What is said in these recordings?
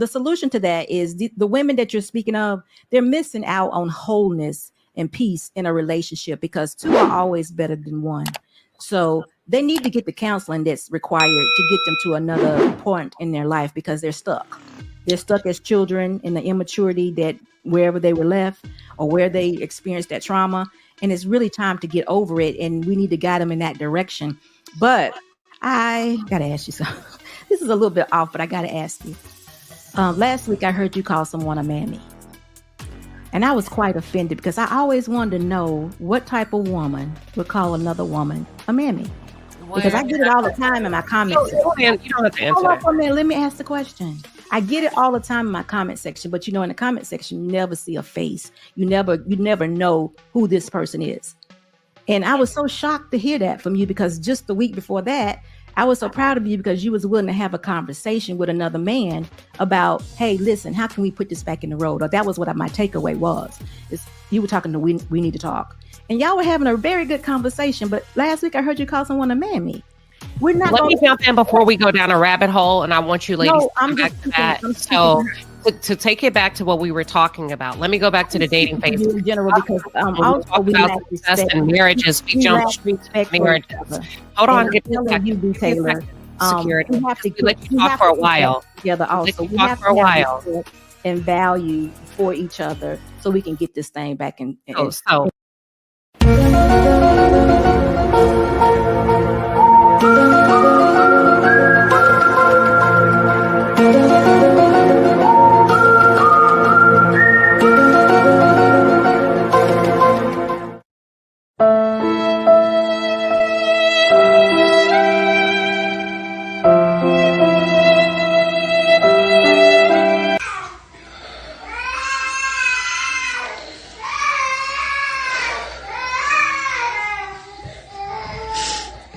the solution to that is the women that you're speaking of, they're missing out on wholeness and peace in a relationship because two are always better than one. So they need to get the counseling that's required to get them to another point in their life because they're stuck. They're stuck as children in the immaturity that wherever they were left or where they experienced that trauma. And it's really time to get over it. And we need to guide them in that direction. But I got to ask you something. This is a little bit off, but I got to ask you. Last week, I heard you call someone a mammy. And I was quite offended because I always wanted to know what type of woman would call another woman a mammy. Because I get it all the time in my comments. You don't have to answer Hold on for a minute. Let me ask the question. I get it all the time in my comment section, but in the comment section, you never see a face. You never know who this person is. And I was so shocked to hear that from you because just the week before that, I was so proud of you because you was willing to have a conversation with another man about, hey, listen, how can we put this back in the road? Or that was what my takeaway was. Is you were talking to we need to talk. And y'all were having a very good conversation. But last week I heard you call someone a mammy. We're not. Let me jump in before we go down a rabbit hole, and I want you ladies to come back to that. So to take it back to what we were talking about, let me go back to the dating phase in general because also we about success and marriages. We jump straight to marriages. Hold on, get back. You do, Taylor. Security. We have to let you talk for a while. Together also. We have to have and value for each other so we can get this thing back in. So.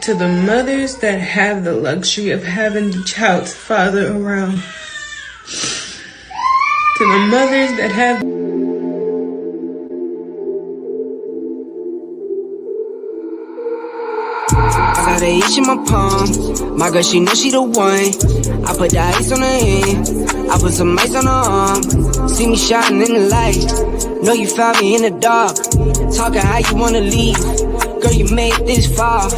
To the mothers that have the luxury of having the child's father around. To the mothers that have... I got the H in my palm. My girl, she know she the one. I put the ice on her hand. I put some ice on her arm. See me shining in the light. Know you found me in the dark. Talking how you wanna leave. Girl, you made this far.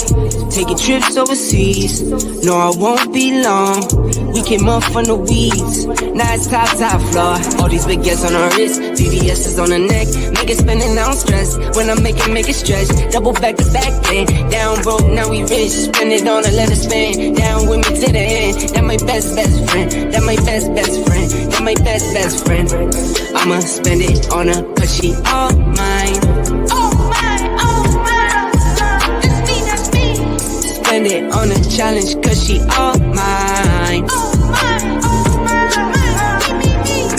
Taking trips overseas. No, I won't be long. We came up from the weeds. Now it's top floor. All these big gets on her wrist. VVS is on her neck. Make it spinning, now I'm stressed. When I make it stretch. Double back to back then. Down broke, now we rich. Spend it on her, let her spin. Down with me to the end. That my best friend. That my best friend. That my best friend. I'ma spend it on her, cause she all mine. Spend it on a challenge, cause she all mine.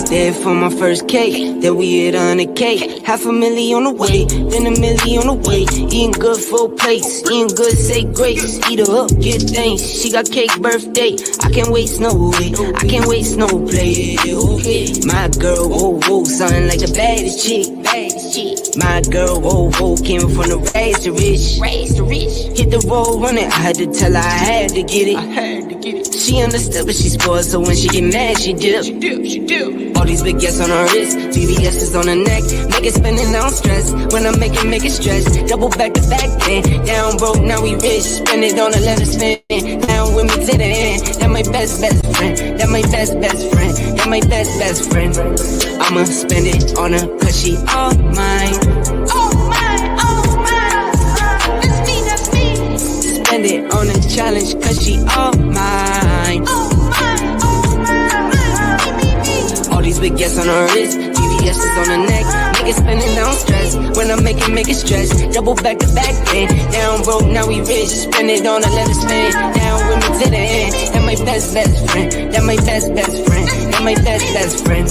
There for my first cake, then we hit 100K. $500,000 on the way, then $1 million on the way. Eating good full plates, eating good, say grace. Eat her up, get thanks. She got cake birthday. I can't waste no way, I can't waste no play. My girl, whoa, sounding like the baddest chick. My girl, whoa, came from the rags to rich. Hit the road running, I had to tell her I had to get it. She understood, but she spoiled, so when she get mad, she dip. She do. All these big gets on her wrist, VVS is on her neck. Make it spinning, now I'm stressed. When I make it stretch. Double back to back then. Down broke, now we rich. Spend it on her, let her spin. Down with me to the end. That my best friend. That my best friend. That my best friend. I'ma spend it on her, cause she all mine. That's me. Spend it on a challenge, cause she all mine. All these big gets on her wrist, VVS is on her neck. Make it spinning, now I'm stressed. When I make it stretch. Double back to back then. Down broke, now we rich. Spend it on her, let her spin. Down with me to the end. That my best friend. That my best friend. That my best friend.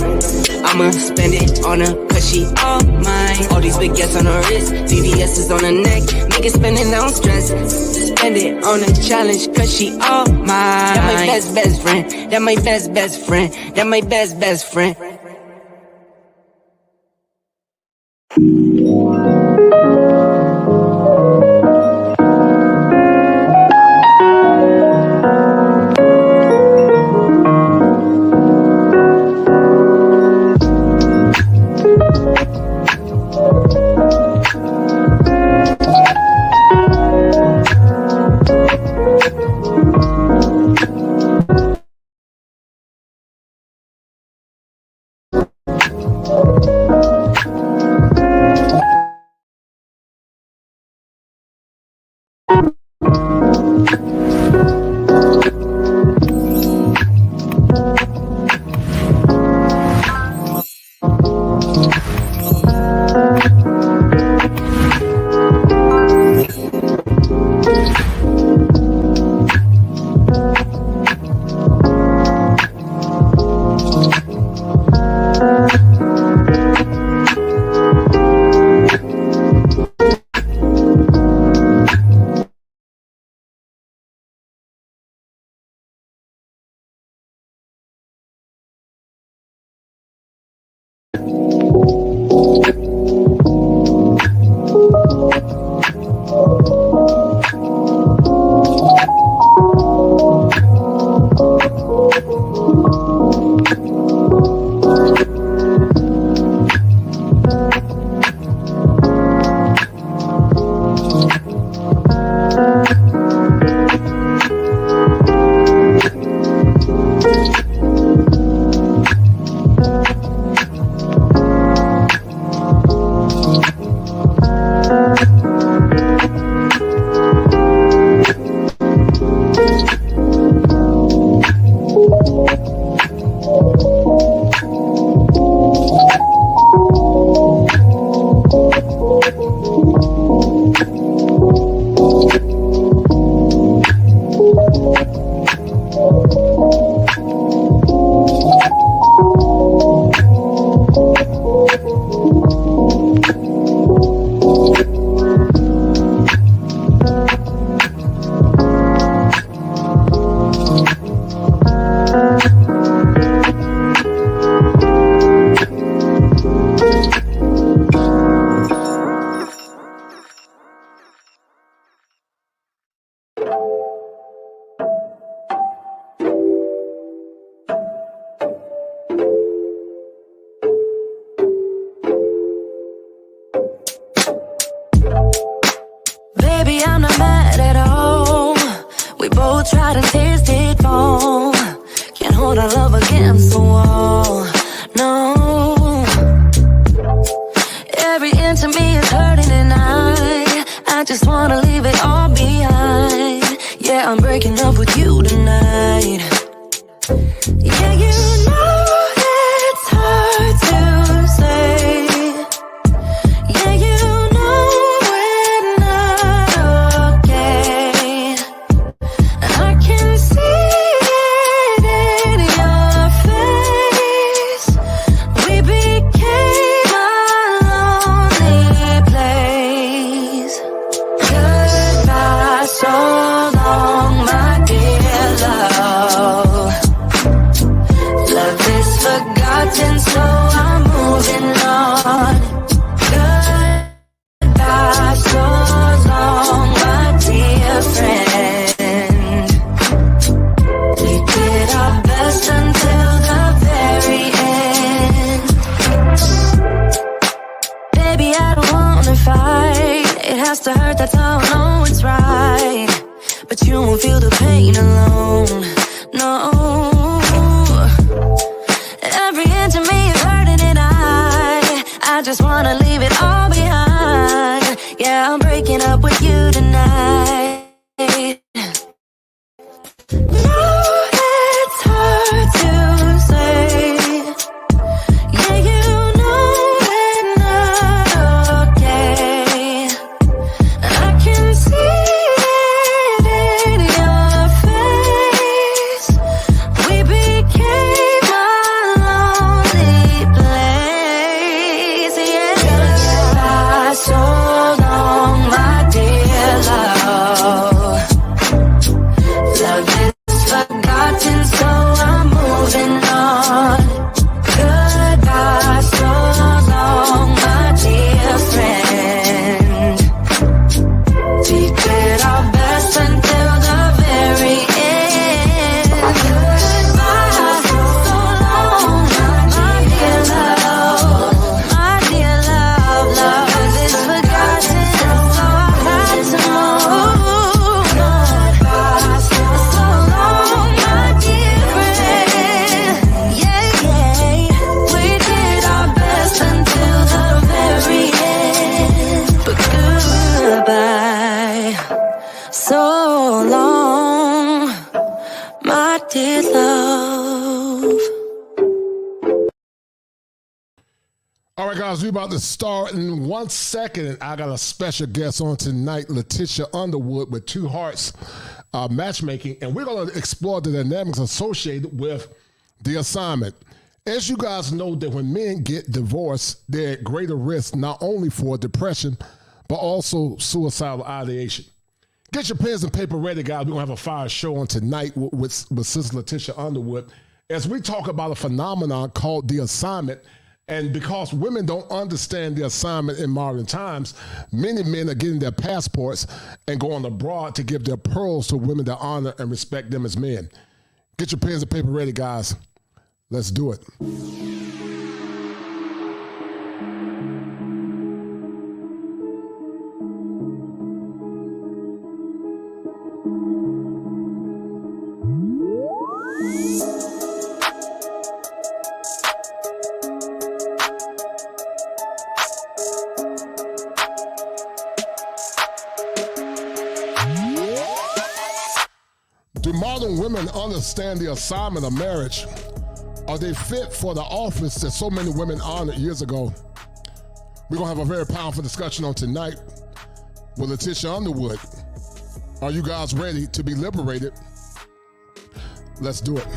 I'ma spend it on her, cause she all mine. All these big gets on her wrist, VVS is on her neck. Make it spinning, now I'm stressed. Spend it on a challenge, cause she all mine. That my best friend. That my best friend. That my best friend. tried and tasted wrong. Can't hold our love against the wall. No. Every inch of me is hurting and I just wanna leave it all behind. Yeah, I'm breaking up with you tonight. Yeah, you know it's hard to say. Yeah, you know we're not okay. I can see it in your face. We became a lonely place. Goodbye, so long, my dear love. Love is forgotten, so I'm moving on. Goodbye, so long, my dear friend. We did our best until the very end. Baby, I don't wanna fight. It has to hurt, that's how I know it's right. But you won't feel the pain alone, no. Every inch of me is hurting and I just wanna leave it all behind. Yeah, I'm breaking up with you tonight. No, it's hard to say. Yeah, you know we're not okay. I can see it in your face. We became a lonely place. Yeah, goodbye, so long, my dear love. so long, my dear love. All right, guys, we're about to start in 1 second. I got a special guest on tonight, Letitia Underwood with Two Hearts Matchmaking, and we're going to explore the dynamics associated with the assignment. As you guys know, that when men get divorced, they're at greater risk not only for depression, but also suicidal ideation. Get your pens and paper ready, guys. We're going to have a fire show on tonight with Sister Letitia Underwood as we talk about a phenomenon called the assignment. And because women don't understand the assignment in modern times, many men are getting their passports and going abroad to give their pearls to women that honor and respect them as men. Get your pens and paper ready, guys. Let's do it. Do modern women understand the assignment of marriage? Are they fit for the office that so many women honored years ago? We're going to have a very powerful discussion on tonight with Letitia Underwood. Are you guys ready to be liberated? Let's do it.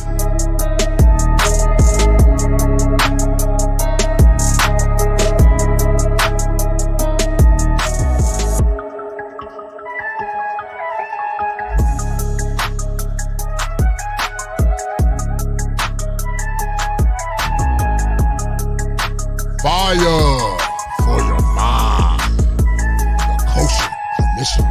Fire for your mind. The Kosher Commission.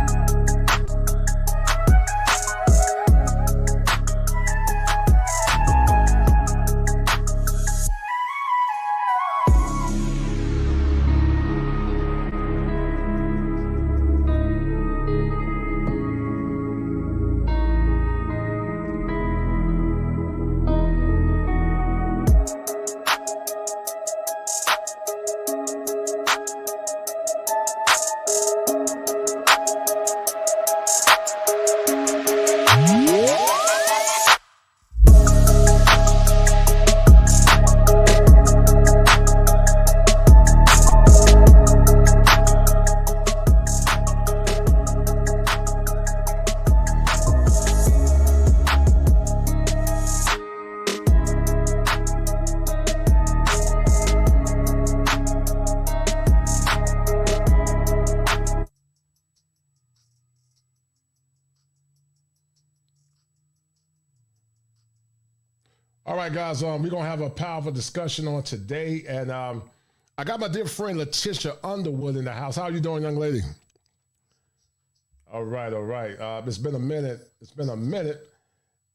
All right, guys, we're going to have a powerful discussion on today. And I got my dear friend Letitia Underwood in the house. How are you doing, young lady? All right, all right. It's been a minute.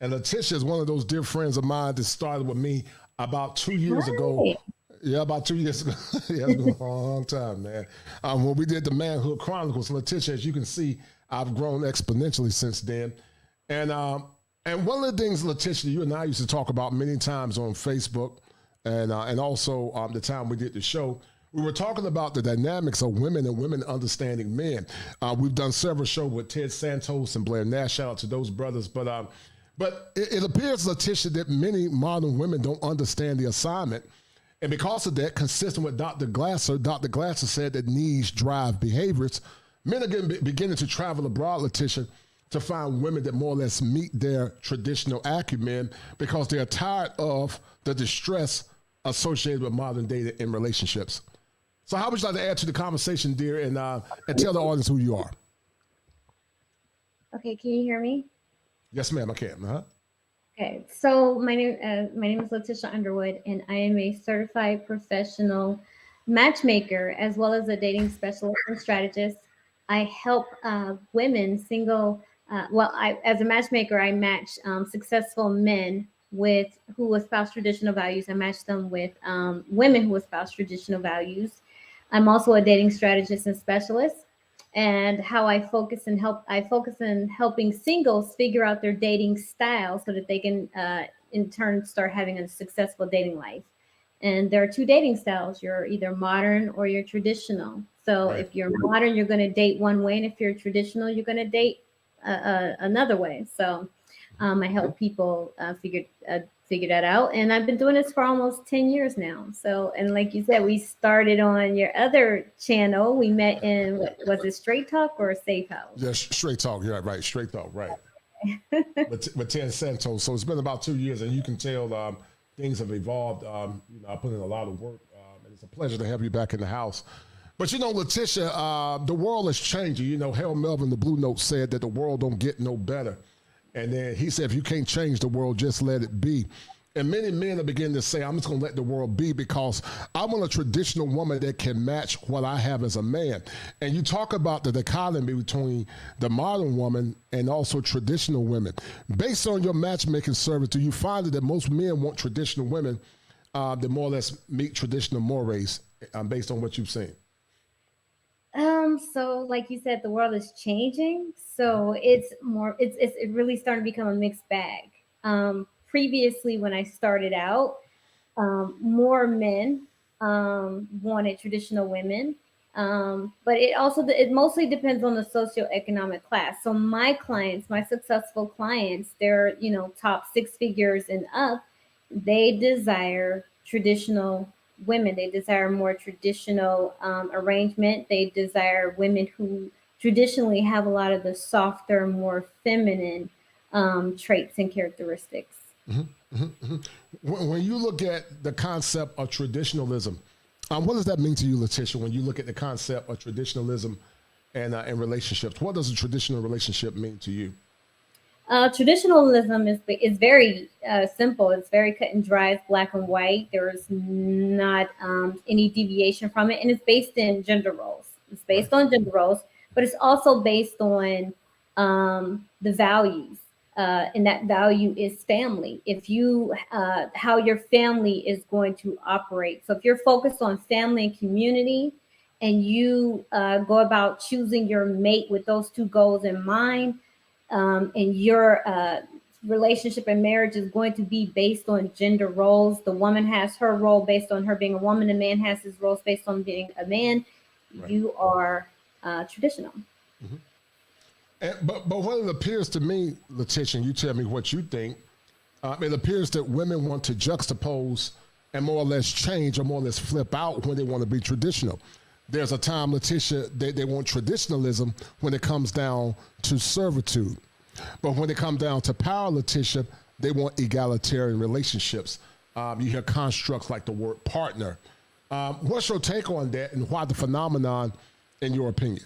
And Letitia is one of those dear friends of mine that started with me about 2 years ago. Yeah, about 2 years ago. Yeah, it's been a long time, man. When we did the Manhood Chronicles, Letitia, as you can see, I've grown exponentially since then. And one of the things, Letitia, you and I used to talk about many times on Facebook and also the time we did the show, we were talking about the dynamics of women and women understanding men. We've done several shows with Ted Santos and Blair Nash. Shout out to those brothers. But it appears, Letitia, that many modern women don't understand the assignment. And because of that, consistent with Dr. Glasser said that needs drive behaviors. Men are beginning to travel abroad, Letitia, to find women that more or less meet their traditional acumen because they're tired of the distress associated with modern day in relationships. So how would you like to add to the conversation, dear, and tell the audience who you are? Okay, can you hear me? Yes, ma'am, I can. Uh-huh. Okay, so my name is Letitia Underwood, and I am a certified professional matchmaker as well as a dating specialist and strategist. I help women single. As a matchmaker, I match successful men who espouse traditional values. I match them with women who espouse traditional values. I'm also a dating strategist and specialist. And how I focus in helping singles figure out their dating style so that they can, in turn, start having a successful dating life. And there are two dating styles. You're either modern or you're traditional. So If you're modern, you're going to date one way. And if you're traditional, you're going to date another way. So I help people figure that out, and I've been doing this for almost 10 years now. So, and like you said, we started on your other channel. We met in, what was it, Straight Talk or Safe House? Yeah, Straight Talk. Yeah, right. Straight Talk, right. with 10 Santos. So it's been about 2 years, and you can tell things have evolved. You know, I put in a lot of work, and it's a pleasure to have you back in the house. But you know, Letitia, the world is changing. You know, Harold Melvin, the Blue Note, said that the world don't get no better. And then he said, if you can't change the world, just let it be. And many men are beginning to say, I'm just going to let the world be because I want a traditional woman that can match what I have as a man. And you talk about the dichotomy between the modern woman and also traditional women. Based on your matchmaking service, do you find that most men want traditional women that more or less meet traditional mores based on what you've seen? So like you said, the world is changing. So it's really starting to become a mixed bag. Previously, when I started out, more men wanted traditional women. But it mostly depends on the socioeconomic class. So my clients, my successful clients, they're, you know, top 6 figures and up. They desire traditional women. They desire more traditional arrangement. They desire women who traditionally have a lot of the softer, more feminine traits and characteristics. Mm-hmm, mm-hmm, mm-hmm. When you look at the concept of traditionalism, what does that mean to you, Letitia, when you look at the concept of traditionalism and relationships? What does a traditional relationship mean to you? Traditionalism is very simple. It's very cut and dry. It's black and white. There's not any deviation from it. And it's based in gender roles. It's based on gender roles, but it's also based on the values. And that value is family. If you, how your family is going to operate. So if you're focused on family and community and you go about choosing your mate with those 2 goals in mind, and your relationship and marriage is going to be based on gender roles. The woman has her role based on her being a woman. The man has his roles based on being a man. Right. You are traditional. Mm-hmm. But what it appears to me, Letitia, and you tell me what you think, it appears that women want to juxtapose and more or less change or more or less flip out when they want to be traditional. There's a time, Letitia, they want traditionalism when it comes down to servitude. But when it comes down to power, Letitia, they want egalitarian relationships. You hear constructs like the word partner. What's your take on that and why the phenomenon, in your opinion?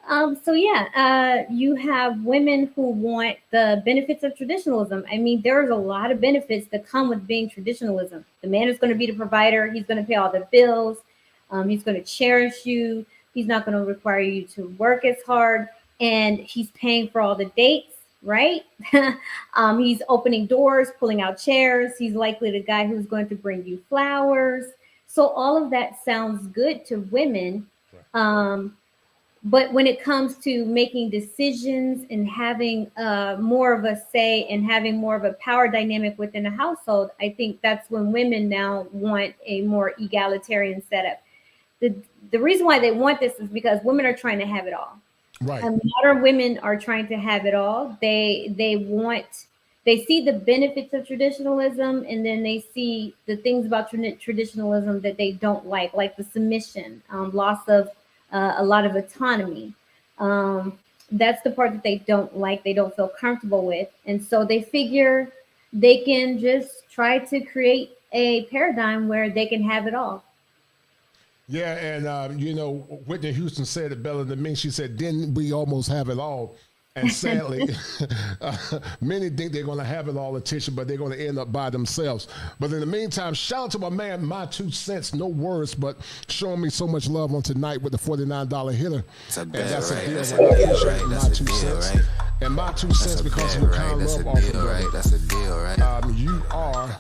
You have women who want the benefits of traditionalism. I mean, there's a lot of benefits that come with being traditionalism. The man is going to be the provider. He's going to pay all the bills. He's going to cherish you. He's not going to require you to work as hard. And he's paying for all the dates, right? He's opening doors, pulling out chairs. He's likely the guy who's going to bring you flowers. So all of that sounds good to women. But when it comes to making decisions and having more of a say and having more of a power dynamic within a household, I think that's when women now want a more egalitarian setup. The reason why they want this is because women are trying to have it all. Right. Modern women are trying to have it all. They see the benefits of traditionalism, and then they see the things about traditionalism that they don't like the submission, loss of a lot of autonomy. That's the part that they don't like, they don't feel comfortable with. And so they figure they can just try to create a paradigm where they can have it all. Yeah, and Whitney Houston said it better than me. She said, "Didn't we almost have it all?" And sadly, many think they're going to have it all, Letitia, but they're going to end up by themselves. But in the meantime, shout out to my man, My 2 Cents, no words, but showing me so much love on tonight with the $49 hitter. That's a deal, right? My 2 Cents. Right? And My 2 Cents because of your kind love offer, brother. That's a deal, right? You are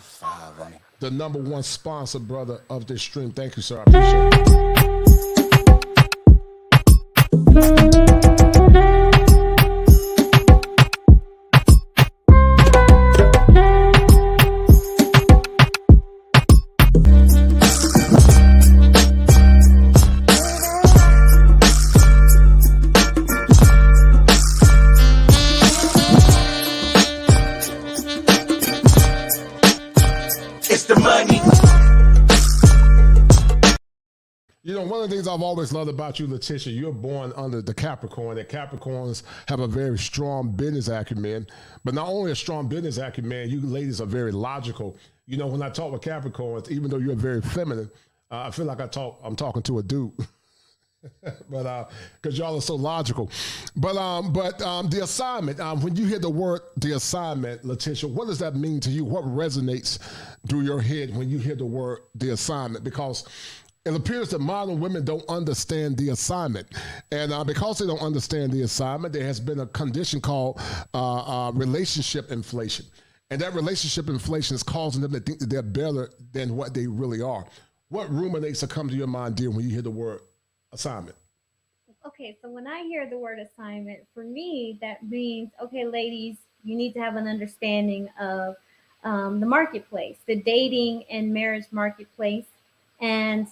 the #1 sponsor, brother, of this stream. Thank you, sir. I appreciate it. I've always loved about you, Letitia, you're born under the Capricorn. And Capricorns have a very strong business acumen. But not only a strong business acumen, you ladies are very logical. You know, when I talk with Capricorns, even though you're very feminine, I feel like I'm talking to a dude. But because y'all are so logical. But the assignment, when you hear the word the assignment, Letitia, what does that mean to you? What resonates through your head when you hear the word the assignment? Because it appears that modern women don't understand the assignment. And because they don't understand the assignment, there has been a condition called relationship inflation. And that relationship inflation is causing them to think that they're better than what they really are. What ruminates or come to your mind, dear, when you hear the word assignment? Okay, so when I hear the word assignment, for me, that means, okay, ladies, you need to have an understanding of the marketplace, the dating and marriage marketplace. And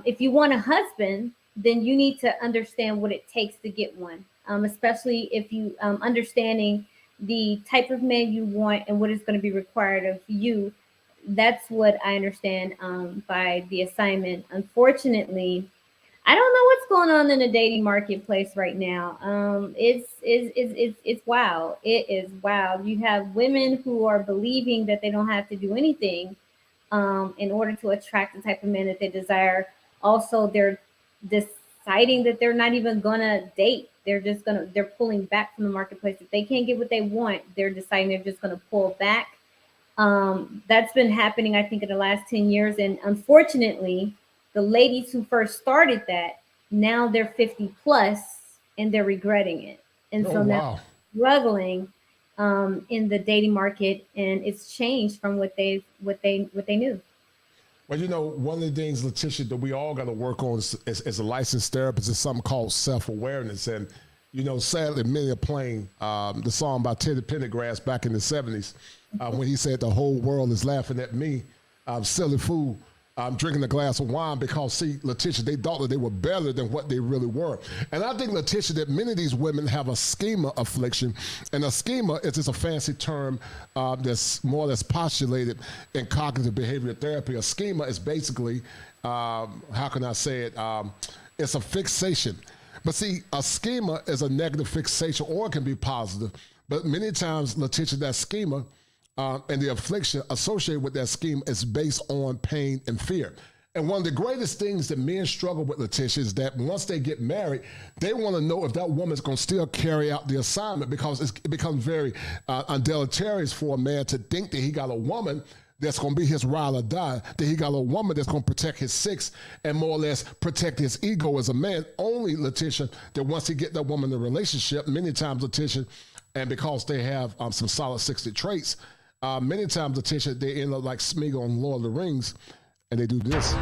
if you want a husband, then you need to understand what it takes to get one, especially if you understanding the type of man you want and what is going to be required of you. That's what I understand by the assignment. Unfortunately, I don't know what's going on in the dating marketplace right now. It's wild. It is wild. You have women who are believing that they don't have to do anything in order to attract the type of men that they desire. Also, they're deciding that they're not even gonna date. They're pulling back from the marketplace. If they can't get what they want, they're deciding they're just gonna pull back. That's been happening, I think, in the last 10 years. And unfortunately, the ladies who first started that, now they're 50 plus and they're regretting it. And so now struggling in the dating market, and it's changed from what they knew. Well, you know, one of the things, Letitia, that we all got to work on as a licensed therapist is something called self-awareness. And, you know, sadly, many are playing the song by Teddy Pendergrass back in the 70s when he said, the whole world is laughing at me, silly fool. I'm drinking a glass of wine because, see, Letitia, they thought that they were better than what they really were. And I think, Letitia, that many of these women have a schema affliction. And a schema is just a fancy term that's more or less postulated in cognitive behavioral therapy. A schema is basically, how can I say it? It's a fixation. But see, a schema is a negative fixation, or it can be positive. But many times, Letitia, that schema and the affliction associated with that scheme is based on pain and fear. And one of the greatest things that men struggle with, Letitia, is that once they get married, they want to know if that woman's going to still carry out the assignment, because it becomes very deleterious for a man to think that he got a woman that's going to be his ride or die, that he got a woman that's going to protect his six and more or less protect his ego as a man. Only, Letitia, that once he get that woman in a relationship, many times, Letitia, and because they have some solid 60 traits, many times, Letitia, they end up like Smeagol on Lord of the Rings, and they do this.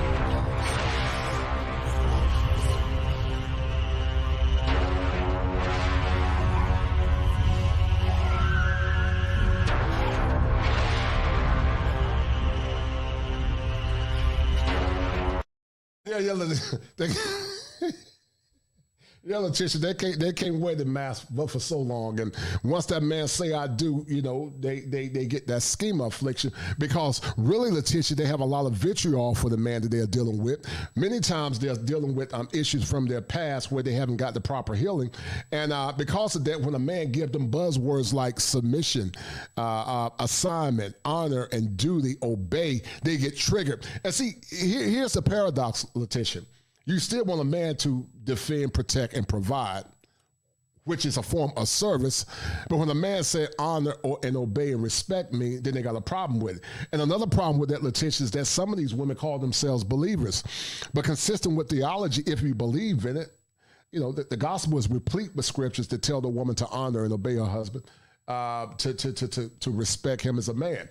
Yeah, Letitia, they can't wear the mask but for so long, and once that man say I do, you know, they get that schema affliction, because really, Letitia, they have a lot of vitriol for the man that they're dealing with. Many times they're dealing with issues from their past where they haven't got the proper healing, and because of that, when a man gives them buzzwords like submission, assignment, honor, and duty, obey, they get triggered. And see, here's the paradox, Letitia. You still want a man to defend, protect, and provide, which is a form of service. But when a man said honor and obey and respect me, then they got a problem with it. And another problem with that, Letitia, is that some of these women call themselves believers. But consistent with theology, if you believe in it, you know, the gospel is replete with scriptures that tell the woman to honor and obey her husband. To respect him as a man.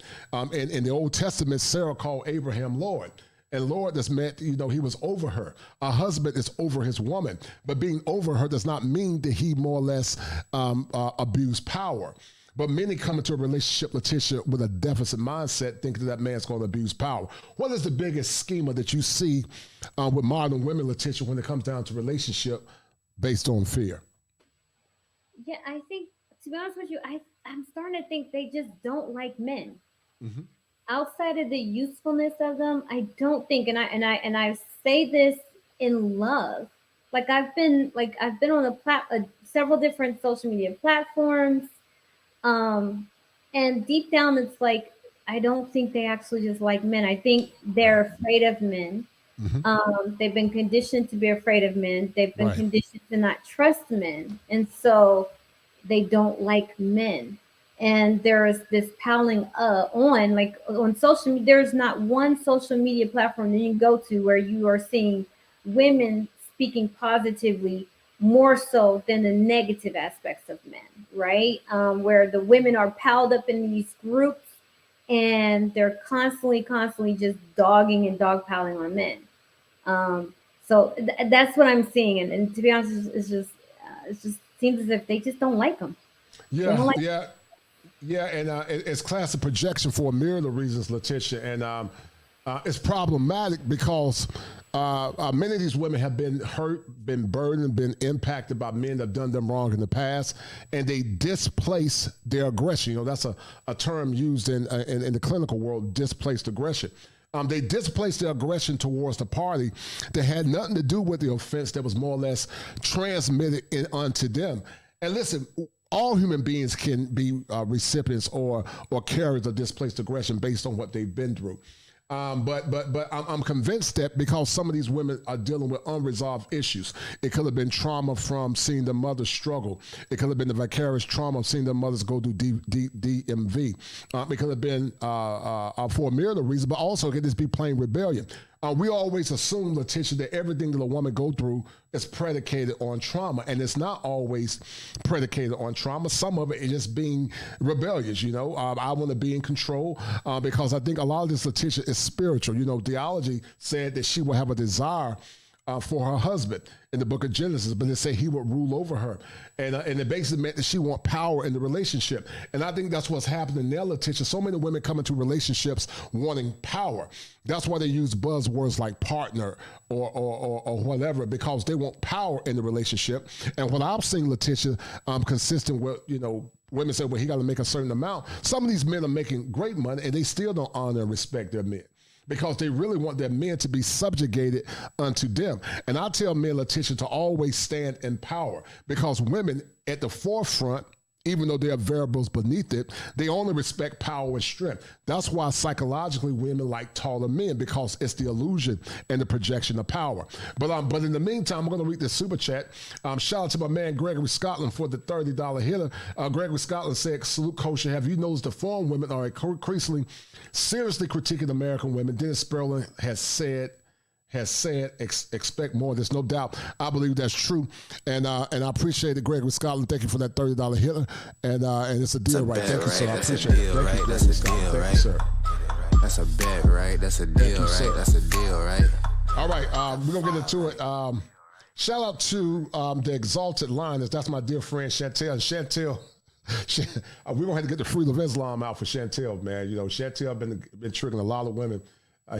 In the Old Testament, Sarah called Abraham Lord. And Lord, this meant, you know, he was over her. A husband is over his woman. But being over her does not mean that he more or less abused power. But many come into a relationship, Letitia, with a deficit mindset, thinking that man's going to abuse power. What is the biggest schema that you see with modern women, Letitia, when it comes down to relationship based on fear? Yeah, I think, to be honest with you, I'm starting to think they just don't like men. Mm-hmm. Outside of the usefulness of them, I don't think, and I say this in love. Like I've been on several different social media platforms, um, and deep down it's like I don't think they actually just like men. I think they're afraid of men. Mm-hmm. They've been conditioned to be afraid of men. They've been Right. conditioned to not trust men, and so they don't like men. And there's this piling on, like on social media. There's not one social media platform that you can go to where you are seeing women speaking positively more so than the negative aspects of men, right? Where the women are piled up in these groups and they're constantly just dogging and dogpiling on men. So that's what I'm seeing, and to be honest, it just seems as if they just don't like them. They Yeah, don't like. yeah, yeah, and it's classic projection for a myriad of reasons, Letitia, and it's problematic because many of these women have been hurt, been burdened, been impacted by men that have done them wrong in the past, and they displace their aggression. You know, that's a term used in the clinical world, displaced aggression. They displaced their aggression towards the party that had nothing to do with the offense that was more or less transmitted onto them. And listen, all human beings can be recipients or carriers of displaced aggression based on what they've been through. But I'm convinced that because some of these women are dealing with unresolved issues, it could have been trauma from seeing their mothers struggle. It could have been the vicarious trauma of seeing their mothers go through DMV. It could have been for a myriad of reasons, but also it could just be plain rebellion. We always assume, Letitia, that everything that a woman go through is predicated on trauma, and it's not always predicated on trauma. Some of it is just being rebellious. You know, I want to be in control because I think a lot of this, Letitia, is spiritual. You know, theology said that she will have a desire for her husband in the book of Genesis, but it said he would rule over her. And it basically meant that she want power in the relationship. And I think that's what's happening now, Letitia. So many women come into relationships wanting power. That's why they use buzzwords like partner or whatever, because they want power in the relationship. And what I'm seeing, Letitia, consistent with, you know, women say, well, he got to make a certain amount. Some of these men are making great money and they still don't honor and respect their men, because they really want their men to be subjugated unto them. And I tell men, Letitia, to always stand in power, because women at the forefront, even though there are variables beneath it, they only respect power and strength. That's why psychologically women like taller men, because it's the illusion and the projection of power. But in the meantime, I'm going to read this super chat. Shout out to my man Gregory Scotland for the $30 hitter. Gregory Scotland said, salute Kosher. Have you noticed the foreign women are increasingly seriously critiquing American women? Dennis Sperling has said, expect more. There's no doubt. I believe that's true. And I appreciate it, Gregory Scotland. Thank you for that $30 hitter. And it's a deal, right? Thank you, sir. I appreciate it. Thank you, Gregory Scotland. Thank you, sir. That's a bet, right? That's a deal, right? That's a deal, right? All right, we're going to get into it. Shout out to the Exalted Lioness. That's my dear friend, Chantel. And Chantel, we're going to have to get the Freedom of Islam out for Chantel, man. You know, Chantel been triggering a lot of women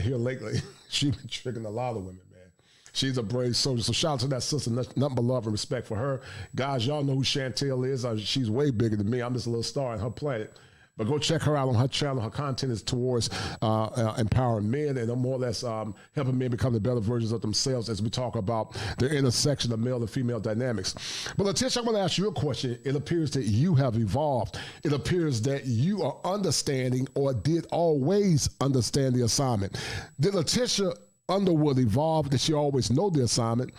here lately. She's been triggering a lot of women, man. She's a brave soldier. So shout out to that sister. Nothing but love and respect for her. Guys, y'all know who Chantel is. She's way bigger than me. I'm just a little star in her planet. But go check her out on her channel. Her content is towards empowering men and more or less helping men become the better versions of themselves as we talk about the intersection of male and female dynamics. But Letitia, I'm going to ask you a question. It appears that you have evolved. It appears that you are understanding or did always understand the assignment. Did Letitia Underwood evolve? Did she always know the assignment?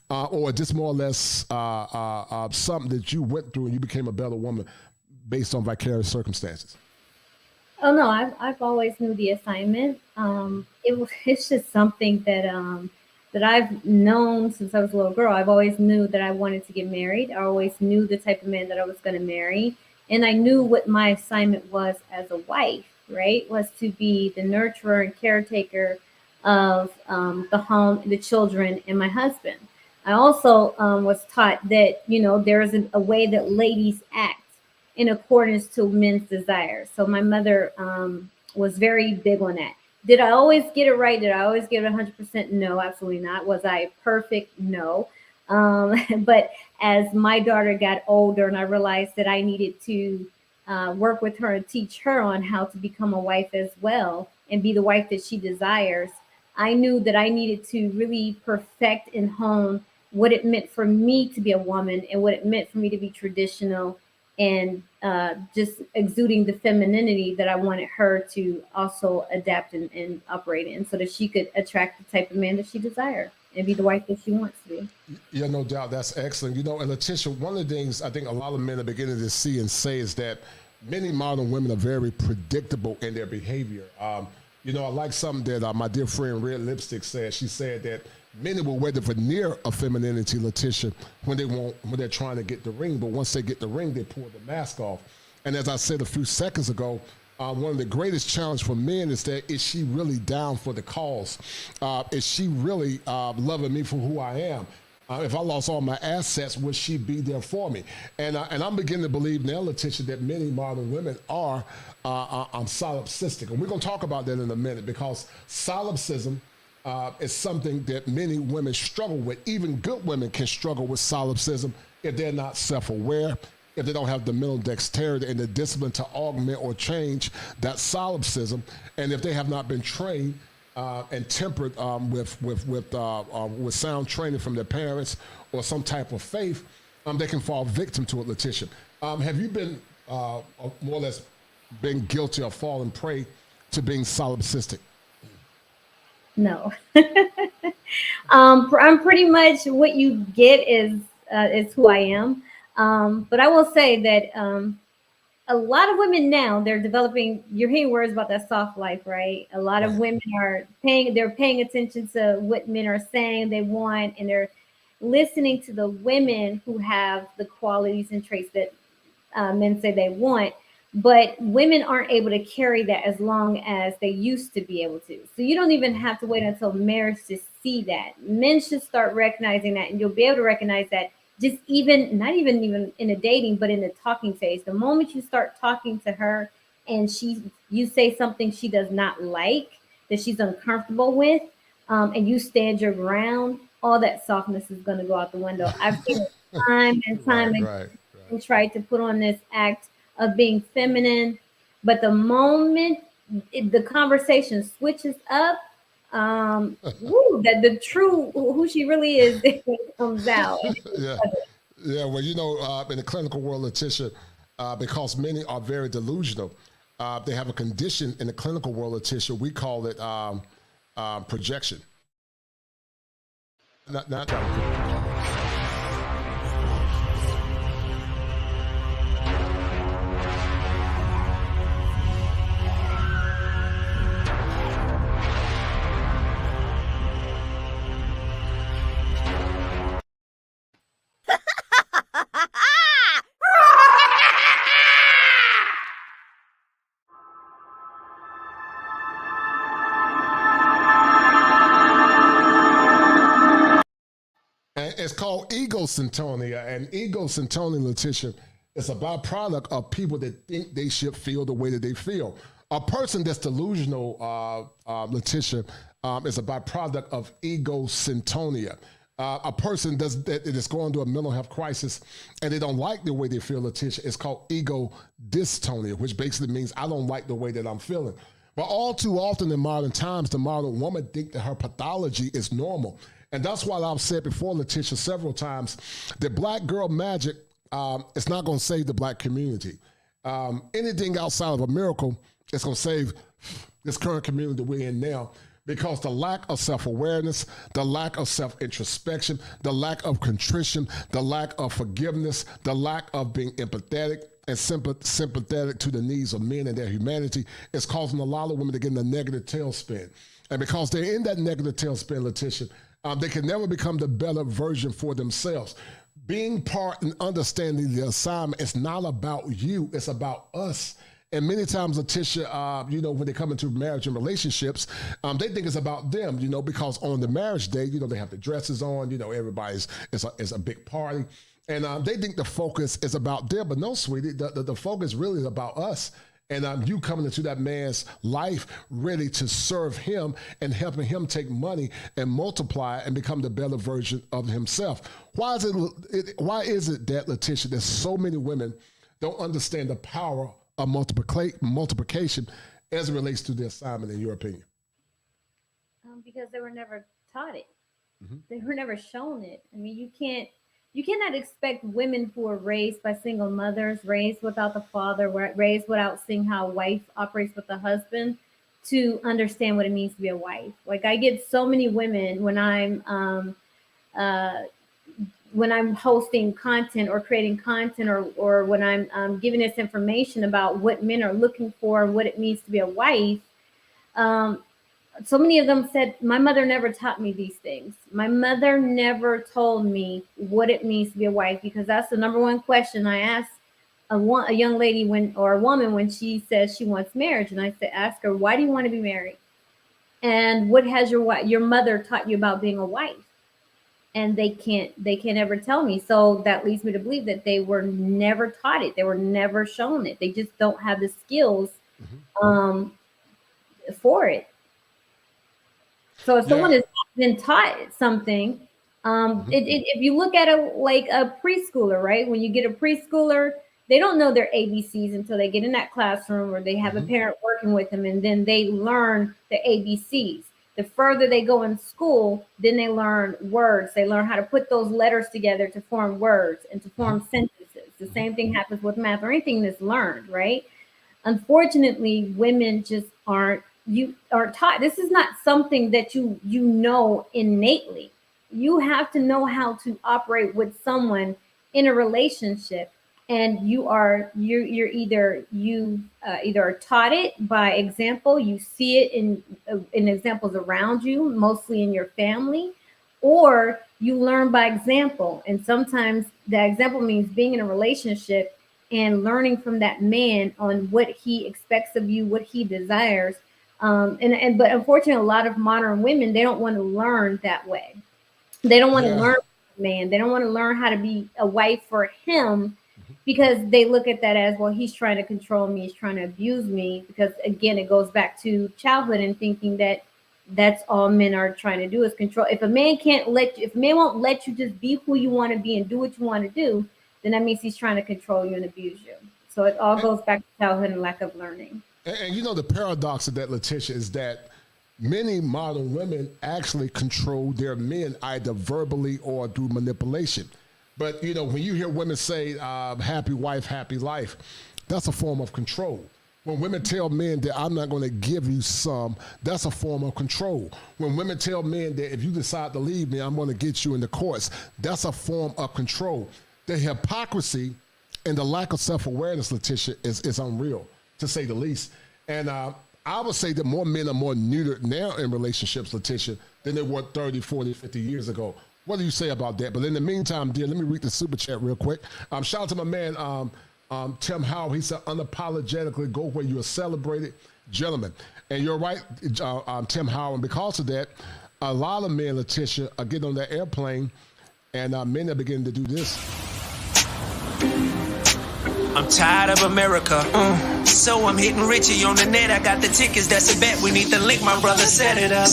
Or just more or less something that you went through and you became a better woman based on vicarious circumstances? Oh no, I've always knew the assignment. It's just something that I've known since I was a little girl. I've always knew that I wanted to get married. I always knew the type of man that I was going to marry, and I knew what my assignment was as a wife. Right, was to be the nurturer and caretaker of the home, the children, and my husband. I also was taught that there is a way that ladies act in accordance to men's desires. So my mother was very big on that. Did I always get it right? Did I always get it 100%? No, absolutely not. Was I perfect? No. But as my daughter got older and I realized that I needed to work with her and teach her on how to become a wife as well and be the wife that she desires, I knew that I needed to really perfect and hone what it meant for me to be a woman and what it meant for me to be traditional and just exuding the femininity that I wanted her to also adapt and operate in so that she could attract the type of man that she desired and be the wife that she wants to be. Yeah, no doubt. That's excellent. You know, and Letitia, one of the things I think a lot of men are beginning to see and say is that many modern women are very predictable in their behavior. You know, I like something that my dear friend Red Lipstick said. She said that many will wear the veneer of femininity, Letitia, when they're trying to get the ring. But once they get the ring, they pull the mask off. And as I said a few seconds ago, one of the greatest challenge for men is that, is she really down for the cause? Is she really loving me for who I am? If I lost all my assets, would she be there for me? And I'm beginning to believe now, Letitia, that many modern women are solipsistic. And we're going to talk about that in a minute, because solipsism is something that many women struggle with. Even good women can struggle with solipsism if they're not self-aware, if they don't have the mental dexterity and the discipline to augment or change that solipsism, and if they have not been trained and tempered with sound training from their parents or some type of faith, they can fall victim to it, Letitia. Have you been more or less been guilty of falling prey to being solipsistic? No. I'm pretty much what you get is who I am. But I will say that a lot of women now, they're developing, you're hearing words about that soft life, right? A lot of women are paying attention to what men are saying they want, and they're listening to the women who have the qualities and traits that men say they want. But women aren't able to carry that as long as they used to be able to. So you don't even have to wait until marriage to see that. Men should start recognizing that, and you'll be able to recognize that just even not even in a dating, but in the talking phase. The moment you start talking to her and you say something she does not like, that she's uncomfortable with, and you stand your ground, all that softness is going to go out the window. I've seen it time and time again. Tried to put on this act of being feminine, but the moment the conversation switches up, that the true who she really is comes out. Yeah. Well, you know, in the clinical world, Letitia, because many are very delusional, they have a condition in the clinical world, Letitia. We call it projection. Not It's called egocyntonia, and egocyntonia, Letitia, is a byproduct of people that think they should feel the way that they feel. A person that's delusional, Letitia, is a byproduct of egocyntonia. A person that is going through a mental health crisis and they don't like the way they feel, Letitia, it's called ego dystonia, which basically means I don't like the way that I'm feeling. But all too often in modern times, the modern woman thinks that her pathology is normal. And that's why I've said before, Letitia, several times, that black girl magic is not going to save the black community. Anything outside of a miracle is going to save this current community that we're in now, because the lack of self-awareness, the lack of self-introspection, the lack of contrition, the lack of forgiveness, the lack of being empathetic and sympathetic to the needs of men and their humanity is causing a lot of women to get in a negative tailspin. And because they're in that negative tailspin, Letitia, they can never become the better version for themselves. Being part and understanding the assignment is not about you, it's about us. And many times, Letitia, when they come into marriage and relationships, they think it's about them, because on the marriage day, they have the dresses on, everybody's, it's a big party. And they think the focus is about them, but no, sweetie, the focus really is about us. And you coming into that man's life ready to serve him and helping him take money and multiply and become the better version of himself. Why is it that, Letitia, that so many women don't understand the power of multiplication as it relates to the assignment, in your opinion? because they were never taught it. They were never shown it. I mean, you cannot expect women who are raised by single mothers, raised without the father, raised without seeing how a wife operates with the husband, to understand what it means to be a wife. Like, I get so many women when I'm hosting content or creating content, or when I'm giving this information about what men are looking for, what it means to be a wife. So many of them said, my mother never taught me these things. My mother never told me what it means to be a wife, because that's the number one question I ask a young lady or a woman when she says she wants marriage. And I say, ask her, why do you want to be married? And what has your mother taught you about being a wife? And they can't ever tell me. So that leads me to believe that they were never taught it. They were never shown it. They just don't have the skills for it. So if someone has been taught something, if you look at a preschooler, right? When you get a preschooler, they don't know their ABCs until they get in that classroom, or they have a parent working with them, and then they learn the ABCs. The further they go in school, then they learn words. They learn how to put those letters together to form words and to form sentences. The same thing happens with math or anything that's learned, right? Unfortunately, women just aren't taught. This is not something that you know innately. You have to know how to operate with someone in a relationship, and you're either are taught it by example. You see it in examples around you, mostly in your family, or you learn by example. And sometimes that example means being in a relationship and learning from that man on what he expects of you, what he desires. But unfortunately, a lot of modern women, they don't want to learn that way. They don't want to learn from a man. They don't want to learn how to be a wife for him, because they look at that as, well, he's trying to control me, he's trying to abuse me. Because again, it goes back to childhood and thinking that that's all men are trying to do is control. If a man won't let you just be who you want to be and do what you want to do, then that means he's trying to control you and abuse you. So it all goes back to childhood and lack of learning. And you know, the paradox of that, Letitia, is that many modern women actually control their men either verbally or through manipulation. But, you know, when you hear women say, happy wife, happy life, that's a form of control. When women tell men that I'm not going to give you some, that's a form of control. When women tell men that if you decide to leave me, I'm going to get you in the courts, that's a form of control. The hypocrisy and the lack of self-awareness, Letitia, is unreal, to say the least. And I would say that more men are more neutered now in relationships, Letitia, than they were 30, 40, 50 years ago. What do you say about that? But in the meantime, dear, let me read the super chat real quick. Shout out to my man, Tim Howell. He said, unapologetically go where you are celebrated, gentlemen. And you're right, Tim Howell. And because of that, a lot of men, Letitia, are getting on that airplane, and men are beginning to do this. I'm tired of America, so I'm hitting Richie on the net. I got the tickets, that's a bet. We need the link, my brother set it up.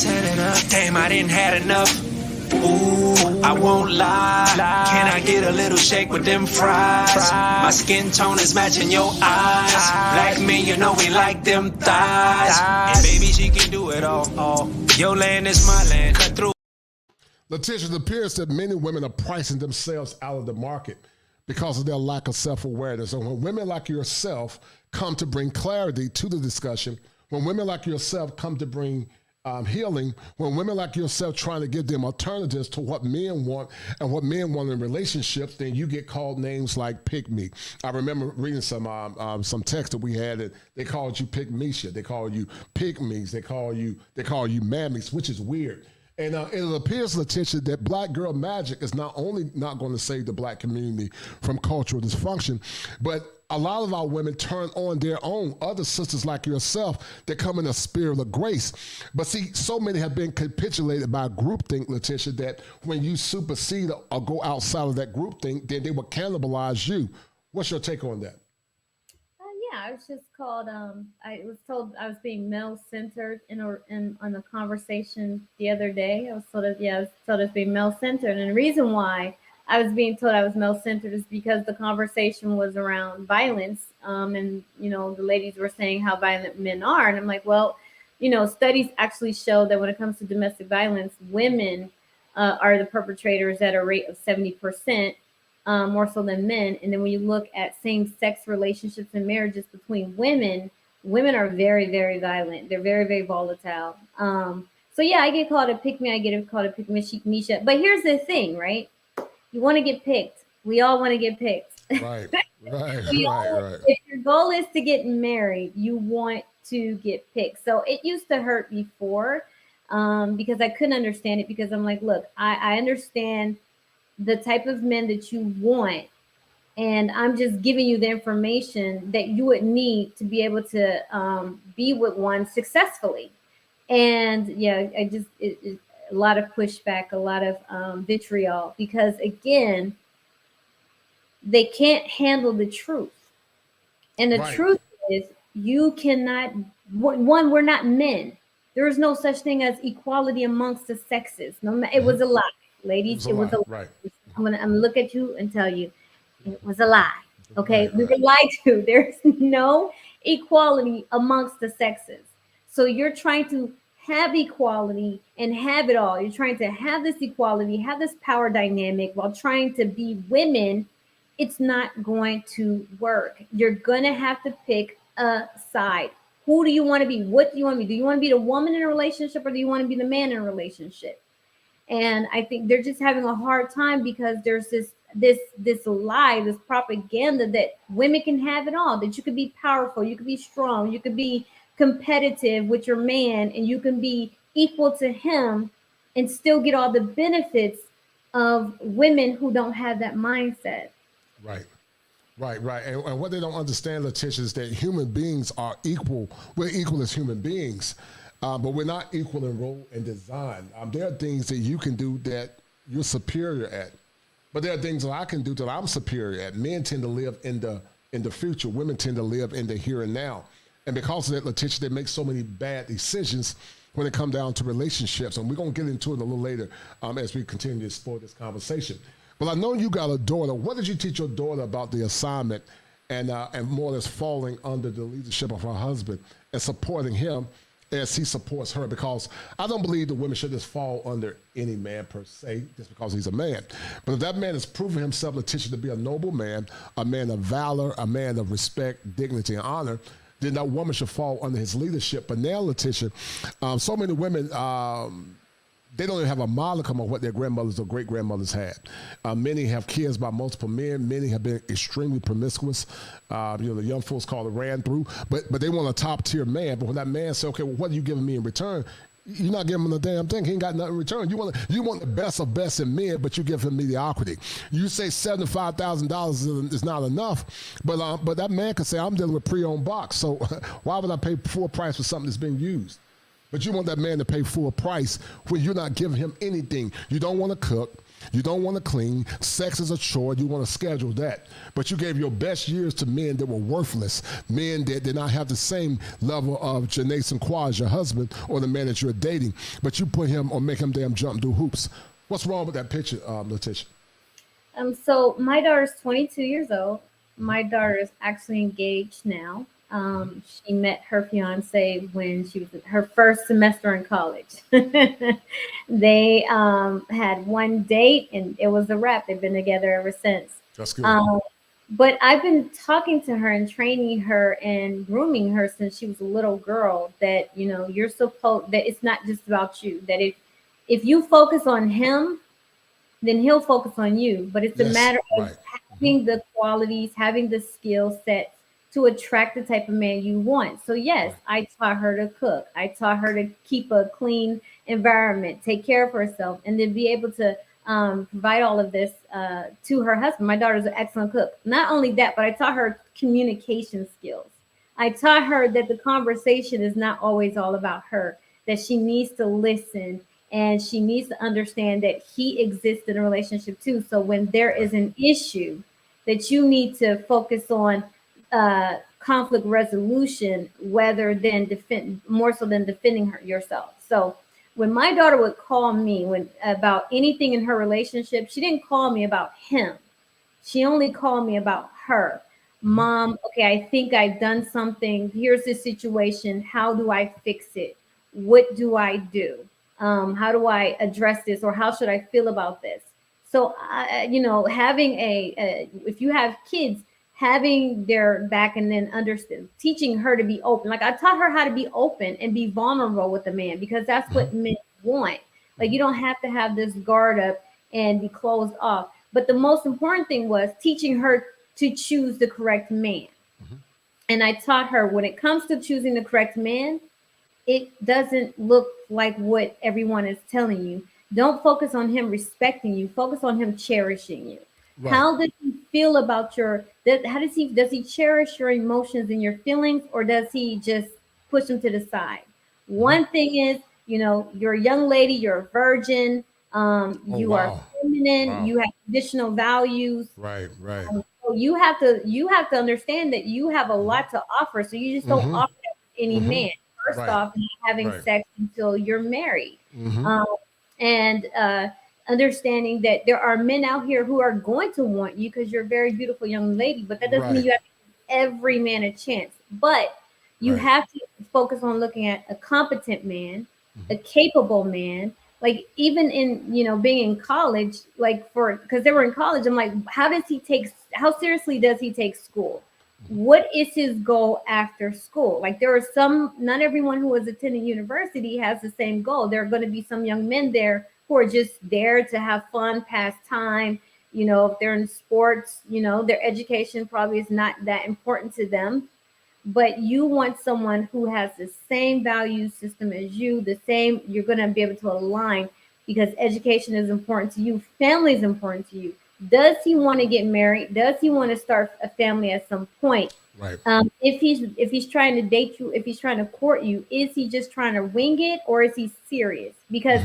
Damn, I didn't had enough. Ooh, I won't lie. Can I get a little shake with them fries? My skin tone is matching your eyes. Black men, you know we like them thighs. And baby, she can do it all. Your land is my land. Cut through. Letitia, it appears that many women are pricing themselves out of the market because of their lack of self-awareness. And when women like yourself come to bring clarity to the discussion, when women like yourself come to bring healing, when women like yourself trying to give them alternatives to what men want and what men want in relationships, then you get called names like pick me. I remember reading some text that we had, and they called you pick Misha, they called you pick me's, they call you mammies, which is weird. And it appears, Letitia, that Black Girl Magic is not only not going to save the Black community from cultural dysfunction, but a lot of our women turn on their own other sisters like yourself that come in a spirit of grace. But see, so many have been capitulated by groupthink, Letitia, that when you supersede or go outside of that groupthink, then they will cannibalize you. What's your take on that? Yeah, I was just called. I was told I was being male-centered on the conversation the other day. I was told I was being male-centered, and the reason why I was being told I was male-centered is because the conversation was around violence, and the ladies were saying how violent men are, and I'm like, well, studies actually show that when it comes to domestic violence, women are the perpetrators at a rate of 70%, more so than men. And then when you look at same-sex relationships and marriages between women, women are very, very violent. They're very, very volatile. So yeah, I get called a pick me. I get called a pick me, Misha. But here's the thing, right? You want to get picked. We all want to get picked. Right, right. If your goal is to get married, you want to get picked. So it used to hurt before, because I couldn't understand it, because I'm like, look, I understand the type of men that you want, and I'm just giving you the information that you would need to be able to be with one successfully. And yeah, a lot of pushback, a lot of vitriol, because again, they can't handle the truth. And the truth is, you cannot, one, we're not men. There is no such thing as equality amongst the sexes. No, it was a lie, ladies. It was a lie. Right. I'm gonna look at you and tell you, it was a lie. Okay, we were lied to. There's no equality amongst the sexes. So you're trying to have equality and have it all. You're trying to have this equality, have this power dynamic while trying to be women. It's not going to work. You're gonna have to pick a side. Who do you want to be? What do you want to be? Do you want to be the woman in a relationship, or do you want to be the man in a relationship? And I think they're just having a hard time because there's this lie, this propaganda that women can have it all, that you could be powerful, you could be strong, you could be competitive with your man, and you can be equal to him and still get all the benefits of women who don't have that mindset. Right. And what they don't understand, Letitia, is that human beings are equal. We're equal as human beings, but we're not equal in role and design. There are things that you can do that you're superior at, but there are things that I can do that I'm superior at. Men tend to live in the future. Women tend to live in the here and now. And because of that, Letitia, they make so many bad decisions when it comes down to relationships. And we're going to get into it a little later as we continue to explore this conversation. Well, I know you got a daughter. What did you teach your daughter about the assignment and more or less falling under the leadership of her husband and supporting him as he supports her? Because I don't believe the women should just fall under any man per se, just because he's a man. But if that man has proven himself, Letitia, to be a noble man, a man of valor, a man of respect, dignity, and honor, then that woman should fall under his leadership. But now, Letitia, so many women, they don't even have a modicum of what their grandmothers or great-grandmothers had. Many have kids by multiple men. Many have been extremely promiscuous. The young folks call it ran through. But they want a top-tier man. But when that man says, okay, well, what are you giving me in return? You're not giving him a damn thing. He ain't got nothing in return. You want the best of best in men, but you give him mediocrity. You say $75,000 is not enough, but that man could say, I'm dealing with pre-owned box. So why would I pay full price for something that's been used? But you want that man to pay full price when you're not giving him anything. You don't want to cook. You don't want to clean. Sex is a chore. You want to schedule that. But you gave your best years to men that were worthless, men that did not have the same level of Janae Sinqua as your husband or the man that you're dating. But you put him or make him damn jump through hoops. What's wrong with that picture, Letitia? So my daughter's 22 years old. My daughter is actually engaged now. She met her fiance when she was in her first semester in college. They had one date and it was a wrap. They've been together ever since. That's good. But I've been talking to her and training her and grooming her since she was a little girl that, you're supposed, that it's not just about you, that if you focus on him, then he'll focus on you. But it's a matter of having the qualities, having the skill set to attract the type of man you want. So yes, I taught her to cook. I taught her to keep a clean environment, take care of herself, and then be able to provide all of this to her husband. My daughter's an excellent cook. Not only that, but I taught her communication skills. I taught her that the conversation is not always all about her, that she needs to listen and she needs to understand that he exists in a relationship too. So when there is an issue, that you need to focus on conflict resolution rather than more so than defending yourself. So when my daughter would call me about anything in her relationship, she didn't call me about him. She only called me about her. Mom, okay, I think I've done something. Here's the situation. How do I fix it? what do I do? How do I address this, or how should I feel about this? So, having if you have kids, having their back, and then understand, teaching her to be open. Like I taught her how to be open and be vulnerable with a man, because that's what men want. Like you don't have to have this guard up and be closed off. But the most important thing was teaching her to choose the correct man. And I taught her, when it comes to choosing the correct man, it doesn't look like what everyone is telling you. Don't focus on him respecting you. Focus on him cherishing you. Right. How does he feel about does he cherish your emotions and your feelings, or does he just push them to the side? One thing is, you're a young lady, you're a virgin, you are feminine, you have traditional values. Right. So you have to understand that you have a lot to offer. So you just don't offer that to any man. First off, not having sex until you're married. And understanding that there are men out here who are going to want you because you're a very beautiful young lady, but that doesn't mean you have to give every man a chance. But you have to focus on looking at a competent man, a capable man. Like even in, being in college, because they were in college, I'm like, how seriously does he take school? What is his goal after school? Like there are not everyone who is attending university has the same goal. There are going to be some young men there who are just there to have fun, pass time. If they're in sports, their education probably is not that important to them. But you want someone who has the same value system as you, you're going to be able to align, because education is important to you. Family is important to you. Does he want to get married? Does he want to start a family at some point? Right. If he's trying to date you, if he's trying to court you, is he just trying to wing it, or is he serious? Because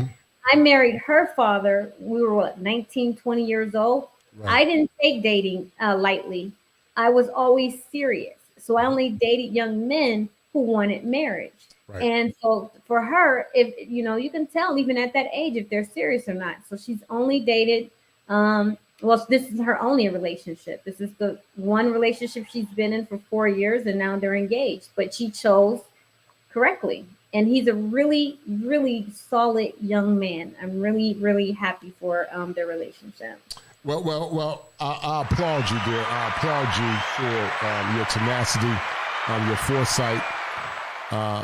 I married her father. We were 19, 20 years old. Right. I didn't take dating lightly. I was always serious. So I only dated young men who wanted marriage. Right. And so for her, if you can tell even at that age if they're serious or not. So she's only dated. This is her only relationship. This is the one relationship she's been in for 4 years, and now they're engaged. But she chose correctly. And he's a really, really solid young man. I'm really, really happy for their relationship. Well, I applaud you, dear. I applaud you for your tenacity, your foresight.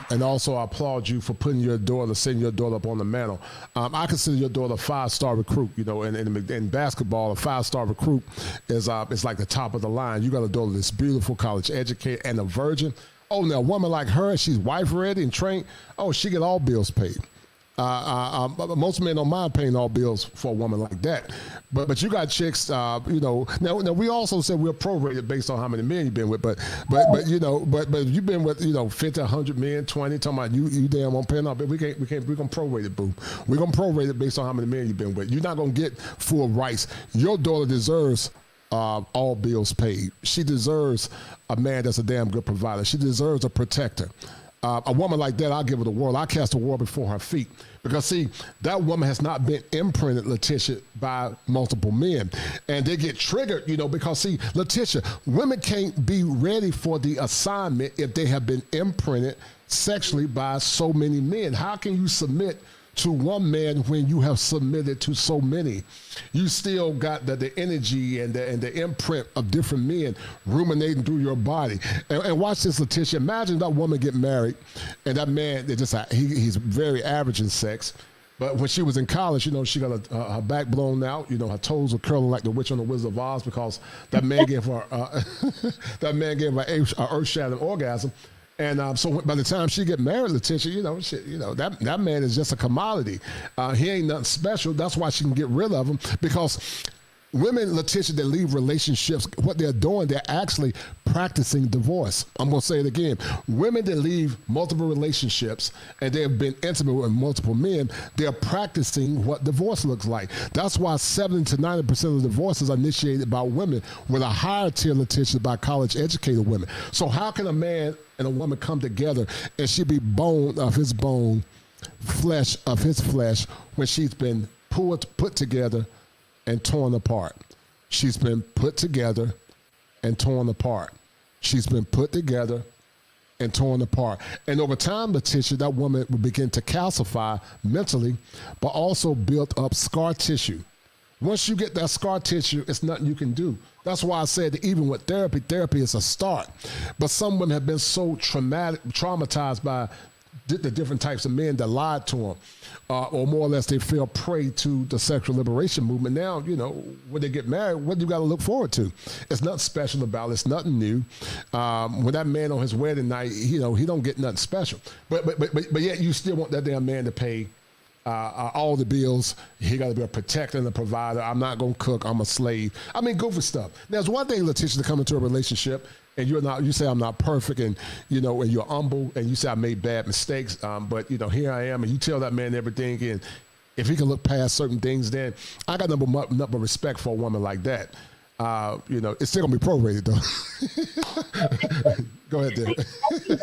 And also I applaud you for setting your daughter up on the mantle. I consider your daughter a 5-star recruit. In basketball, a 5-star recruit is like the top of the line. You got a daughter that's beautiful, college educated, and a virgin. Oh, now a woman like her, she's wife ready and trained. Oh, she get all bills paid. Most men don't mind paying all bills for a woman like that, but you got chicks, Now we also said we're prorated based on how many men you've been with, but you've been with 50, 100 men, 20. Talking about you damn won't pay no, but we're gonna prorate it, boo. We're gonna prorate it based on how many men you've been with. You're not gonna get full rights. Your daughter deserves all bills paid. She deserves a man that's a damn good provider. She deserves a protector. A woman like that, I'll give her the world. I cast the world before her feet. Because, see, that woman has not been imprinted, Letitia, by multiple men. And they get triggered, because, see, Letitia, women can't be ready for the assignment if they have been imprinted sexually by so many men. How can you submit to one man when you have submitted to so many? You still got the energy and the imprint of different men ruminating through your body. And watch this, Letitia. Imagine that woman get married, and that man, he's very average in sex. But when she was in college, she got her back blown out. Her toes were curling like the witch on the Wizard of Oz, because that man gave her an earth-shattering orgasm. And so by the time she get married, Letitia, that man is just a commodity. He ain't nothing special. That's why she can get rid of him, because women, Letitia, that leave relationships, what they're doing, they're actually practicing divorce. I'm going to say it again. Women that leave multiple relationships and they have been intimate with multiple men, they're practicing what divorce looks like. That's why 70 to 90% of divorces are initiated by women, with a higher tier, Letitia, by college-educated women. So how can a man and a woman come together and she be bone of his bone, flesh of his flesh, when she's been put together and torn apart? She's been put together and torn apart. She's been put together and torn apart. And over time, Letitia, that woman will begin to calcify mentally, but also build up scar tissue. Once you get that scar tissue, it's nothing you can do. That's why I said that even with therapy is a start. But some women have been so traumatized by the different types of men that lied to them, or more or less they fell prey to the sexual liberation movement. Now, when they get married, what do you got to look forward to? It's nothing special about it. It's nothing new. When that man on his wedding night, he don't get nothing special. But yet you still want that damn man to pay all the bills. He got to be a protector and a provider. I'm not going to cook. I'm a slave. I mean, goofy stuff. Now, it's one thing, Letitia, to come into a relationship and you say I'm not perfect, and and you're humble, and you say I made bad mistakes, but here I am, and you tell that man everything, and if he can look past certain things, then I got nothing but respect for a woman like that. It's still gonna be prorated though. Go ahead, Deb.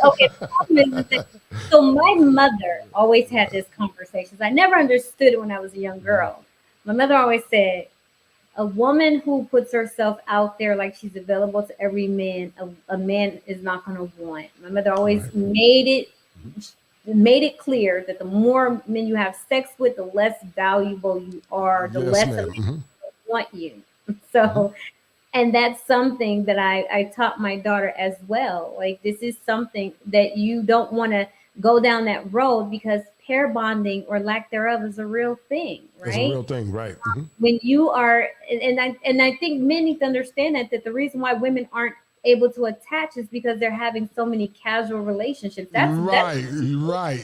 Okay. So my mother always had this conversations. I never understood it when I was a young girl. My mother always said, a woman who puts herself out there like she's available to every man, a man is not going to want. My mother always made it clear that the more men you have sex with, the less valuable you are, the less of men want you. So, and that's something that I taught my daughter as well. Like, this is something that you don't want to go down that road, because pair bonding or lack thereof is a real thing, right? It's a real thing, right? When you are, and I think men need to understand that the reason why women aren't able to attach is because they're having so many casual relationships. That's right.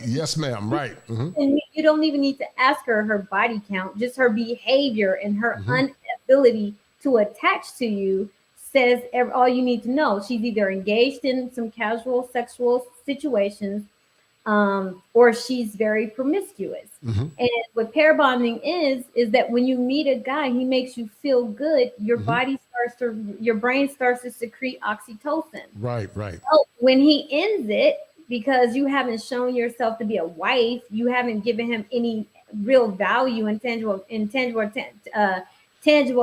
Yes, ma'am. Right. And you don't even need to ask her body count, just her behavior and her inability to attach to you says all you need to know. She's either engaged in some casual sexual situations, or she's very promiscuous. And what pair bonding is that when you meet a guy, he makes you feel good. Your your brain starts to secrete oxytocin. Right. So when he ends it, because you haven't shown yourself to be a wife, you haven't given him any real value and tangible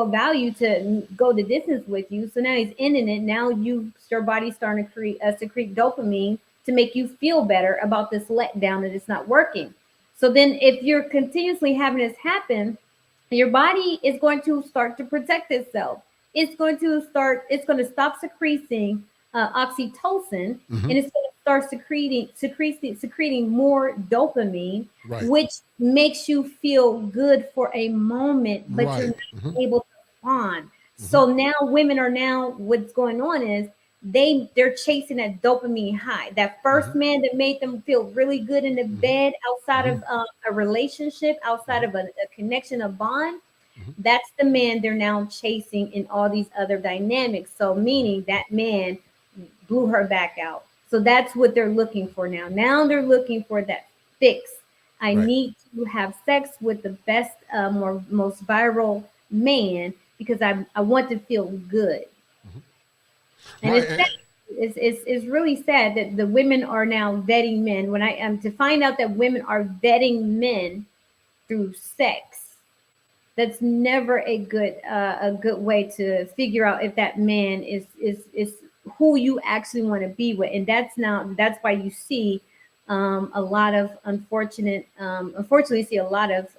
value to go the distance with you. So now he's ending it. Now your body's starting to secrete dopamine to make you feel better about this letdown that it's not working. So then if you're continuously having this happen, your body is going to start to protect itself. It's going to stop secreting oxytocin, and it's going to start secreting more dopamine, which makes you feel good for a moment, but you're not able to bond. So now what's going on is they're chasing that dopamine high. That first man that made them feel really good in the bed, outside of a relationship, outside of a connection, a bond, that's the man they're now chasing in all these other dynamics. So meaning that man blew her back out. So that's what they're looking for now. Now they're looking for that fix. I need to have sex with the best, most viral man, because I want to feel good. And it's really sad that the women are now vetting men. When I am to find out that women are vetting men through sex, that's never a good way to figure out if that man is who you actually want to be with. And that's why you see a lot of unfortunately see a lot of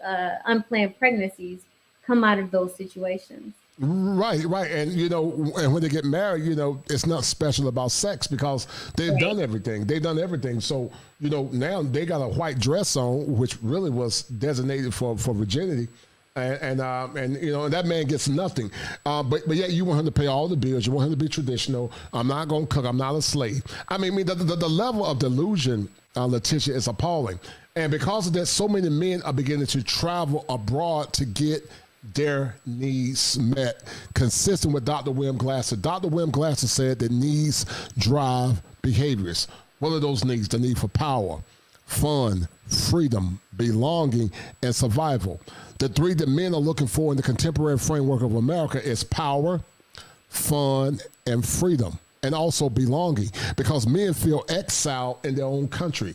unplanned pregnancies come out of those situations. Right. And, and when they get married, it's not special about sex, because they've done everything. So, now they got a white dress on, which really was designated for virginity. And that man gets nothing. But yet you want him to pay all the bills. You want him to be traditional. I'm not going to cook. I'm not a slave. I mean, the level of delusion, Letitia, is appalling. And because of that, so many men are beginning to travel abroad to get their needs met, consistent with Dr. William Glasser. Dr. William Glasser said that needs drive behaviors. What are those needs? The need for power, fun, freedom, belonging, and survival. The three that men are looking for in the contemporary framework of America is power, fun, and freedom, and also belonging, because men feel exiled in their own country.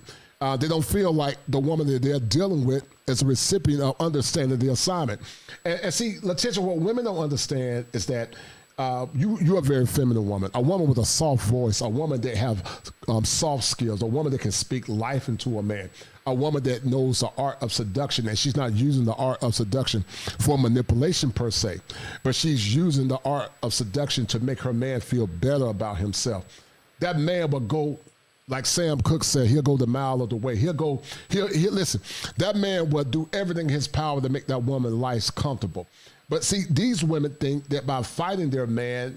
They don't feel like the woman that they're dealing with is a recipient of understanding the assignment. And see, Letitia, what women don't understand is that you're a very feminine woman, a woman with a soft voice, a woman that have soft skills, a woman that can speak life into a man, a woman that knows the art of seduction, and she's not using the art of seduction for manipulation per se, but she's using the art of seduction to make her man feel better about himself. That man will go, like Sam Cooke said, he'll go the mile of the way. He'll listen. That man will do everything in his power to make that woman life comfortable. But see, these women think that by fighting their man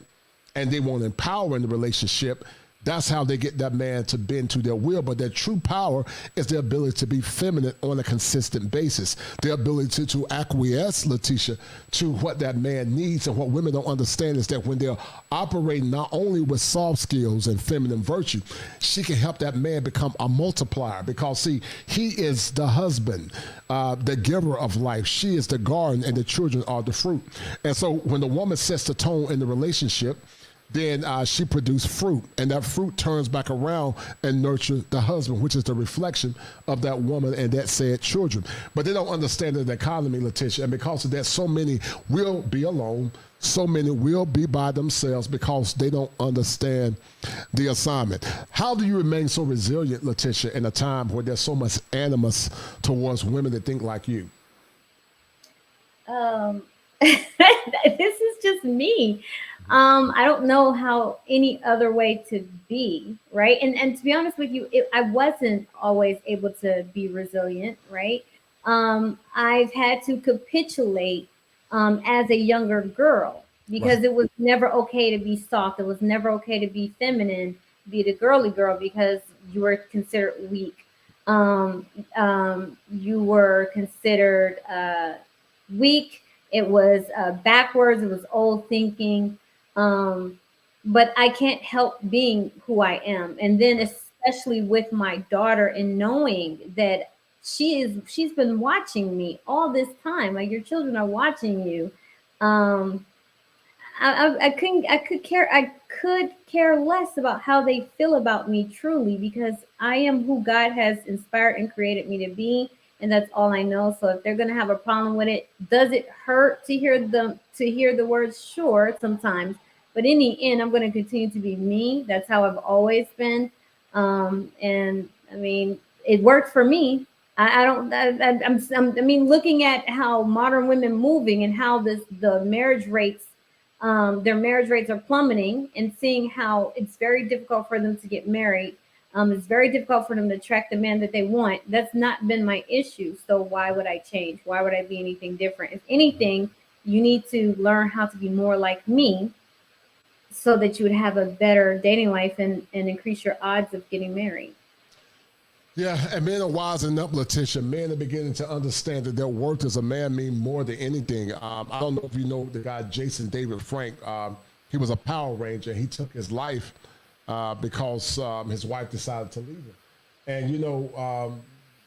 and they want to empower in the relationship, that's how they get that man to bend to their will. But their true power is their ability to be feminine on a consistent basis. Their ability to acquiesce, Letitia, to what that man needs. And what women don't understand is that when they're operating not only with soft skills and feminine virtue, she can help that man become a multiplier. Because, see, he is the husband, the giver of life. She is the garden, and the children are the fruit. And so when the woman sets the tone in the relationship, then she produced fruit, and that fruit turns back around and nurtures the husband, which is the reflection of that woman and that said children. But they don't understand the economy, Letitia, and because of that, so many will be alone, so many will be by themselves because they don't understand the assignment. How do you remain so resilient, Letitia, in a time where there's so much animus towards women that think like you? This is just me. I don't know how any other way to be, right? And to be honest with you, I wasn't always able to be resilient, right? I've had to capitulate as a younger girl because it was never okay to be soft. It was never okay to be feminine, be the girly girl, because you were considered weak. You were considered weak. It was backwards. It was old thinking. But I can't help being who I am. And then especially with my daughter and knowing that she's been watching me all this time. Like, your children are watching you. I could care less about how they feel about me truly, because I am who God has inspired and created me to be. And that's all I know. So if they're going to have a problem with it, does it hurt to hear the words? Sure, sometimes. But in the end, I'm going to continue to be me. That's how I've always been. And I mean, it worked for me. I mean, looking at how modern women moving and how the marriage rates, their marriage rates are plummeting, and seeing how it's very difficult for them to get married. It's very difficult for them to attract the man that they want. That's not been my issue. So why would I change? Why would I be anything different? If anything, you need to learn how to be more like me, so that you would have a better dating life and increase your odds of getting married. Yeah, and men are wising up, Letitia. Men are beginning to understand that their worth as a man mean more than anything. I don't know if you know the guy Jason David Frank. He was a Power Ranger. He took his life because his wife decided to leave him. And, you know,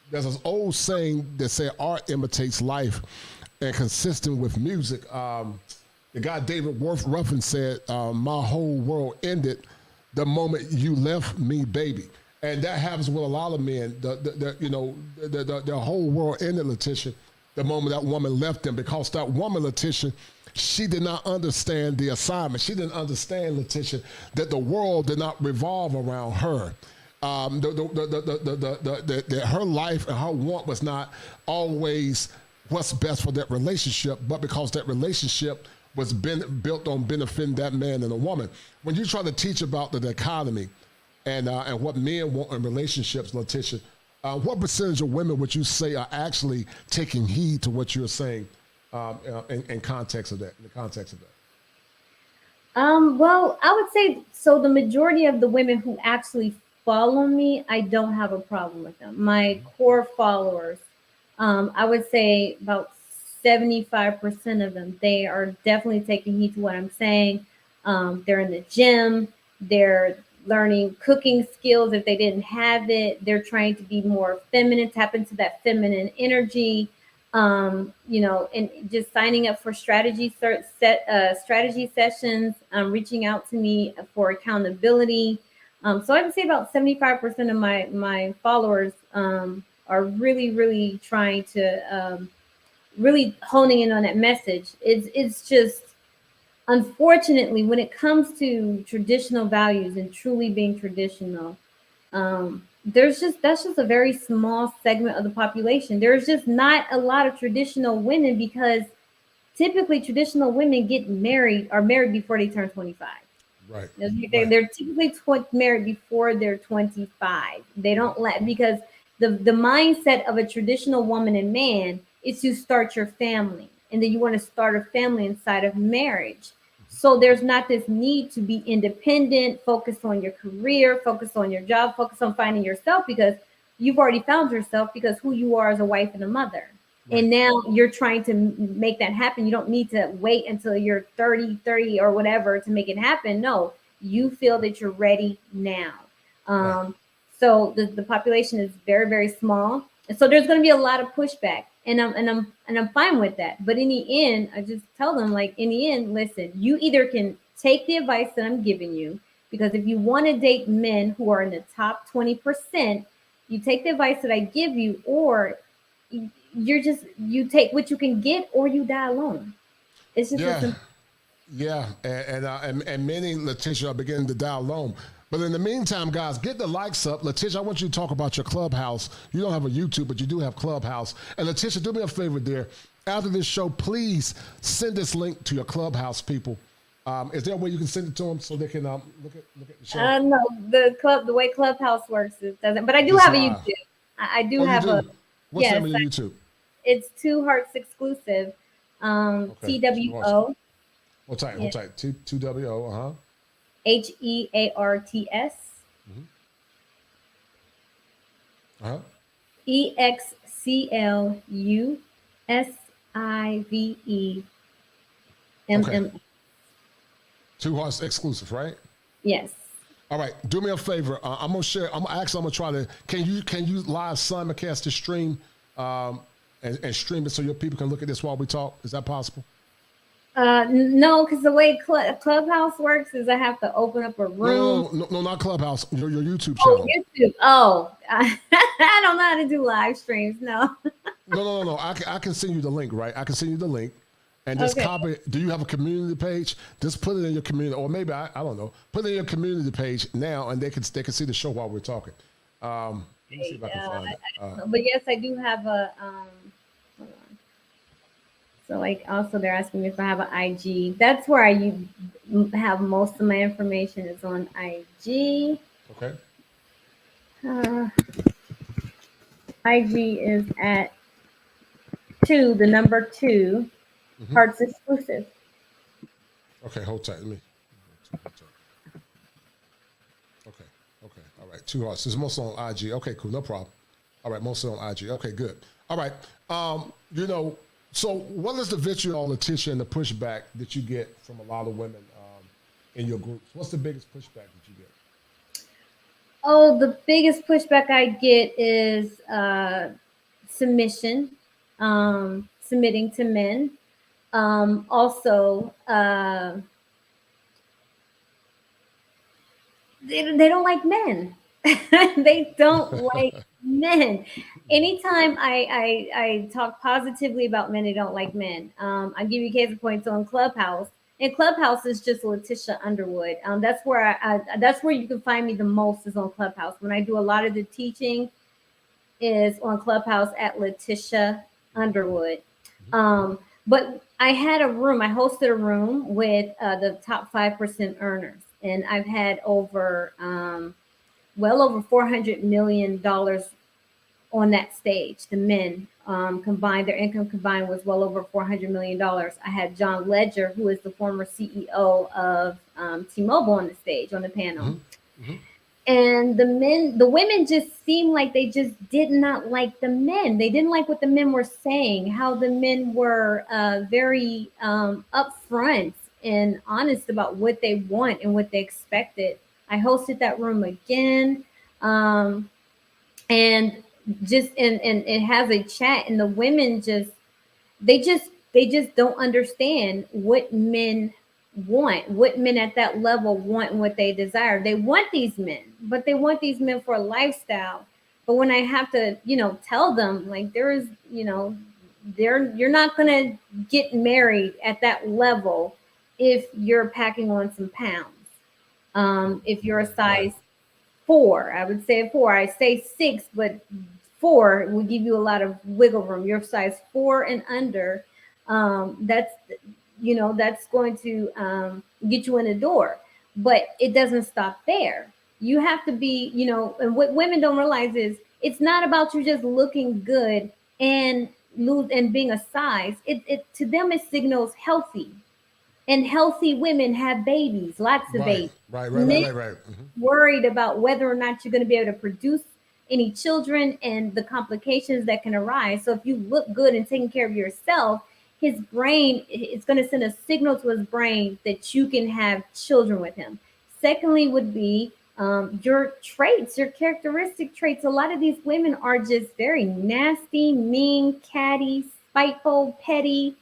there's this old saying that said art imitates life, and consistent with music. The guy David Ruffin said, my whole world ended the moment you left me, baby. And that happens with a lot of men. Their whole world ended, Letitia, the moment that woman left them, because that woman, Letitia, she did not understand the assignment. She didn't understand, Letitia, that the world did not revolve around her. That her life and her want was not always what's best for that relationship, but because that relationship was built on benefiting that man and a woman. When you try to teach about the dichotomy and what men want in relationships, Letitia, what percentage of women would you say are actually taking heed to what you're saying in context of that? In the context of that. Well, I would say so. The majority of the women who actually follow me, I don't have a problem with them. My core followers, I would say about 75% of them, they are definitely taking heed to what I'm saying. They're in the gym. They're learning cooking skills if they didn't have it. They're trying to be more feminine, tap into that feminine energy. And just signing up for strategy sessions, reaching out to me for accountability. So I would say about 75% of my followers are really, really trying to really honing in on that message. It's just unfortunately, when it comes to traditional values and truly being traditional, that's just a very small segment of the population. There's just not a lot of traditional women because typically traditional women are married before they turn 25. Right. They're typically married before they're 25. They don't let because the mindset of a traditional woman and man is to start your family, and then you want to start a family inside of marriage. So there's not this need to be independent, focus on your career, focus on your job, focus on finding yourself because you've already found yourself because who you are as a wife and a mother. And now you're trying to make that happen. You don't need to wait until you're 30 or whatever to make it happen. No, you feel that you're ready now. So the population is very, very small. And so there's going to be a lot of pushback. And I'm fine with that. But in the end, I just tell them, like, in the end, listen, you either can take the advice that I'm giving you, because if you want to date men who are in the top 20%, you take the advice that I give you, or you take what you can get, or you die alone. It's just and many, Letitia, are beginning to die alone. But in the meantime, guys, get the likes up. Letitia, I want you to talk about your Clubhouse. You don't have a YouTube, but you do have Clubhouse. And Letitia, do me a favor, dear. After this show, please send this link to your Clubhouse people. Is there a way you can send it to them so they can look at the show? No, the way Clubhouse works, it doesn't. But I do have a YouTube. I do have a. What's the name of your YouTube? It's Two Hearts exclusive. TWO. Hold tight. 2WO. HEARTS. EXCLUSIVEMM. Two Hearts exclusive, right? Yes. All right. Do me a favor. I'm gonna share. I'm gonna try to. Can you live simulcast the stream, and stream it so your people can look at this while we talk? Is that possible? No, because the way Clubhouse works is I have to open up a room. No, not Clubhouse. Your YouTube channel. YouTube. Oh, I don't know how to do live streams. No. No. I can send you the link, right? I can send you the link, and just copy. Do you have a community page? Just put it in your community, or maybe I don't know. Put it in your community page now, and they can see the show while we're talking. Let me see if I can find it. But yes, I do have a. Hold on. So, like, also they're asking me if I have an IG. That's where I have most of my information is on IG. Okay. IG is at 2, the number 2, Hearts exclusive. Okay, hold tight. Let me. Okay. All right. 2 Hearts. It's mostly on IG. Okay, cool. No problem. All right, mostly on IG. Okay, good. All right. So what is the vitriol, Letitia, and the pushback that you get from a lot of women in your groups? What's the biggest pushback that you get? Oh, the biggest pushback I get is submission, submitting to men. Also, they don't like men. They don't like men. Anytime I talk positively about men, they don't like men. I'll give you a case in point. So in Clubhouse, Clubhouse is just Letitia Underwood. That's where that's where you can find me the most, is on Clubhouse. When I do a lot of the teaching is on Clubhouse at Letitia Underwood. But I had a room, I hosted a room with the top 5% earners, and I've had over well over $400 million on that stage. The men combined, their income combined was well over $400 million. I had John Ledger, who is the former CEO of T-Mobile, on the stage, on the panel. And the women just seemed like they just did not like the men. They didn't like what the men were saying, how the men were very upfront and honest about what they want and what they expected. I hosted that room again. And it has a chat, and the women they just don't understand what men want, what men at that level want, and what they desire. They want these men, but they want these men for a lifestyle. But when I have to, tell them, like, you're not gonna get married at that level if you're packing on some pounds. If you're a size 4, I would say 4. I say 6, but 4 will give you a lot of wiggle room. Your size 4 and under, that's that's going to get you in the door. But it doesn't stop there. You have to be, and what women don't realize is it's not about you just looking good and being a size. It to them it signals healthy. And healthy women have babies, lots of babies. Right. Worried about whether or not you're going to be able to produce any children and the complications that can arise. So if you look good and taking care of yourself, his brain is going to send a signal to his brain that you can have children with him. Secondly, would be your traits, your characteristic traits. A lot of these women are just very nasty, mean, catty, spiteful, petty,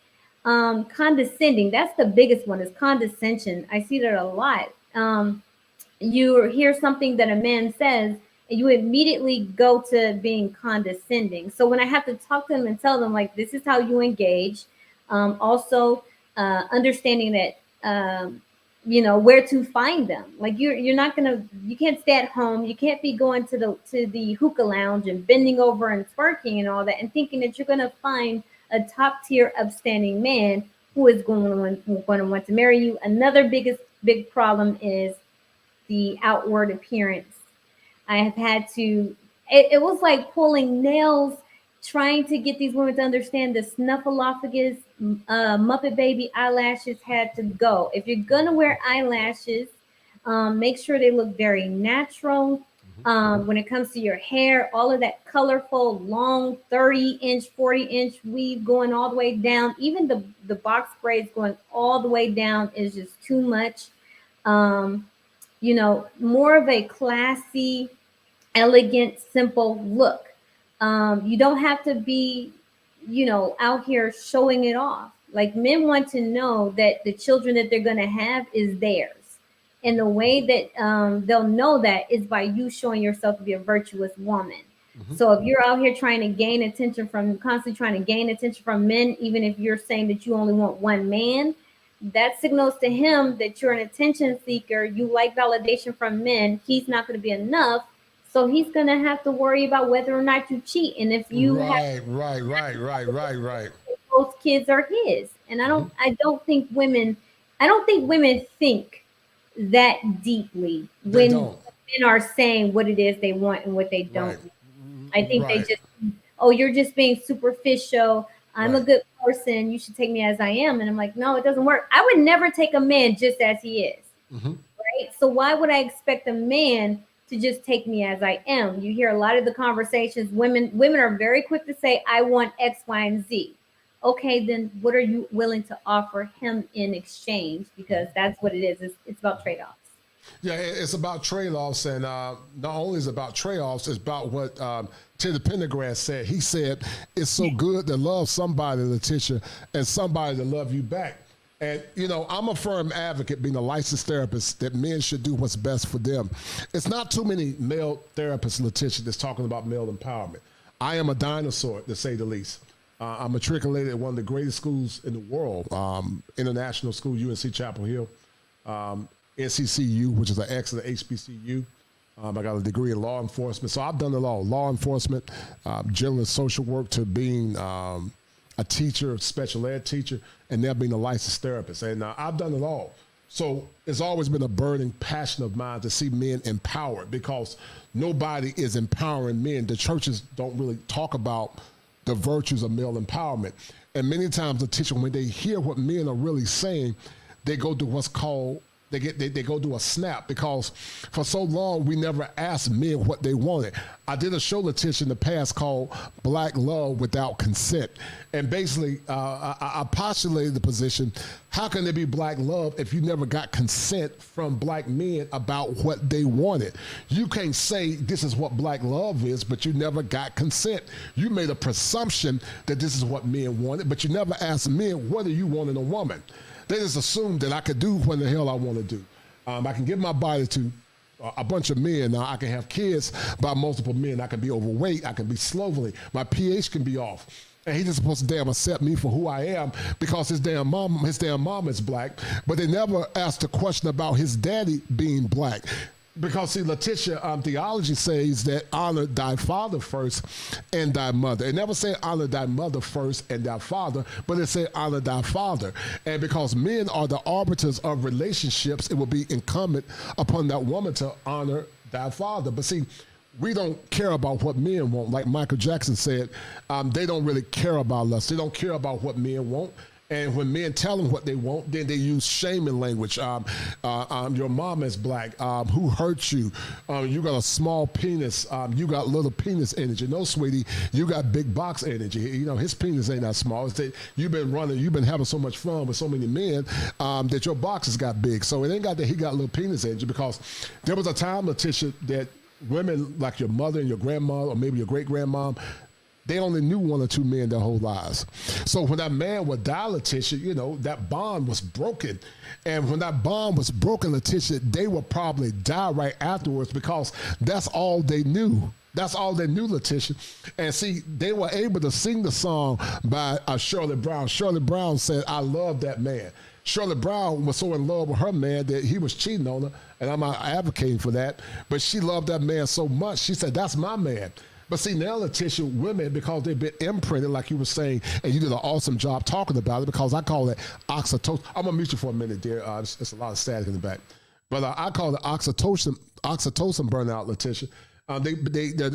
condescending. That's the biggest one, is condescension. I see that a lot. You hear something that a man says and you immediately go to being condescending. So when I have to talk to them and tell them, like, this is how you engage, also understanding that where to find them. Like, you can't stay at home, you can't be going to the hookah lounge and bending over and twerking and all that and thinking that you're going to find a top tier upstanding man who is going to want to marry you. Another big problem is the outward appearance. I have had to, it was like pulling nails, trying to get these women to understand the snuffleupagus, Muppet Baby eyelashes had to go. If you're gonna wear eyelashes, make sure they look very natural. When it comes to your hair, all of that colorful, long 30-inch, 40-inch weave going all the way down, even the box braids going all the way down is just too much. More of a classy, elegant, simple look. You don't have to be, out here showing it off. Like, men want to know that the children that they're going to have is theirs. And the way that they'll know that is by you showing yourself to be a virtuous woman. So if you're out here trying to gain attention constantly trying to gain attention from men, even if you're saying that you only want one man, that signals to him that you're an attention seeker. You like validation from men. He's not going to be enough. So he's going to have to worry about whether or not you cheat. And if you right. Those kids are his. And I don't think women think that deeply when men are saying what it is they want and what they don't. I think they just, you're just being superficial. I'm a good person. You should take me as I am. And I'm like, no, it doesn't work. I would never take a man just as he is. Right. So why would I expect a man to just take me as I am? You hear a lot of the conversations. Women are very quick to say, I want X, Y, and Z. Okay, then what are you willing to offer him in exchange? Because that's what it is. It's about trade-offs. Yeah, it's about trade-offs, and not only is it about trade-offs, it's about what Teddy Pendergrass said. He said, it's so good to love somebody, Letitia, and somebody to love you back. And, I'm a firm advocate, being a licensed therapist, that men should do what's best for them. It's not too many male therapists, Letitia, that's talking about male empowerment. I am a dinosaur, to say the least. I'm matriculated at one of the greatest schools in the world, international school, UNC Chapel Hill, NCCU, which is an excellent HBCU. I got a degree in law enforcement. So I've done it all, law enforcement, general social work, to being a teacher, special ed teacher, and now being a licensed therapist. And I've done it all. So it's always been a burning passion of mine to see men empowered, because nobody is empowering men. The churches don't really talk about the virtues of male empowerment. And many times the teacher, when they hear what men are really saying, they go to what's called, they go to a snap, because for so long we never asked men what they wanted. I did a show, Letitia, in the past called Black Love Without Consent. And basically I postulated the position, how can there be black love if you never got consent from black men about what they wanted? You can't say this is what black love is, but you never got consent. You made a presumption that this is what men wanted, but you never asked men, what do you want in a woman? They just assumed that I could do what the hell I want to do. I can give my body to a bunch of men. Now I can have kids by multiple men. I can be overweight. I can be slovenly. My pH can be off. and he just supposed to damn accept me for who I am because his damn mom is black. But they never asked the question about his daddy being black. Because see, Letitia, theology says that honor thy father first and thy mother. It never said honor thy mother first and thy father, but it said honor thy father. And because men are the arbiters of relationships, it will be incumbent upon that woman to honor thy father. But see, we don't care about what men want. Like Michael Jackson said, they don't really care about us. They don't care about what men want. And when men tell them what they want, then they use shaming language. Your mom is black. Who hurt you? You got a small penis. You got little penis energy. No, sweetie, you got big box energy. You know, his penis ain't that small. It's that you've been running, you've been having so much fun with so many men that your box has got big. So it ain't got that he got little penis energy, because there was a time, Letitia, that women like your mother and your grandma, or maybe your great-grandmom, they only knew one or two men their whole lives. So when that man would die, Letitia, you know, that bond was broken. And when that bond was broken, Letitia, they would probably die right afterwards, because that's all they knew. That's all they knew, Letitia. And see, they were able to sing the song by Shirley Brown. Shirley Brown said, I love that man. Shirley Brown was so in love with her man that he was cheating on her, and I'm not advocating for that, but she loved that man so much, she said, that's my man. But see, now, Letitia, women, because they've been imprinted, like you were saying, and you did an awesome job talking about it, because I call it oxytocin. I'm going to mute you for a minute, dear. It's a lot of static in the back. But I call it oxytocin burnout, Letitia.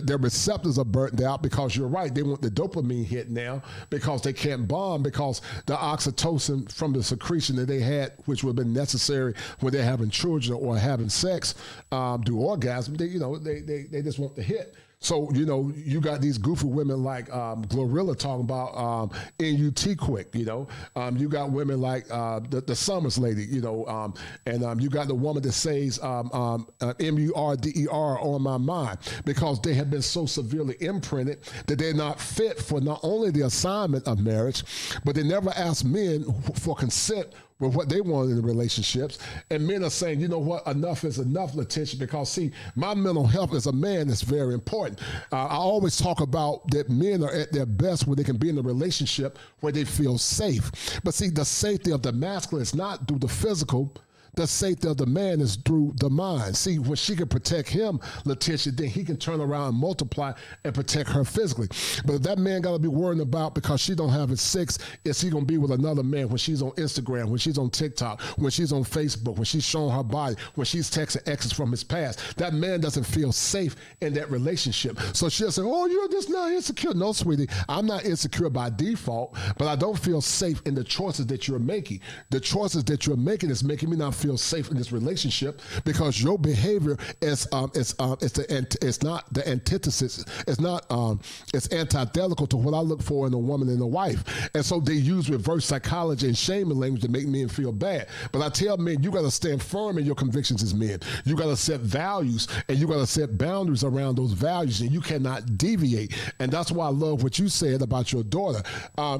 Their receptors are burnt out, because you're right. They want the dopamine hit now, because they can't bond, because the oxytocin from the secretion that they had, which would have been necessary when they're having children or having sex, do orgasm. They just want the hit. So, you know, you got these goofy women like Glorilla talking about NUT quick, you know. You got women like the Summers lady, you know, and you got the woman that says MURDER on my mind, because they have been so severely imprinted that they're not fit for not only the assignment of marriage, but they never ask men for consent with what they want in the relationships. And men are saying, you know what, enough is enough, Letitia, because see, my mental health as a man is very important. I always talk about that men are at their best when they can be in a relationship where they feel safe. But see, the safety of the masculine is not through the physical. The safety of the man is through the mind. See, when she can protect him, Letitia, then he can turn around and multiply and protect her physically. But if that man got to be worrying about, because she don't have his sex, is he going to be with another man when she's on Instagram, when she's on TikTok, when she's on Facebook, when she's showing her body, when she's texting exes from his past? That man doesn't feel safe in that relationship. So she'll say, oh, you're just not insecure. No, sweetie, I'm not insecure by default, but I don't feel safe in the choices that you're making. The choices that you're making is making me not feel safe in this relationship, because your behavior is not the antithesis. It's antithetical to what I look for in a woman and a wife. And so they use reverse psychology and shaming language to make men feel bad. But I tell men, you got to stand firm in your convictions as men. You got to set values, and you got to set boundaries around those values, and you cannot deviate. And that's why I love what you said about your daughter.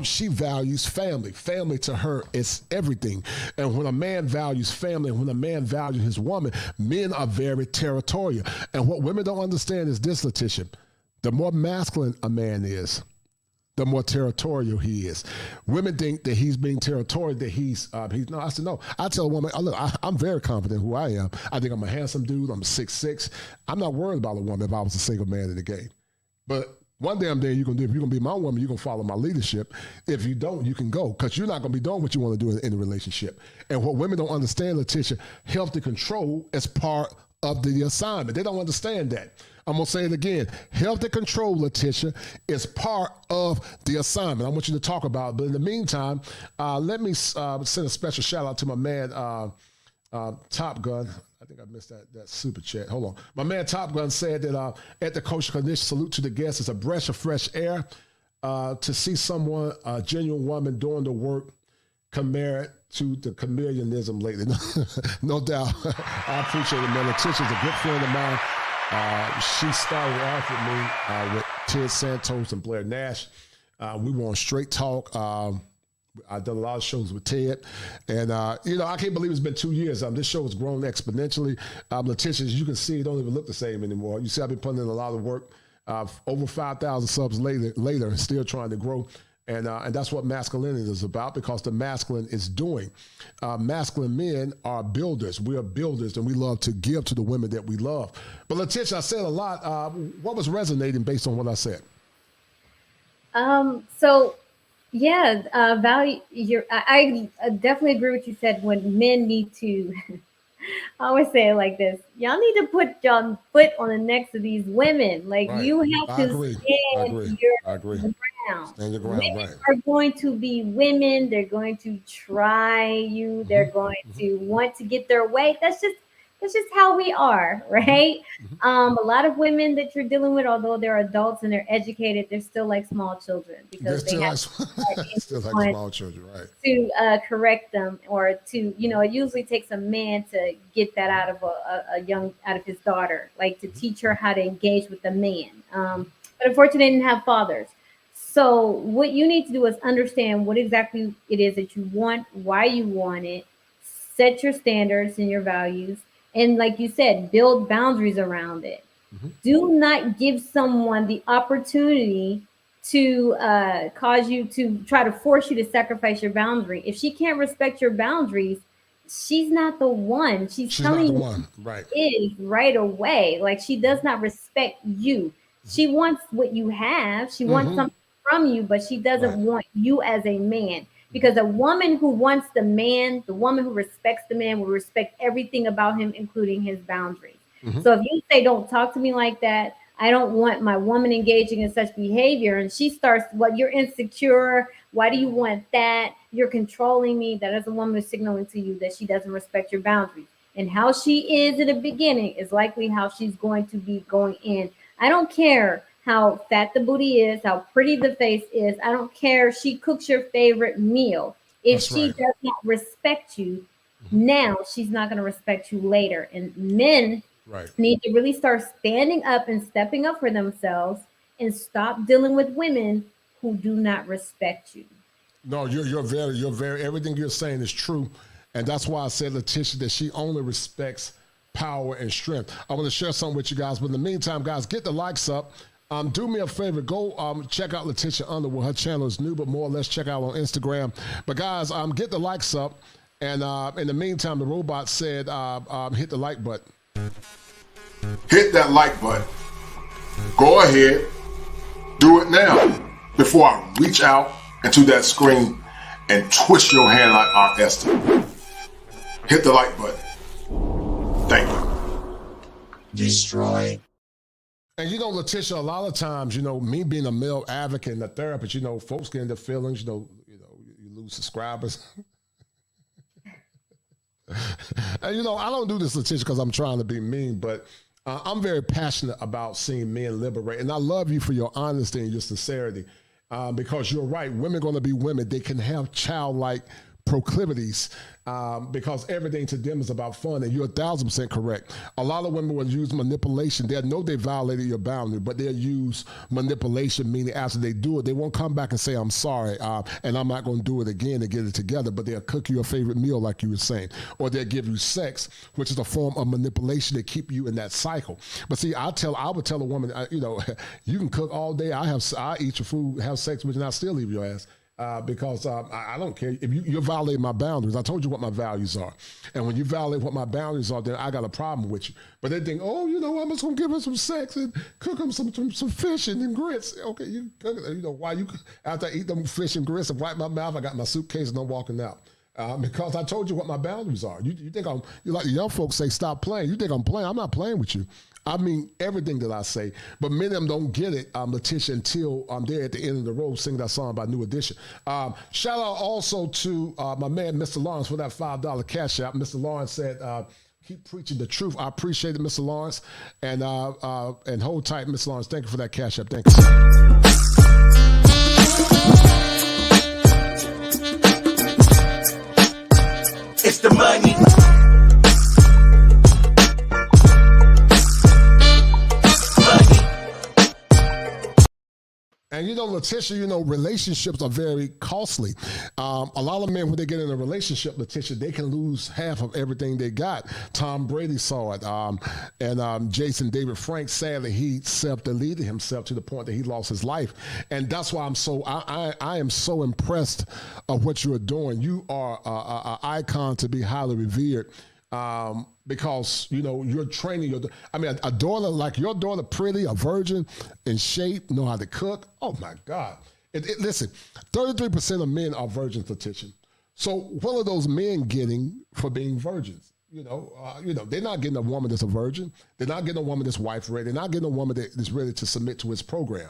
She values family. Family to her is everything. And when a man values family, and when a man values his woman, men are very territorial. And what women don't understand is this, Letitia: the more masculine a man is, the more territorial he is. Women think that he's being territorial, that he's no. I said no. I tell a woman, look, I'm very confident who I am. I think I'm a handsome dude. I'm 6'6". I'm not worried about a woman if I was a single man in the game. But one damn day you're gonna do. If you're gonna be my woman, you're gonna follow my leadership. If you don't, you can go, because you're not gonna be doing what you want to do in a relationship. And what women don't understand, Letitia, healthy control is part of the assignment. They don't understand that. I'm gonna say it again. Healthy control, Letitia, is part of the assignment. I want you to talk about it. But in the meantime, let me send a special shout out to my man Top Gun. I think I missed that super chat. Hold on. My man Top Gun said that at the Kosher Condition, salute to the guests. It's a breath of fresh air to see someone, a genuine woman, doing the work compared to the chameleonism lately. No doubt. I appreciate it, man. Letitia's a good friend of mine. She started off with me with Ted Santos and Blair Nash. We were on Straight Talk. I've done a lot of shows with Ted, and I can't believe it's been 2 years. This show has grown exponentially. Letitia, as you can see, it don't even look the same anymore. You see, I've been putting in a lot of work. Over 5,000 subs later, still trying to grow. And that's what masculinity is about, because the masculine is doing. Masculine men are builders. We are builders, and we love to give to the women that we love. But Letitia, I said a lot. What was resonating based on what I said? So yeah, value. I definitely agree with what you said. When men need to, I always say it like this: y'all need to put your foot on the necks of these women. Like Right. you have to stand your ground. Stand your ground, Women right. are going to be women. They're going to try you. They're going to want to get their way. That's just how we are, right? A lot of women that you're dealing with, although they're adults and they're educated, they're still like small children, because they have still like small children, right? To correct them, or to, it usually takes a man to get that out of out of his daughter, like to teach her how to engage with the man. But unfortunately, they didn't have fathers. So what you need to do is understand what exactly it is that you want, why you want it, set your standards and your values, and like you said, build boundaries around it. Do not give someone the opportunity to cause you to try to force you to sacrifice your boundary. If she can't respect your boundaries, she's not the one. She's telling you one, right? Is right away. Like, she does not respect you. She wants what you have. She wants something from you, but she doesn't want you as a man. Because a woman who wants the man, the woman who respects the man, will respect everything about him, including his boundaries. So if you say, don't talk to me like that, I don't want my woman engaging in such behavior, and she starts, well, you're insecure, why do you want that? You're controlling me. That is a woman signaling to you that she doesn't respect your boundaries. And how she is in the beginning is likely how she's going to be going in. I don't care how fat the booty is, how pretty the face is. I don't care if she cooks your favorite meal. If she does not respect you now, she's not going to respect you later. And men need to really start standing up and stepping up for themselves, and stop dealing with women who do not respect you. No, you're very, everything you're saying is true. And that's why I said, Letitia, that she only respects power and strength. I want to share something with you guys, but in the meantime, guys, get the likes up. Do me a favor, go check out Letitia Underwood. Her channel is new, but more or less check out on Instagram. But guys, get the likes up. And in the meantime, the robot said, hit the like button. Hit that like button. Go ahead. Do it now before I reach out into that screen and twist your hand like Aunt Esther. Hit the like button. Thank you. Destroy. And Letitia, a lot of times, me being a male advocate and a therapist, folks get into feelings, you lose subscribers. And, I don't do this, Letitia, because I'm trying to be mean, but I'm very passionate about seeing men liberate. And I love you for your honesty and your sincerity, because you're right. Women are going to be women. They can have childlike proclivities, because everything to them is about fun, and you're 1,000% correct. A lot of women will use manipulation. They'll know they violated your boundary, but they'll use manipulation, meaning after they do it, they won't come back and say, I'm sorry, and I'm not going to do it again to get it together, but they'll cook you a favorite meal like you were saying, or they'll give you sex, which is a form of manipulation to keep you in that cycle. But see, I would tell a woman, you can cook all day, I eat your food, have sex with you, and I'll still leave your ass. Because I don't care if you're violating my boundaries. I told you what my values are, and when you violate what my boundaries are, then I got a problem with you. But they think, I'm just gonna give her some sex and cook them some fish and grits. Okay, you cook it. Why you after I eat them fish and grits and wipe my mouth, I got my suitcase and I'm walking out. Because I told you what my boundaries are. You think you like the young folks say, stop playing. You think I'm playing? I'm not playing with you. I mean everything that I say, but many of them don't get it, Letitia, until they're at the end of the road singing that song by New Edition. Shout out also to my man, Mr. Lawrence, for that $5 cash out. Mr. Lawrence said, keep preaching the truth. I appreciate it, Mr. Lawrence. And hold tight, Mr. Lawrence. Thank you for that cash out. Thank you. It's the money. And Letitia, relationships are very costly. A lot of men, when they get in a relationship, Letitia, they can lose half of everything they got. Tom Brady saw it. And Jason David Frank, sadly, he self-deleted himself to the point that he lost his life. And that's why I am so impressed of what you're doing. You are an icon to be highly revered. Because you're training a daughter like your daughter, pretty, a virgin, in shape, know how to cook. Oh my God! Listen, 33% of men are virgins, Letitia. So what are those men getting for being virgins? They're not getting a woman that's a virgin. They're not getting a woman that's wife ready. They're not getting a woman that's ready to submit to his program.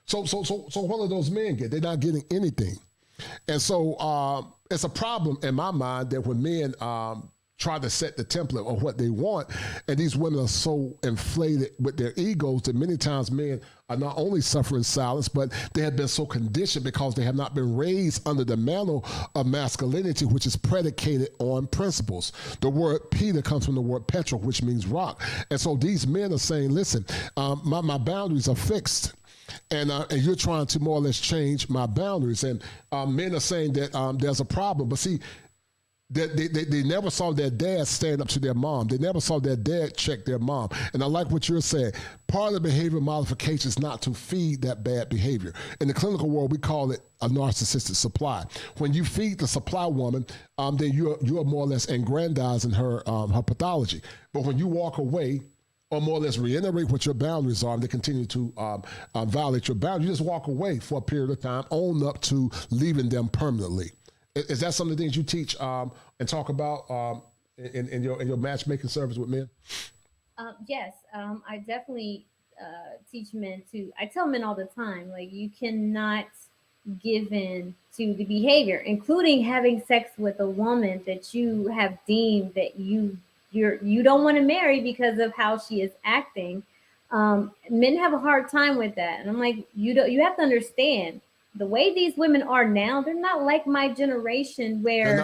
So what do those men get? They're not getting anything, and so it's a problem in my mind that when men try to set the template of what they want, and these women are so inflated with their egos that many times men are not only suffering silence, but they have been so conditioned because they have not been raised under the mantle of masculinity, which is predicated on principles. The word Peter comes from the word Petra, which means rock. And so these men are saying, listen, my boundaries are fixed. And you're trying to more or less change my boundaries. And men are saying that there's a problem. But see, they never saw their dad stand up to their mom. They never saw their dad check their mom. And I like what you're saying. Part of the behavior modification is not to feed that bad behavior. In the clinical world, we call it a narcissistic supply. When you feed the supply woman, then you're more or less aggrandizing her pathology. But when you walk away, or more or less reiterate what your boundaries are, and they continue to violate your boundaries, you just walk away for a period of time, own up to leaving them permanently. Is that some of the things you teach and talk about in your matchmaking service with men? Yes, I definitely teach men to. I tell men all the time, like, you cannot give in to the behavior, including having sex with a woman that you have deemed that you don't want to marry because of how she is acting. Men have a hard time with that, and I'm like, you have to understand. The way these women are now, they're not like my generation where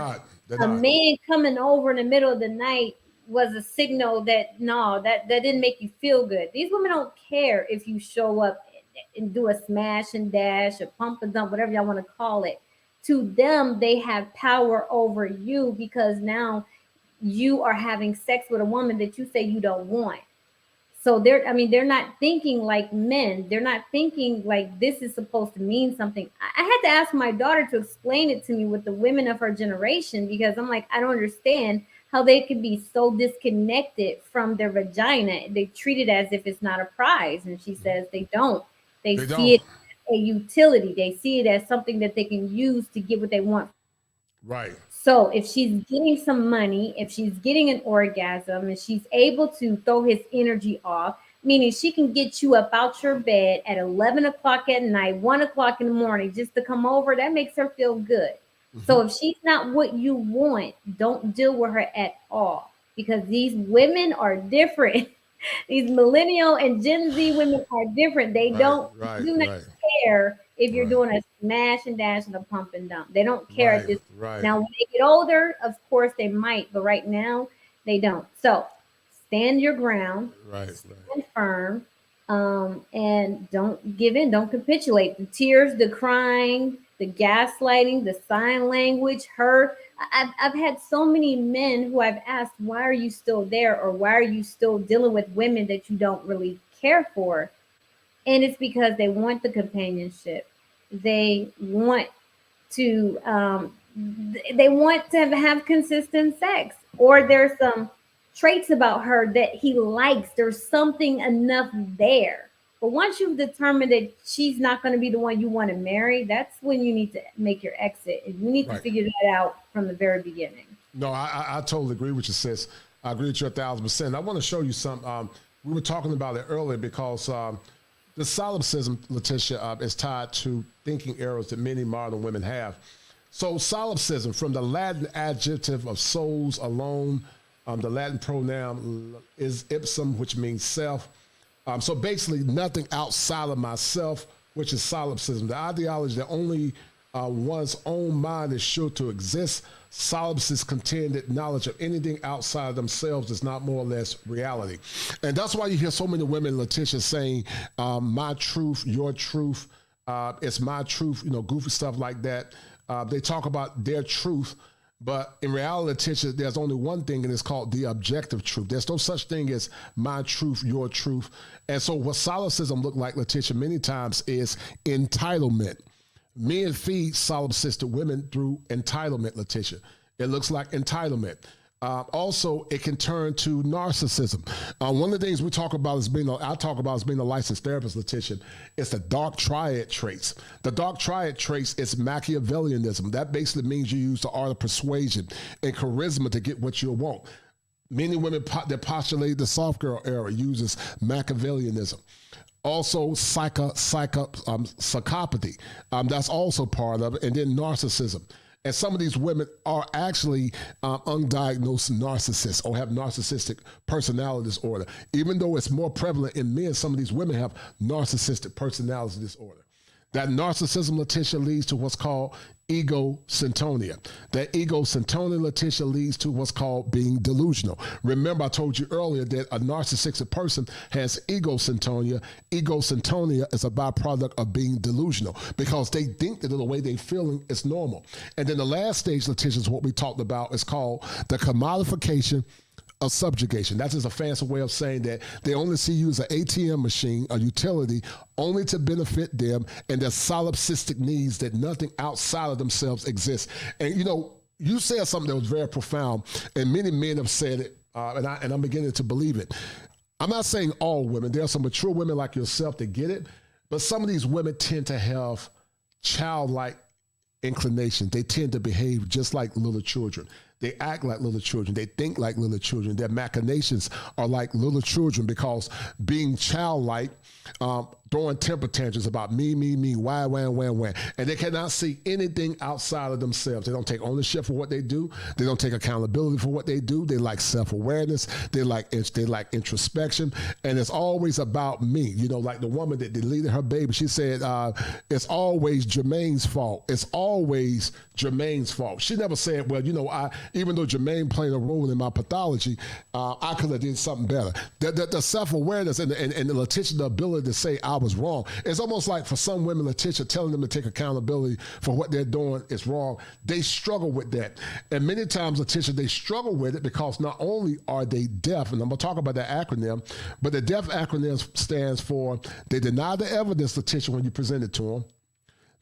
they're a not. man coming over in the middle of the night was a signal that that didn't make you feel good. These women don't care if you show up and do a smash and dash, a pump and dump, whatever y'all want to call it. To them, they have power over you because now you are having sex with a woman that you say you don't want. So they're not thinking like men. They're not thinking like this is supposed to mean something. I had to ask my daughter to explain it to me with the women of her generation, because I'm like, I don't understand how they could be so disconnected from their vagina. They treat it as if it's not a prize. And she says they don't. They see it as a utility. They see it as something that they can use to get what they want. Right. So if she's getting some money, if she's getting an orgasm, and she's able to throw his energy off, meaning she can get you up out your bed at 11 o'clock at night, 1 o'clock in the morning, just to come over, that makes her feel good. Mm-hmm. So if she's not what you want, don't deal with her at all, because these women are different. These millennial and Gen Z women are different. They do not care if you're doing a smash and dash and a pump and dump. They don't care at this. Now, when they get older, of course they might, but right now they don't. So stand your ground, stand firm, and don't give in. Don't capitulate. The tears, the crying, the gaslighting, the sign language, I've had so many men who I've asked, why are you still there? Or why are you still dealing with women that you don't really care for? And it's because they want the companionship. They want to have consistent sex, or there's some traits about her that he likes. There's something enough there. But once you've determined that she's not going to be the one you want to marry, that's when you need to make your exit. And you need to figure that out from the very beginning. No, I totally agree with you, sis. I agree with you 1,000%. I want to show you something. We were talking about it earlier because the solipsism, Letitia, is tied to thinking errors that many modern women have. So solipsism, from the Latin adjective of souls alone, the Latin pronoun is ipsum, which means self. So basically nothing outside of myself, which is solipsism. The ideology that only one's own mind is sure to exist. Solipsists contend that knowledge of anything outside of themselves is not more or less reality. And that's why you hear so many women, Letitia, saying, my truth, your truth. it's my truth, goofy stuff like that. They talk about their truth, but in reality, Letitia, there's only one thing, and it's called the objective truth. There's no such thing as my truth, your truth. And so what solipsism look like, Letitia, many times is entitlement. Men feed solipsistic women through entitlement, Letitia. It looks like entitlement. Also, it can turn to narcissism. One of the things I talk about as being a licensed therapist, Letitia, is the dark triad traits. The dark triad traits is Machiavellianism. That basically means you use the art of persuasion and charisma to get what you want. Many women that postulate the soft girl era uses Machiavellianism. Also, psychopathy. That's also part of it. And then narcissism. And some of these women are actually undiagnosed narcissists or have narcissistic personality disorder. Even though it's more prevalent in men, some of these women have narcissistic personality disorder. That narcissism, Letitia, leads to what's called egocentria. That egocentria, Letitia, leads to what's called being delusional. Remember, I told you earlier that a narcissistic person has egocentria. Egocentria is a byproduct of being delusional because they think that the way they're feeling is normal. And then the last stage, Letitia, is what we talked about. Is called the commodification of subjugation. That's just a fancy way of saying that they only see you as an ATM machine, a utility, only to benefit them and their solipsistic needs, that nothing outside of themselves exists. And you said something that was very profound, and many men have said it, and I'm beginning to believe it. I'm not saying all women. There are some mature women like yourself that get it, but some of these women tend to have childlike inclination. They tend to behave just like little children. They act like little children. They think like little children. Their machinations are like little children because being childlike, throwing temper tantrums about me, why, when. And they cannot see anything outside of themselves. They don't take ownership for what they do. They don't take accountability for what they do. They like self-awareness. They like introspection. And it's always about me. Like the woman that deleted her baby, she said, it's always Jermaine's fault. It's always Jermaine's fault. She never said, well, even though Jermaine played a role in my pathology, I could have did something better. The self-awareness and the Letitia, the ability to say I was wrong. It's almost like for some women, Letitia, telling them to take accountability for what they're doing is wrong. They struggle with that. And many times, Letitia, they struggle with it because not only are they deaf, and I'm going to talk about that acronym, but the deaf acronym stands for they deny the evidence, Letitia, when you present it to them.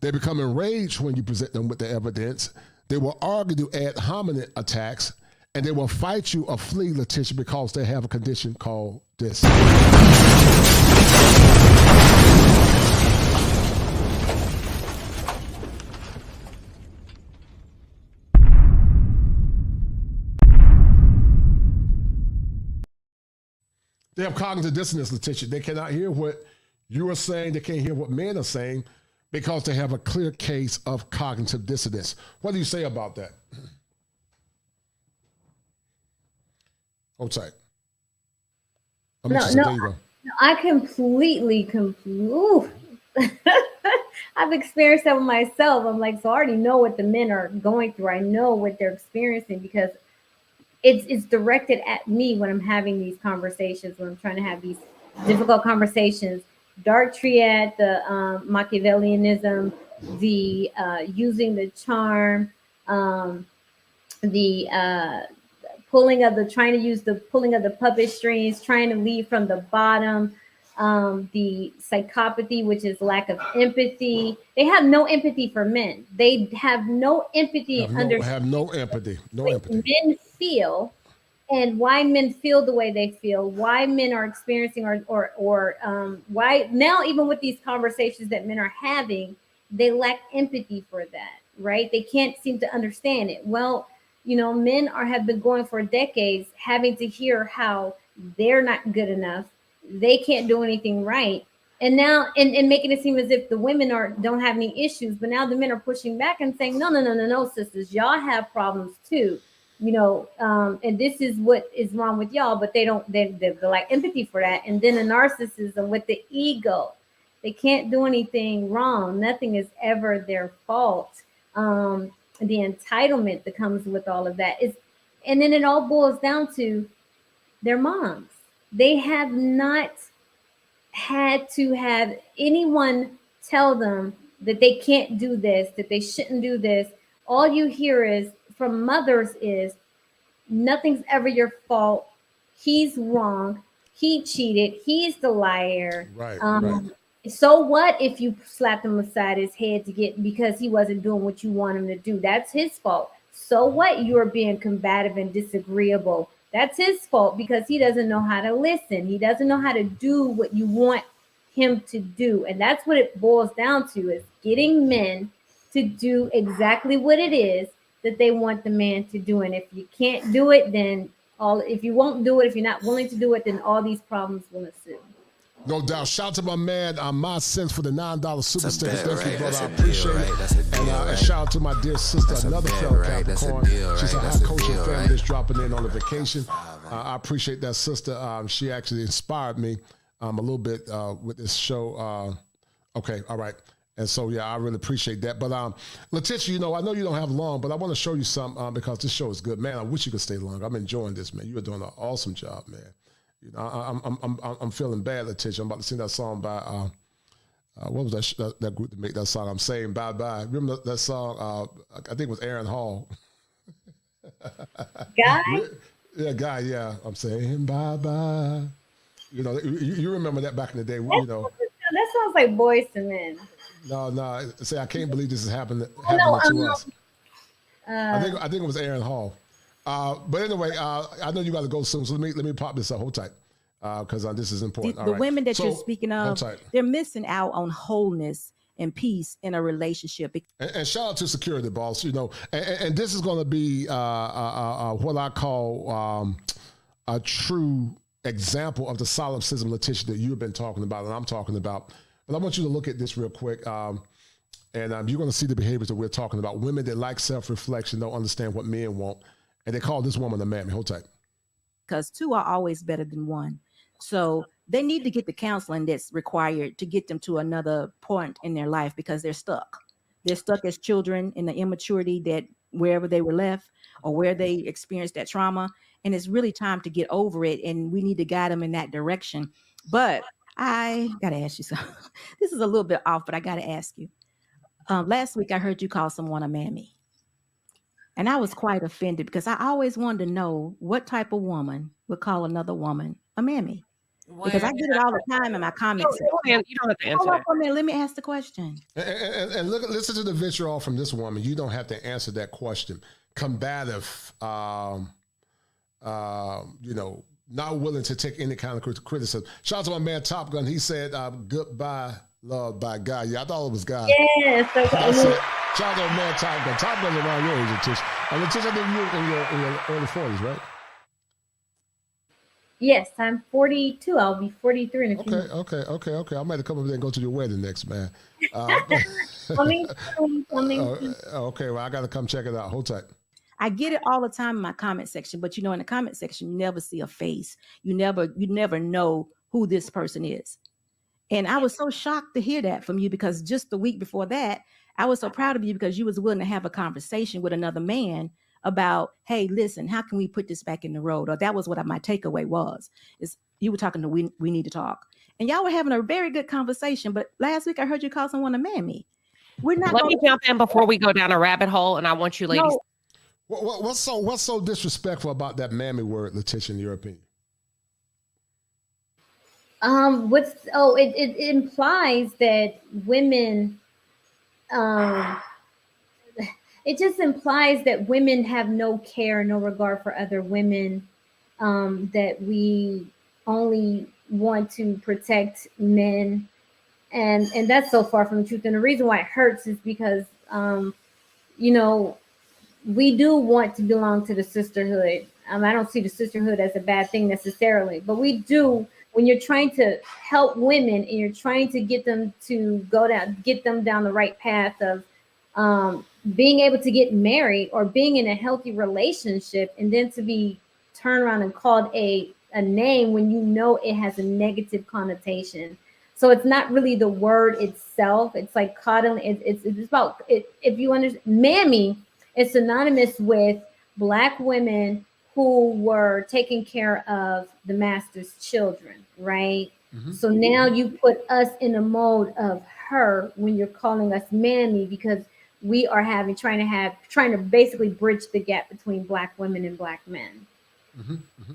They become enraged when you present them with the evidence. They will argue to ad hominem attacks, and they will fight you or flee, Letitia, because they have a condition called this. They have cognitive dissonance, Letitia. They cannot hear what you are saying. They can't hear what men are saying because they have a clear case of cognitive dissonance. What do you say about that? Hold tight. No, I completely. I've experienced that with myself. I'm like, so I already know what the men are going through. I know what they're experiencing because it's directed at me when I'm having these conversations, when I'm trying to have these difficult conversations. Dark triad, the Machiavellianism, the using the charm, the pulling of the puppet strings, trying to lead from the bottom, the psychopathy, which is lack of empathy. They have no empathy for men. They have no empathy. Have no empathy. Men feel, and why men feel the way they feel, why men are experiencing or why now, even with these conversations that men are having, they lack empathy for that, right? They can't seem to understand it. Well, men have been going for decades having to hear how they're not good enough, they can't do anything right. And now, and making it seem as if the women don't have any issues, but now the men are pushing back and saying, no, sisters, y'all have problems too. And this is what is wrong with y'all, but they lack empathy for that. And then the narcissism with the ego, they can't do anything wrong. Nothing is ever their fault. The entitlement that comes with all of that and then it all boils down to their moms. They have not had to have anyone tell them that they can't do this, that they shouldn't do this, all you hear is from mothers is nothing's ever your fault. He's wrong. He cheated. He's the liar. Right. So what if you slapped him aside his head to get because he wasn't doing what you want him to do? That's his fault. So what? You are being combative and disagreeable. That's his fault because he doesn't know how to listen. He doesn't know how to do what you want him to do. And that's what it boils down to, is getting men to do exactly what it is that they want the man to do. And if you can't do it, then if you won't do it, if you're not willing to do it, then all these problems will ensue. No doubt. Shout out to my man, My Sense, for the $9 super sticker. Thank you, brother. That's I appreciate right? it. That's a deal, And right? shout out to my dear sister, That's another a fellow right? That's a Capricorn. deal, She's right? a That's high a coaching deal, family right? that's dropping in on a vacation. I appreciate that sister. She actually inspired me a little bit with this show. Okay, all right. And so, yeah, I really appreciate that. But Letitia, I know you don't have long, but I want to show you something because this show is good. Man, I wish you could stay longer. I'm enjoying this, man. You're doing an awesome job, man. I'm feeling bad, Letitia. I'm about to sing that song by what was that group that made that song? I'm saying bye bye. Remember that song? I think it was Aaron Hall. Guy? Yeah, Guy. Yeah, I'm saying bye bye. You remember that back in the day? That sounds like Boys to Men. No. Say I can't believe this is happening to us. I think it was Aaron Hall. But anyway, I know you got to go soon, so let me pop this up. Hold tight, because this is important. The women that you're speaking of, hold tight. They're missing out on wholeness and peace in a relationship. And shout out to security, boss. And this is going to be what I call a true example of the solipsism, Letitia, that you've been talking about and I'm talking about. But I want you to look at this real quick. And you're going to see the behaviors that we're talking about. Women that like self-reflection, don't understand what men want. And they call this woman a mammy. Hold tight. Because two are always better than one. So they need to get the counseling that's required to get them to another point in their life because they're stuck. They're stuck as children in the immaturity that wherever they were left or where they experienced that trauma. And it's really time to get over it. And we need to guide them in that direction. But I got to ask you something. This is a little bit off, but I got to ask you. Last week, I heard you call someone a mammy. And I was quite offended because I always wanted to know what type of woman would call another woman a mammy. Because I get it all the time in my comments. You don't have to answer Hold on for a minute. Let me ask the question. And listen to the vitriol from this woman. You don't have to answer that question. Combative, not willing to take any kind of criticism. Shout out to my man Top Gun. He said, goodbye, love by Guy. Yeah, I thought it was Guy. Yes. Shout out to my man Top Gun. Top Gun's around your age, Letitia. And Letitia, I think you're in your early 40s, right? Yes, I'm 42. I'll be 43 in a few months. Okay. I might have come over there and go to your wedding next, man. Coming. Okay, well, I got to come check it out. Hold tight. I get it all the time in my comment section, but in the comment section, you never see a face. You never know who this person is. And I was so shocked to hear that from you because just the week before that, I was so proud of you because you was willing to have a conversation with another man about, hey, listen, how can we put this back in the road? Or that was what my takeaway was, is you were talking to we need to talk. And y'all were having a very good conversation. But last week I heard you call someone a mammy. Let me jump in before we go down a rabbit hole. And I want you ladies. No. What's so disrespectful about that mammy word, Letitia, in your opinion? It implies that women, it just implies that women have no care, no regard for other women, that we only want to protect men. And that's so far from the truth. And the reason why it hurts is because, we do want to belong to the sisterhood. I don't see the sisterhood as a bad thing necessarily, but we do. When you're trying to help women and you're trying to get them down the right path of being able to get married or being in a healthy relationship, and then to be turned around and called a name when it has a negative connotation. So it's not really the word itself. It's like coddling. It's about it. If you understand, mammy is synonymous with Black women who were taking care of the master's children, right? Mm-hmm. So now you put us in a mode of her when you're calling us manly, because we are trying to basically bridge the gap between Black women and Black men. Mm-hmm, mm-hmm.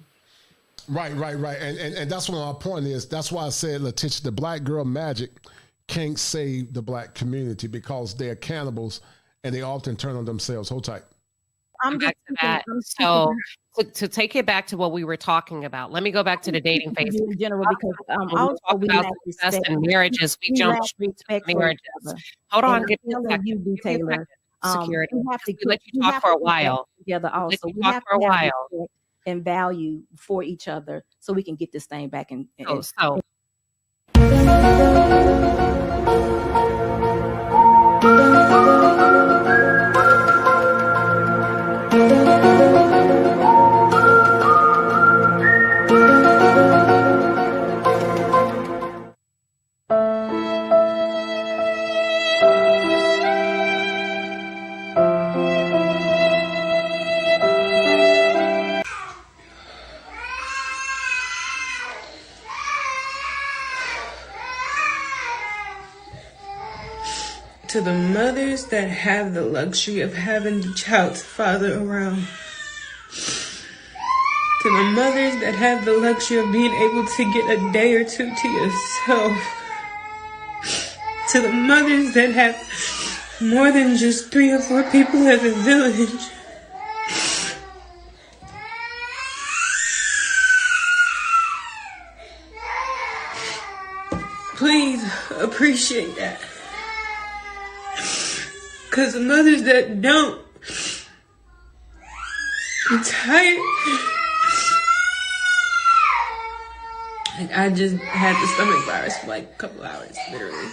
Right. And that's what our point is. That's why I said, Letitia, the Black girl magic can't save the Black community because they're cannibals and they often turn on themselves. Hold tight. I'm back to that. So to take it back to what we were talking about, let me go back to the dating phase in general, because also we talk about success and marriages. We jump straight to marriages. Hold on, give me a second. You, Taylor. Security. We have to let you talk for a while. Together also. We have for a while. And value for each other, so we can get this thing back in. So. To the mothers that have the luxury of having the child's father around. To the mothers that have the luxury of being able to get a day or two to yourself. To the mothers that have more than just 3 or 4 people as a village. Please appreciate that. Because the mothers that don't, I'm tired. I just had the stomach virus for like a couple hours, literally.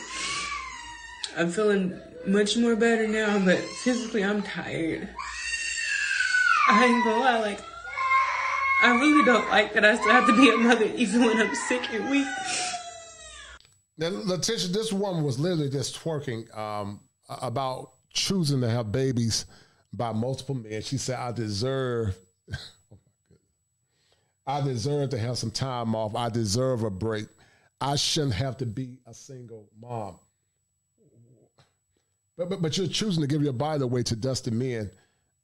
I'm feeling much more better now, but physically I'm tired. I ain't gonna lie, like, I really don't like that I still have to be a mother even when I'm sick and weak. Now, Letitia, this woman was literally just twerking about choosing to have babies by multiple men. She said, I deserve to have some time off. I deserve a break. I shouldn't have to be a single mom. But you're choosing to give your body away to dusty men,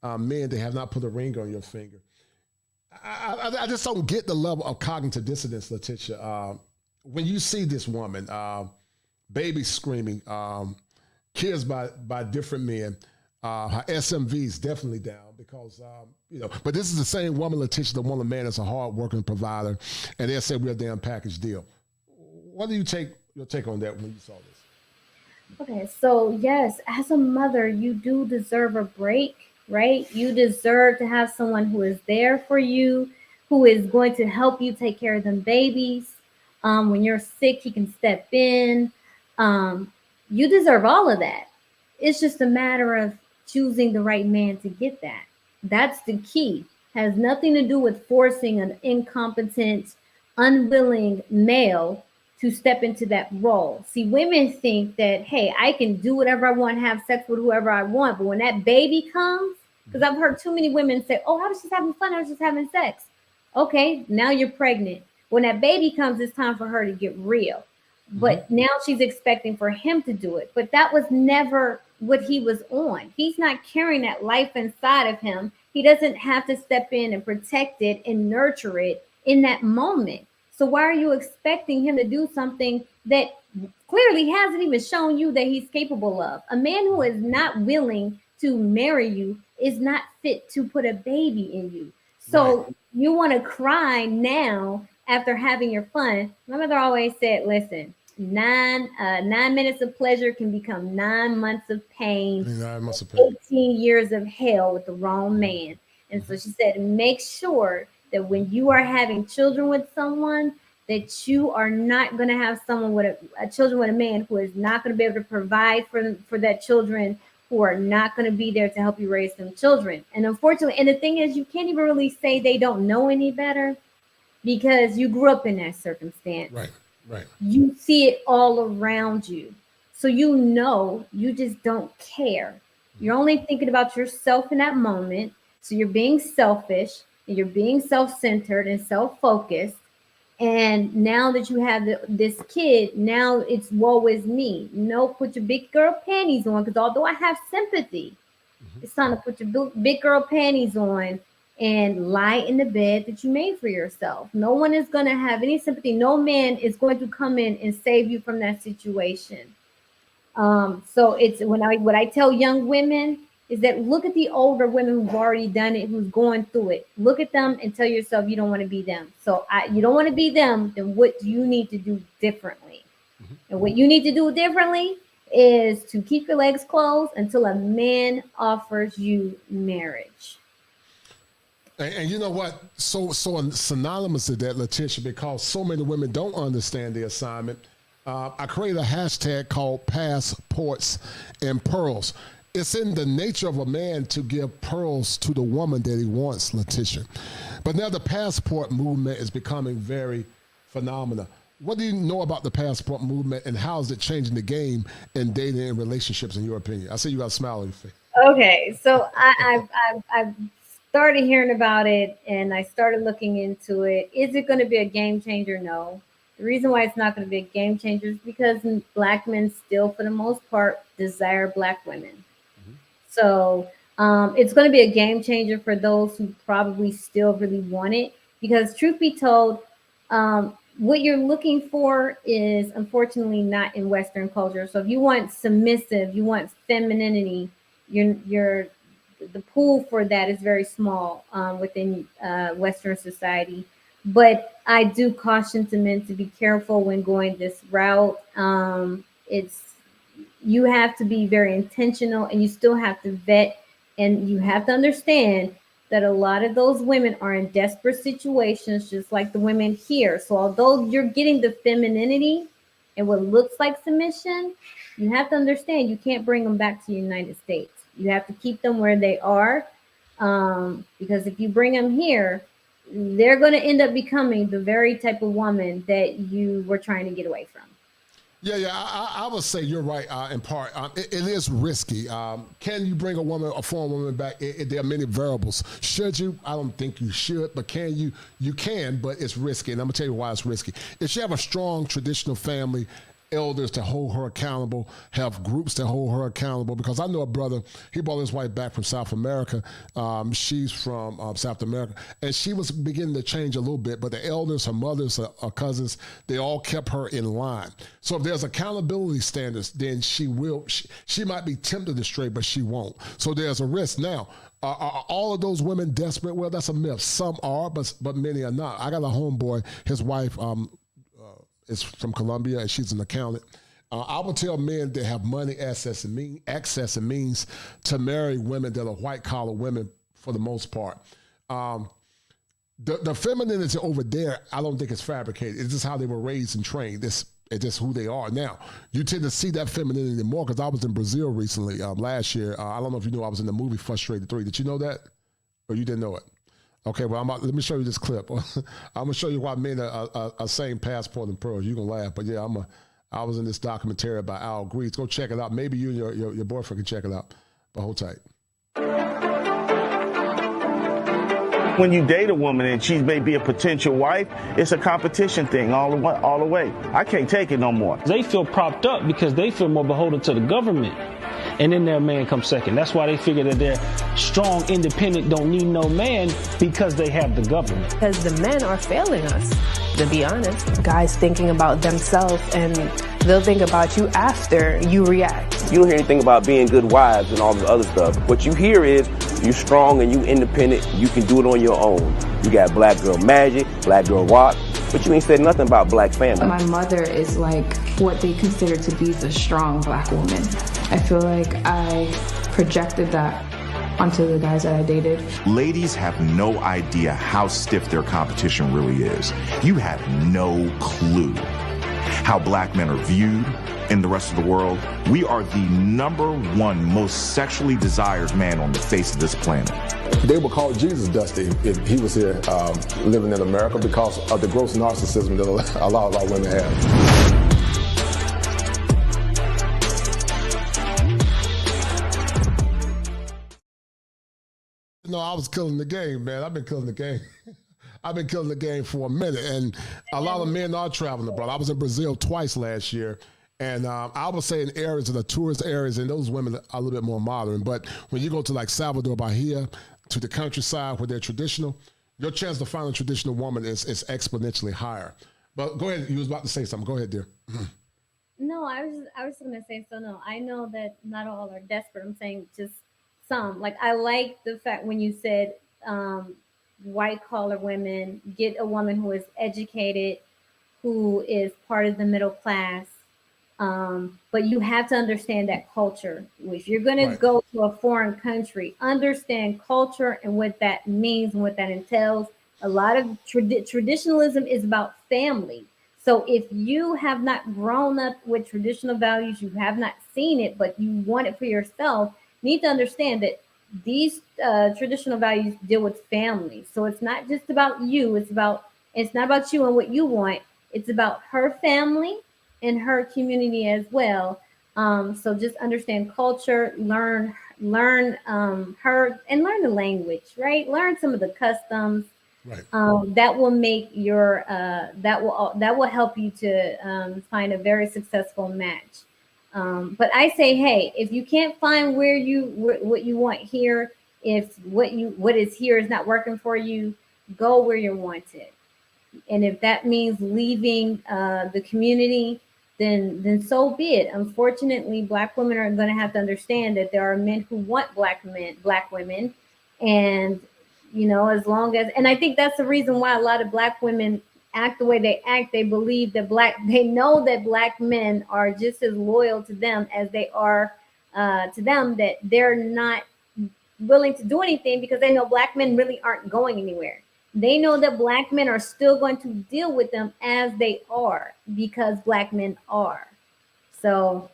men that have not put a ring on your finger. I just don't get the level of cognitive dissonance, Letitia. When you see this woman, babies screaming, kids by different men, her SMV is definitely down because, but this is the same woman, Letitia, the one man that's a hard-working provider, and they'll say we're a damn package deal. What do you take your take on that when you saw this? Okay, so yes, as a mother, you do deserve a break, right? You deserve to have someone who is there for you, who is going to help you take care of them babies. When you're sick, he can step in. You deserve all of that. It's just a matter of choosing the right man to get that. That's the key. Has nothing to do with forcing an incompetent, unwilling male to step into that role. See, women think that, hey, I can do whatever I want, have sex with whoever I want. But when that baby comes, because I've heard too many women say, oh, I was just having fun. I was just having sex. Okay, now you're pregnant. When that baby comes, it's time for her to get real. But now she's expecting for him to do it. But that was never what he was on. He's not carrying that life inside of him. He doesn't have to step in and protect it and nurture it in that moment. So why are you expecting him to do something that clearly hasn't even shown you that he's capable of? A man who is not willing to marry you is not fit to put a baby in you. So you want to cry now after having your fun. My mother always said, listen, 9 minutes of pleasure can become 9 months of pain, 18 years of hell with the wrong man. And so she said, make sure that when you are having children with someone, that you are not going to have someone with children with a man who is not going to be able to provide for that children, who are not going to be there to help you raise them children. And unfortunately, and the thing is, you can't even really say they don't know any better, because you grew up in that circumstance. Right. You see it all around you. So you just don't care. You're only thinking about yourself in that moment. So you're being selfish and you're being self-centered and self-focused. And now that you have this kid, now it's woe is me. No, put your big girl panties on, because although I have sympathy, it's time to put your big girl panties on and lie in the bed that you made for yourself. No one is going to have any sympathy. No man is going to come in and save you from that situation. So it's what I tell young women is that look at the older women who've already done it, who's going through it. Look at them and tell yourself you don't want to be them. So you don't want to be them, then what do you need to do differently? And what you need to do differently is to keep your legs closed until a man offers you marriage. And you know what? So synonymous to that, Letitia, because so many women don't understand the assignment. I created a hashtag called Passports and Pearls. It's in the nature of a man to give pearls to the woman that he wants, Letitia. But now the passport movement is becoming very phenomenal. What do you know about the passport movement, and how is it changing the game in dating and relationships, in your opinion? I see you got a smile on your face. Okay, so I've started hearing about it, and I started looking into it. Is it going to be a game changer? No. The reason why it's not going to be a game changer is because Black men still, for the most part, desire Black women. So it's going to be a game changer for those who probably still really want it, because truth be told, what you're looking for is unfortunately not in Western culture. So if you want submissive, you want femininity, the pool for that is very small within Western society. But I do caution to men to be careful when going this route. You have to be very intentional, and you still have to vet, and you have to understand that a lot of those women are in desperate situations, just like the women here. So although you're getting the femininity and what looks like submission, you have to understand you can't bring them back to the United States. You have to keep them where they are, because if you bring them here, they're going to end up becoming the very type of woman that you were trying to get away from. Yeah, I would say you're right in part. It is risky. Can you bring a foreign woman back? There are many variables. Should you? I don't think you should, but can you? You can, but it's risky, and I'm going to tell you why it's risky. If you have a strong traditional family, elders to hold her accountable, have groups to hold her accountable, because I know a brother, he brought his wife back from South America. She's from South America, and she was beginning to change a little bit, but the elders, her mothers, her cousins, they all kept her in line. So if there's accountability standards, then she might be tempted to stray, but she won't. So there's a risk. Now, are all of those women desperate? Well, that's a myth. Some are, but many are not. I got a homeboy, his wife, is from Colombia, and she's an accountant. I would tell men that have money, access, and means to marry women that are white-collar women for the most part. The femininity over there, I don't think it's fabricated. It's just how they were raised and trained. It's just who they are. Now, you tend to see that femininity more, because I was in Brazil recently, last year. I don't know if you know, I was in the movie Frustrated 3. Did you know that? Or you didn't know it? Okay, well, let me show you this clip. I'm gonna show you why men are saying passport and pearls. You're gonna laugh, but yeah, I was in this documentary by Al Grease. Go check it out. Maybe you and your boyfriend can check it out. But hold tight. When you date a woman and she may be a potential wife, it's a competition thing all the way. I can't take it no more. They feel propped up because they feel more beholden to the government. And then their man comes second. That's why they figure that they're strong, independent, don't need no man, because they have the government. Because the men are failing us, to be honest. Guys thinking about themselves, and they'll think about you after you react. You don't hear anything about being good wives and all the other stuff. What you hear is you strong and you independent. You can do it on your own. You got black girl magic, black girl walk, but you ain't said nothing about black family. My mother is like what they consider to be the strong black woman. I feel like I projected that onto the guys that I dated. Ladies have no idea how stiff their competition really is. You have no clue how black men are viewed in the rest of the world. We are the #1 most sexually desired man on the face of this planet. They would call Jesus Dusty if he was here living in America, because of the gross narcissism that a lot of our women have. No, I was killing the game, man. I've been killing the game. I've been killing the game for a minute, and a lot of men are traveling abroad. I was in Brazil twice last year, and I would say in areas, in the tourist areas, and those women are a little bit more modern. But when you go to like Salvador Bahia, to the countryside where they're traditional, your chance to find a traditional woman is exponentially higher. But go ahead. You was about to say something. Go ahead, dear. No, I was going to say, so no, I know that not all are desperate. I'm saying just some. Like, I like the fact when you said white collar women, get a woman who is educated, who is part of the middle class. But you have to understand that culture. If you're going to go to a foreign country, understand culture and what that means and what that entails. A lot of traditionalism is about family. So if you have not grown up with traditional values, you have not seen it, but you want it for yourself, you need to understand that these traditional values deal with family. So it's not just about you. It's not about you and what you want. It's about her family and her community as well. So just understand culture, learn her, and learn the language, right? Learn some of the customs. Right. That will make your that will help you to find a very successful match. But I say, hey, if you can't find what you want here, if what is here is not working for you, go where you're wanted. And if that means leaving the community, then so be it. Unfortunately, Black women are going to have to understand that there are men who want Black women, and as long as, and I think that's the reason why a lot of Black women act the way they act. They believe that they know that Black men are just as loyal to them as they are to them, that they're not willing to do anything because they know Black men really aren't going anywhere. They know that Black men are still going to deal with them as they are because Black men are. So.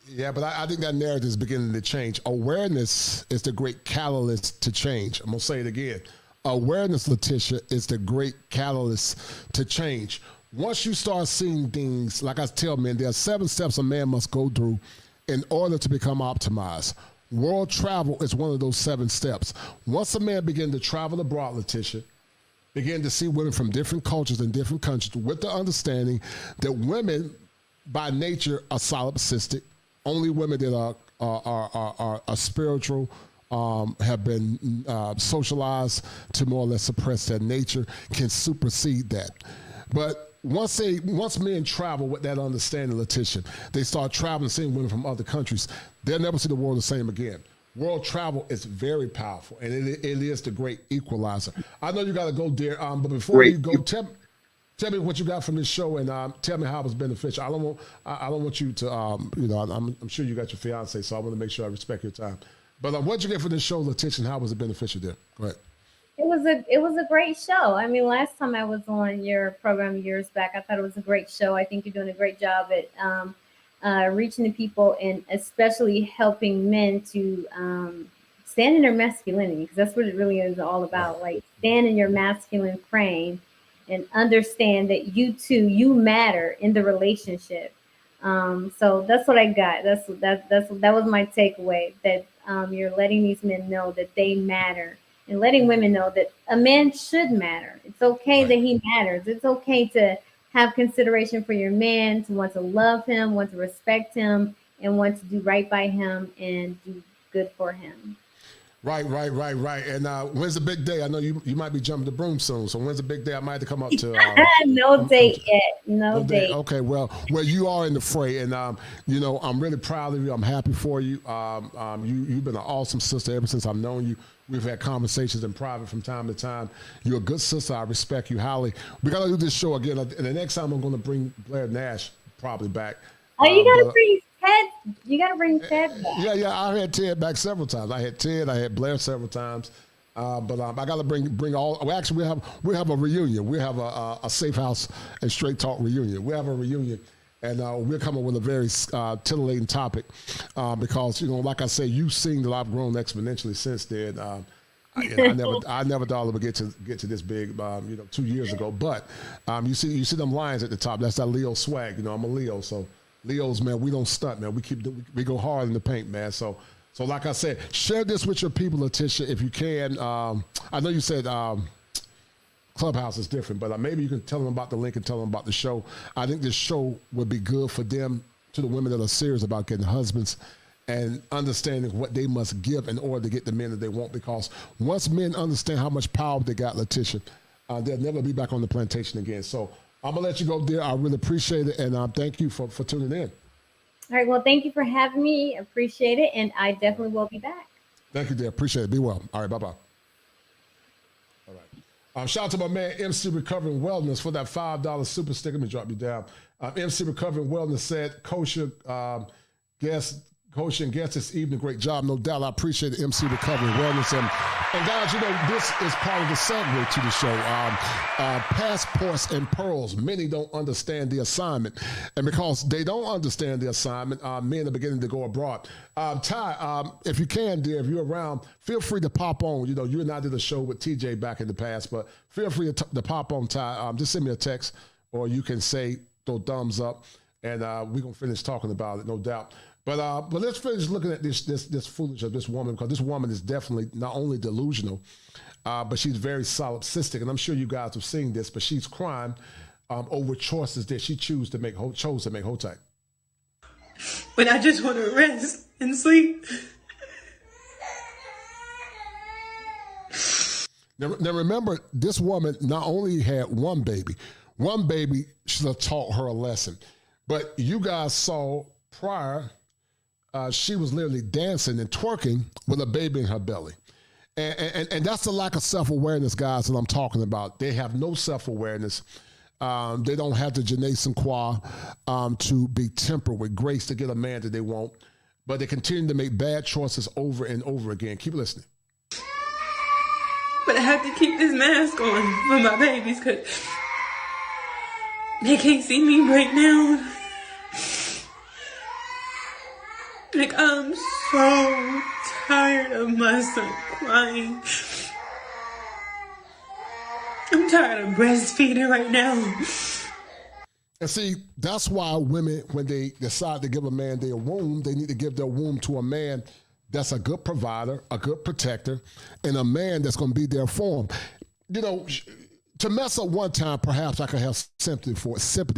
Yeah, but I think that narrative is beginning to change. Awareness is the great catalyst to change. I'm going to say it again. Awareness, Letitia, is the great catalyst to change. Once you start seeing things, like I tell men, there are 7 steps a man must go through in order to become optimized. World travel is one of those 7 steps. Once a man begins to travel abroad, Letitia, begin to see women from different cultures and different countries with the understanding that women by nature are solipsistic. Only women that are spiritual, have been socialized to more or less suppress their nature, can supersede that. But once men travel with that understanding, Letitia, they start traveling, seeing women from other countries, they'll never see the world the same again. World travel is very powerful, and it is the great equalizer. I know you got to go, dear, but before you go, tell me what you got from this show, and tell me how it was beneficial. I don't want you to, I'm sure you got your fiance, so I want to make sure I respect your time. But what'd you get from this show, Letitia, and how was it beneficial there? Go ahead. It was a great show. I mean, last time I was on your program years back, I thought it was a great show. I think you're doing a great job at reaching the people and especially helping men to stand in their masculinity, because that's what it really is all about. Like, stand in your masculine frame and understand that you matter in the relationship. So that's what I got. That was my takeaway, that you're letting these men know that they matter, and letting women know that a man should matter. It's okay that he matters. It's okay to have consideration for your man, to want to love him, want to respect him, and want to do right by him and do good for him. Right. And when's the big day? I know you might be jumping the broom soon. So when's the big day? I might have to come up to. No date yet. No date. Okay. Well, you are in the fray, and I'm really proud of you. I'm happy for you. You've been an awesome sister ever since I've known you. We've had conversations in private from time to time. You're a good sister. I respect you highly. We got to do this show again, and the next time I'm going to bring Blair Nash probably back. Oh, you got to bring Ted. You got to bring Ted back. Yeah. I had Ted back several times. I had Ted. I had Blair several times. But I got to bring all. Well, actually, we have a reunion. We have a Safe House and Straight Talk reunion. We have a reunion, and we're coming with a very titillating topic because like I say, you've seen that I've grown exponentially since then. I never thought it would get to this big, 2 years ago. But you see them lions at the top. That's that Leo swag. I'm a Leo, so. Leos, man, we don't stunt, man. We go hard in the paint, man. So like I said, share this with your people, Letitia, if you can. I know you said Clubhouse is different, but maybe you can tell them about the link and tell them about the show. I think this show would be good for them, to the women that are serious about getting husbands and understanding what they must give in order to get the men that they want. Because once men understand how much power they got, Letitia, they'll never be back on the plantation again. So I'm going to let you go there. I really appreciate it, and thank you for tuning in. All right, well, thank you for having me. Appreciate it, and I definitely will be back. Thank you, dear. Appreciate it. Be well. All right, bye-bye. All right. Shout out to my man, MC Recovering Wellness, for that $5 super sticker. Let me drop you down. MC Recovering Wellness said, kosher and guest this evening. Great job, no doubt. I appreciate it, MC Recovering Wellness. And guys, you know, this is part of the segue to the show. Passports and pearls. Many don't understand the assignment. And because they don't understand the assignment, men are beginning to go abroad. Ty, if you can, dear, if you're around, feel free to pop on. You know, you and I did a show with TJ back in the past, but feel free to pop on, Ty. Just send me a text, or you can throw thumbs up, and we're going to finish talking about it, no doubt. But let's finish looking at this foolishness of this woman, because this woman is definitely not only delusional, but she's very solipsistic. And I'm sure you guys have seen this, but she's crying over choices that she chose to make Hotep. But I just want to rest and sleep. Now remember, this woman not only had one baby should have taught her a lesson. But you guys saw prior, she was literally dancing and twerking with a baby in her belly. And that's the lack of self-awareness, guys, that I'm talking about. They have no self-awareness. They don't have the je ne sais quoi to be tempered with grace to get a man that they want. But they continue to make bad choices over and over again. Keep listening. But I have to keep this mask on for my babies, because they can't see me right now. Like, I'm so tired of my son crying. I'm tired of breastfeeding right now. And see, that's why women, when they decide to give a man their womb, they need to give their womb to a man that's a good provider, a good protector, and a man that's going to be there for them. You know, to mess up one time, perhaps I could have sympathy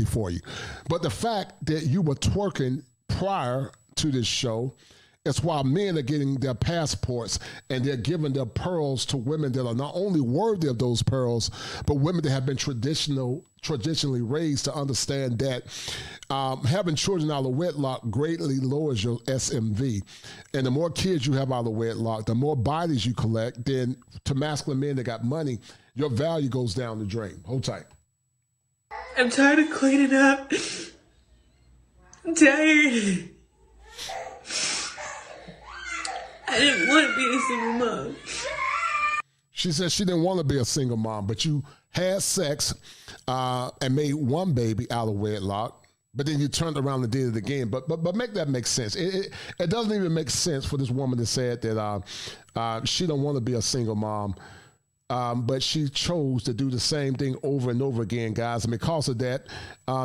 for you. But the fact that you were twerking prior to this show, it's why men are getting their passports and they're giving their pearls to women that are not only worthy of those pearls, but women that have been traditionally raised to understand that having children out of wedlock greatly lowers your SMV. And the more kids you have out of wedlock, the more bodies you collect, then to masculine men that got money, your value goes down the drain. Hold tight. I'm tired of cleaning up. I'm tired. I didn't want to be a single mom. She said she didn't want to be a single mom, but you had sex and made one baby out of wedlock, but then you turned around and did it again. But make that make sense. It doesn't even make sense for this woman to say that she don't want to be a single mom, but she chose to do the same thing over and over again, guys. And because of that,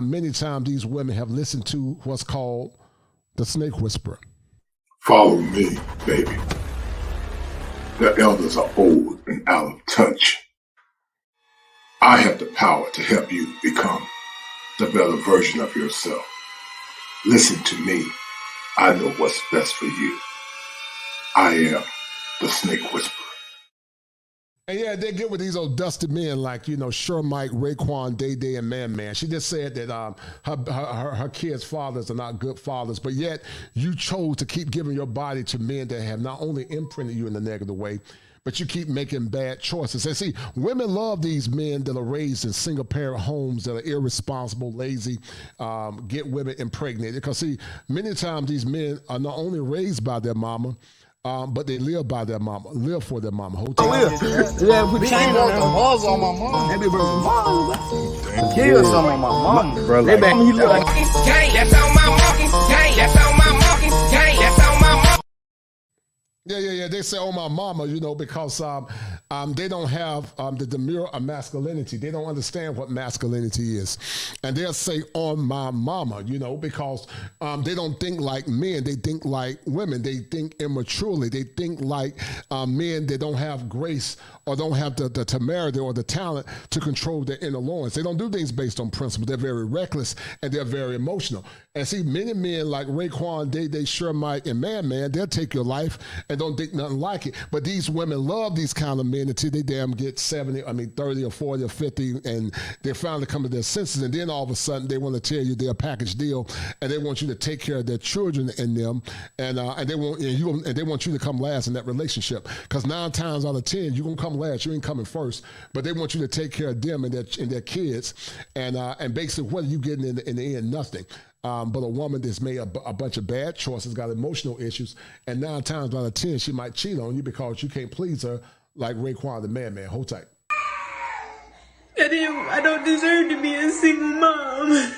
many times these women have listened to what's called the snake whisperer. Follow me, baby. The elders are old and out of touch. I have the power to help you become the better version of yourself. Listen to me. I know what's best for you. I am the snake whisperer. And yeah, they get with these old dusty men like, you know, Shermite, Raekwon, Day, and Man. She just said that her kids' fathers are not good fathers, but yet you chose to keep giving your body to men that have not only imprinted you in a negative way, but you keep making bad choices. And see, women love these men that are raised in single-parent homes that are irresponsible, lazy, get women impregnated. Because see, many times these men are not only raised by their mama, but they live by their mama, live for their mama. Yeah, put chain on the walls on my mom. That be mom. Kill some of my mom. Bro, they back me look like gang. That's on my monkey. Gang. That's on my monkey. Gang. That's on my monkey. Yeah. They say, "Oh, my mama," because they don't have the demure of masculinity. They don't understand what masculinity is, and they'll say, "On my mama," because they don't think like men. They think like women. They think immaturely. They think like men that don't have grace or don't have the temerity or the talent to control their inner loins. They don't do things based on principle. They're very reckless and they're very emotional. And see, many men like Raekwon, they sure might, and man, they'll take your life and don't think nothing like it. But these women love these kind of men until they damn get 30 or 40 or 50, and they finally come to their senses. And then all of a sudden, they want to tell you they're a package deal, and they want you to take care of their children and them, and they want you to come last in that relationship. Because 9 times out of 10, you're gonna come last. You ain't coming first, but they want you to take care of them and their kids, and basically, what are you getting in the end? Nothing. But a woman that's made a bunch of bad choices, got emotional issues, and 9 times out of 10, she might cheat on you because you can't please her like Raekwon the man. Hold tight. I don't deserve to be a single mom.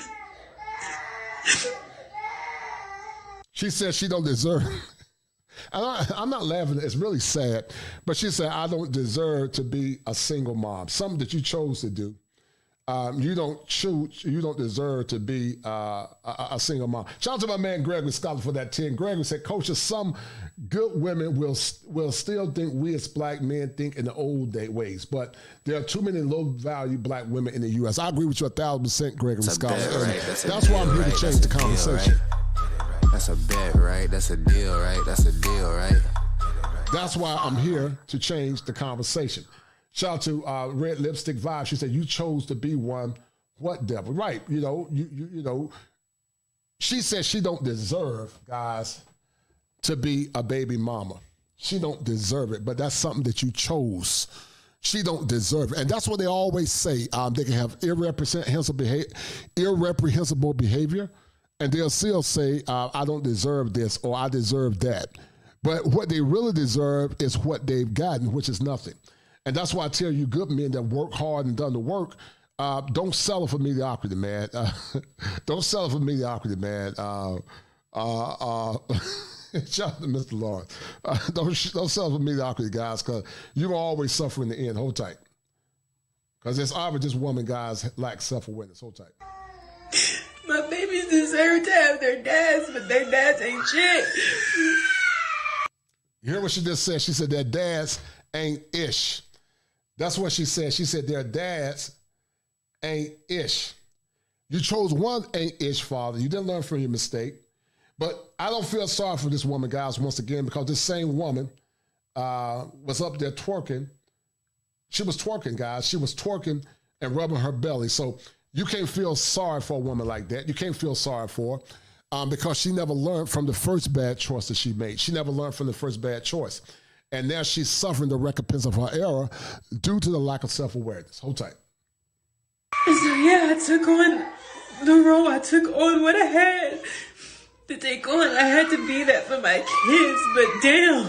She said she don't deserve. I'm not laughing. It's really sad. But she said, I don't deserve to be a single mom. Something that you chose to do. You don't deserve to be a single mom. Shout out to my man Gregory Scholar for that 10. Gregory said, Coach, some good women will still think we as black men think in the old day ways, but there are too many low-value black women in the U.S. I agree with you 1,000%, Gregory Scholar. Right? That's why I'm here to change the conversation. Right? That's a bet, right? That's a deal, right? That's a deal, right? That's why I'm here to change the conversation. Shout out to Red Lipstick Vibe. She said, you chose to be one. What devil? Right. She said she don't deserve, guys, to be a baby mama. She don't deserve it, but that's something that you chose. She don't deserve it. And that's what they always say. They can have irreprehensible behavior, and they'll still say, I don't deserve this or I deserve that. But what they really deserve is what they've gotten, which is nothing. And that's why I tell you, good men that work hard and done the work, don't settle for mediocrity, man. Don't settle for mediocrity, man. Shout out to Mr. Lawrence. Don't settle for mediocrity, guys, because you're going to always suffer in the end. Hold tight. Because it's obvious this woman, guys, lack self-awareness. Hold tight. My babies deserve to have their dads, but their dads ain't shit. You hear what she just said? She said their dads ain't ish. That's what she said. She said their dads ain't ish. You chose one ain't ish father. You didn't learn from your mistake. But I don't feel sorry for this woman, guys, once again, because this same woman was up there twerking. She was twerking, guys. She was twerking and rubbing her belly. So you can't feel sorry for a woman like that. You can't feel sorry for her because she never learned from the first bad choice that she made. She never learned from the first bad choice. And now she's suffering the recompense of her error due to the lack of self-awareness. Hold tight. So yeah, I took on the role. I took on what I had to take on. I had to be that for my kids, but damn.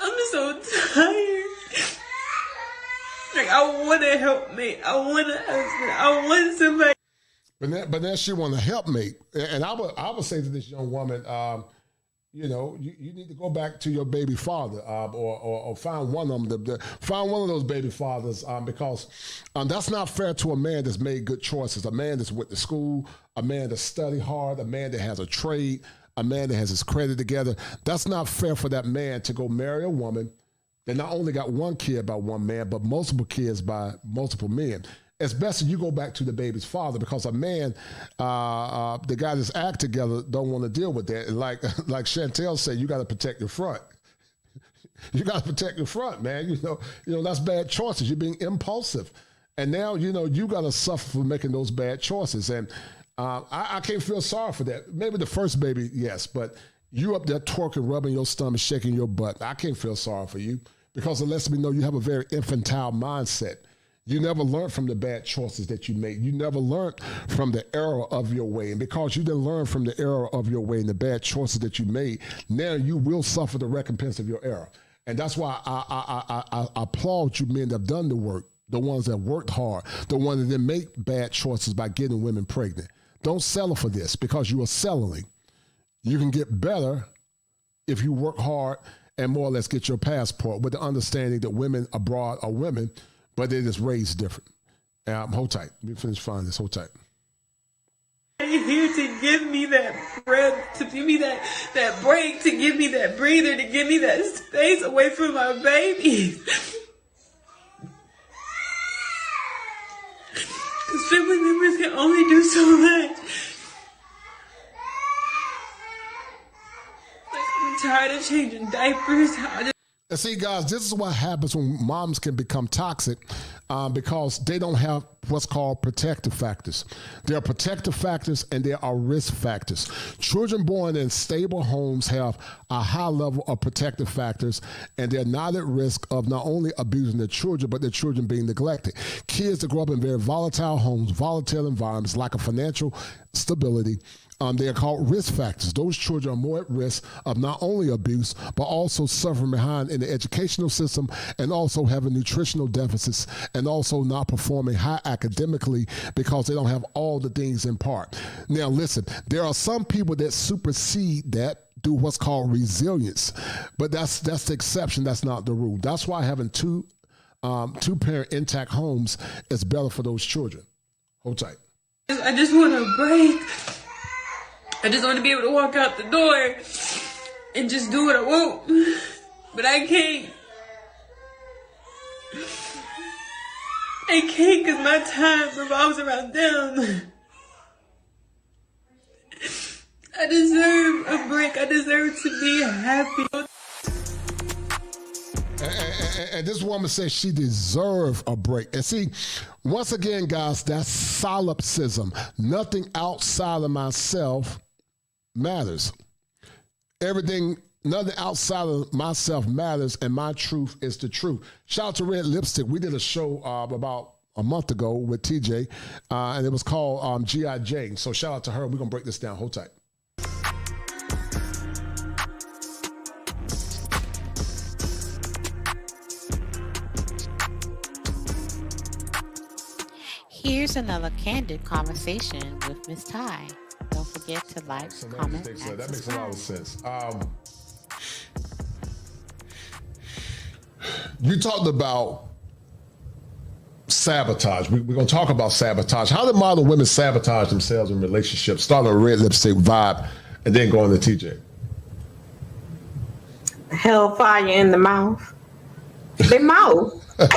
I'm so tired. Like, I want a helpmate. I want a husband. I want somebody. But then she want a helpmate. And I would say to this young woman, you need to go back to your baby father or find one of them. Find one of those baby fathers because that's not fair to a man that's made good choices, a man that's went to school, a man that studied hard, a man that has a trade, a man that has his credit together. That's not fair for that man to go marry a woman that not only got one kid by one man, but multiple kids by multiple men. It's best that you go back to the baby's father because a man, the guy that's act together, don't want to deal with that. And like Chantel said, you got to protect your front. You got to protect your front, man. You know that's bad choices. You're being impulsive, and now you got to suffer for making those bad choices. And I can't feel sorry for that. Maybe the first baby, yes, but you up there twerking, rubbing your stomach, shaking your butt. I can't feel sorry for you because it lets me know you have a very infantile mindset. You never learned from the bad choices that you made. You never learned from the error of your way. And because you didn't learn from the error of your way and the bad choices that you made, now you will suffer the recompense of your error. And that's why I applaud you men that have done the work, the ones that worked hard, the ones that didn't make bad choices by getting women pregnant. Don't settle for this because you are settling. You can get better if you work hard and more or less get your passport with the understanding that women abroad are women, but they're just raised different. Hold tight. Let me finish finding this. Hold tight. You're here to give me that breath, to give me that break, to give me that breather, to give me that space away from my babies. Because family members can only do so much. Like, I'm tired of changing diapers. And see, guys, this is what happens when moms can become toxic because they don't have what's called protective factors. There are protective factors and there are risk factors. Children born in stable homes have a high level of protective factors, and they're not at risk of not only abusing their children, but their children being neglected. Kids that grow up in very volatile homes, volatile environments, lack of financial stability, they are called risk factors. Those children are more at risk of not only abuse, but also suffering behind in the educational system and also having nutritional deficits and also not performing high academically because they don't have all the things in part. Now, listen, there are some people that supersede that, do what's called resilience, but that's the exception. That's not the rule. That's why having two-parent intact homes is better for those children. Hold tight. I just want a break. I just want to be able to walk out the door and just do what I want. But I can't. I can't because my time revolves around them. I deserve a break. I deserve to be happy. And this woman says she deserves a break. And see, once again, guys, that's solipsism. Nothing outside of myself matters. Nothing outside of myself matters, and my truth is the truth. Shout out to Red Lipstick. We did a show about a month ago with TJ, and it was called G.I. Jane. So shout out to her. We're going to break this down. Hold tight. Here's another candid conversation with Miss Ty. Don't forget to like, comment, and that makes a lot of sense. You talked about sabotage. We're going to talk about sabotage. How do modern women sabotage themselves in relationships, starting a Red Lipstick vibe and then going to TJ? Hellfire in the mouth. They mouth. Break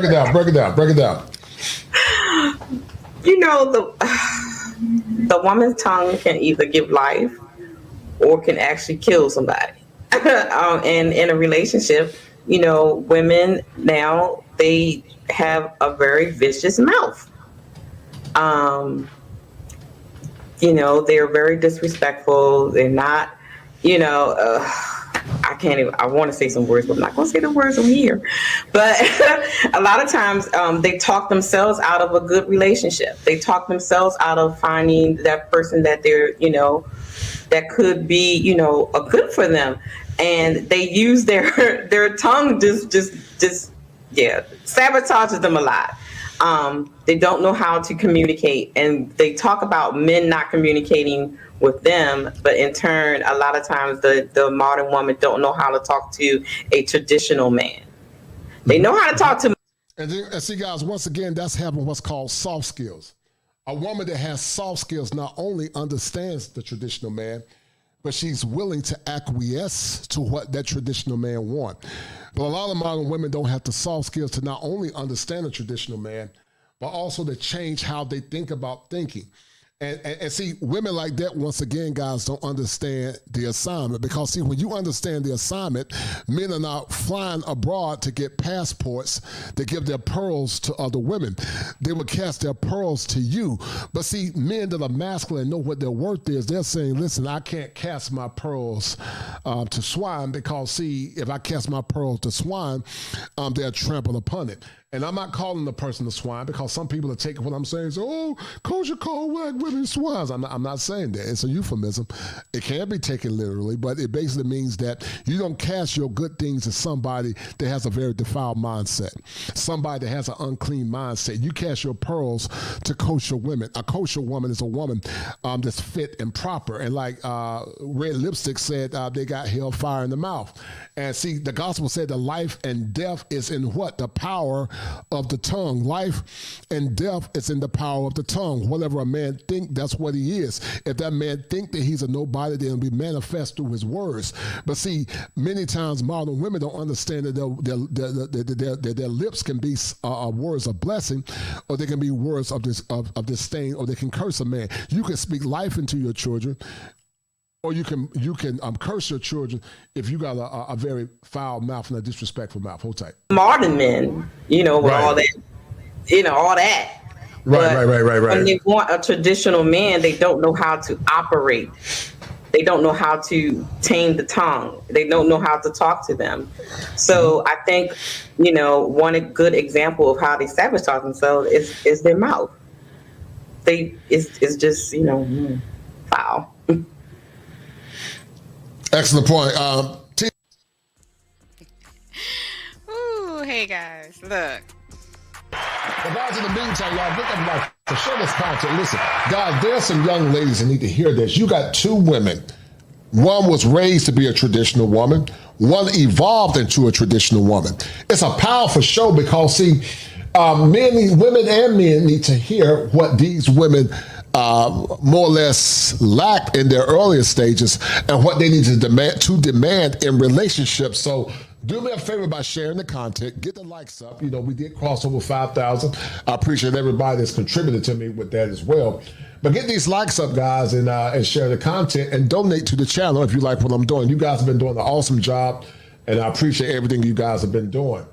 it down. You know, the woman's tongue can either give life or can actually kill somebody. And in a relationship, you know, women now, they have a very vicious mouth. You know, they're very disrespectful. They're not, you know, I want to say some words, but I'm not going to say the words on here. But a lot of times they talk themselves out of a good relationship. They talk themselves out of finding that person that they're, you know, that could be, you know, a good for them. And they use their tongue just sabotages them a lot. They don't know how to communicate, and they talk about men not communicating with them, but in turn, a lot of times the modern woman don't know how to talk to a traditional man. They know how to talk to. And see, guys, once again, that's having what's called soft skills. A woman that has soft skills not only understands the traditional man, but she's willing to acquiesce to what that traditional man wants. But a lot of modern women don't have the soft skills to not only understand the traditional man, but also to change how they think about thinking. And see, women like that, once again, guys, don't understand the assignment. Because, see, when you understand the assignment, men are not flying abroad to get passports to give their pearls to other women. They will cast their pearls to you. But, see, men that are masculine know what their worth is. They're saying, listen, I can't cast my pearls to swine because, see, if I cast my pearls to swine, they'll trample upon it. And I'm not calling the person a swine because some people are taking what I'm saying and say, oh, culture call black women swines. I'm not saying that. It's a euphemism. It can be taken literally, but it basically means that you don't cast your good things to somebody that has a very defiled mindset, somebody that has an unclean mindset. You cast your pearls to kosher women. A kosher woman is a woman that's fit and proper. And like Red Lipstick said, they got hellfire in the mouth. And see, the gospel said that life and death is in what? The power of the tongue. Life and death is in the power of the tongue. Whatever a man think, that's what he is. If that man think that he's a nobody, then it'll be manifest through his words. But see, many times modern women don't understand that their lips can be words of blessing, or they can be words of disdain, or they can curse a man. You can speak life into your children, or you can curse your children if you got a very foul mouth and a disrespectful mouth. Hold tight. Modern men, with all that, all that. Right. When they want a traditional man, they don't know how to operate. They don't know how to tame the tongue. They don't know how to talk to them. So I think, one good example of how they sabotage themselves is their mouth. It's just, foul. Excellent point. Ooh, hey guys, look. But guys, in the meantime, y'all get them like to show this content. Listen, guys, there's some young ladies that need to hear this. You got two women. One was raised to be a traditional woman. One evolved into a traditional woman. It's a powerful show because, see, women and men need to hear what these women more or less lacked in their earlier stages and what they need to demand in relationships. So do me a favor by sharing the content, get the likes up. We did cross over 5,000. I appreciate everybody that's contributed to me with that as well. But get these likes up, guys, and share the content and donate to the channel if you like what I'm doing. You guys have been doing an awesome job, and I appreciate everything you guys have been doing.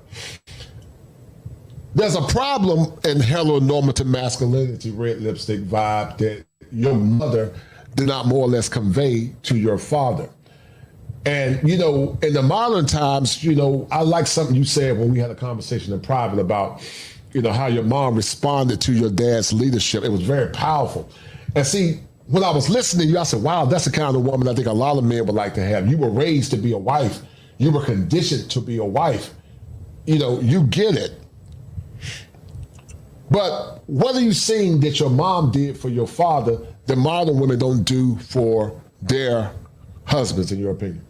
There's a problem in heteronormative masculinity, Red Lipstick vibe, that your mother did not more or less convey to your father. And, in the modern times, I like something you said when we had a conversation in private about, how your mom responded to your dad's leadership. It was very powerful. And see, when I was listening to you, I said, wow, that's the kind of woman I think a lot of men would like to have. You were raised to be a wife. You were conditioned to be a wife. You get it. But what are you seeing that your mom did for your father that modern women don't do for their husbands, in your opinion?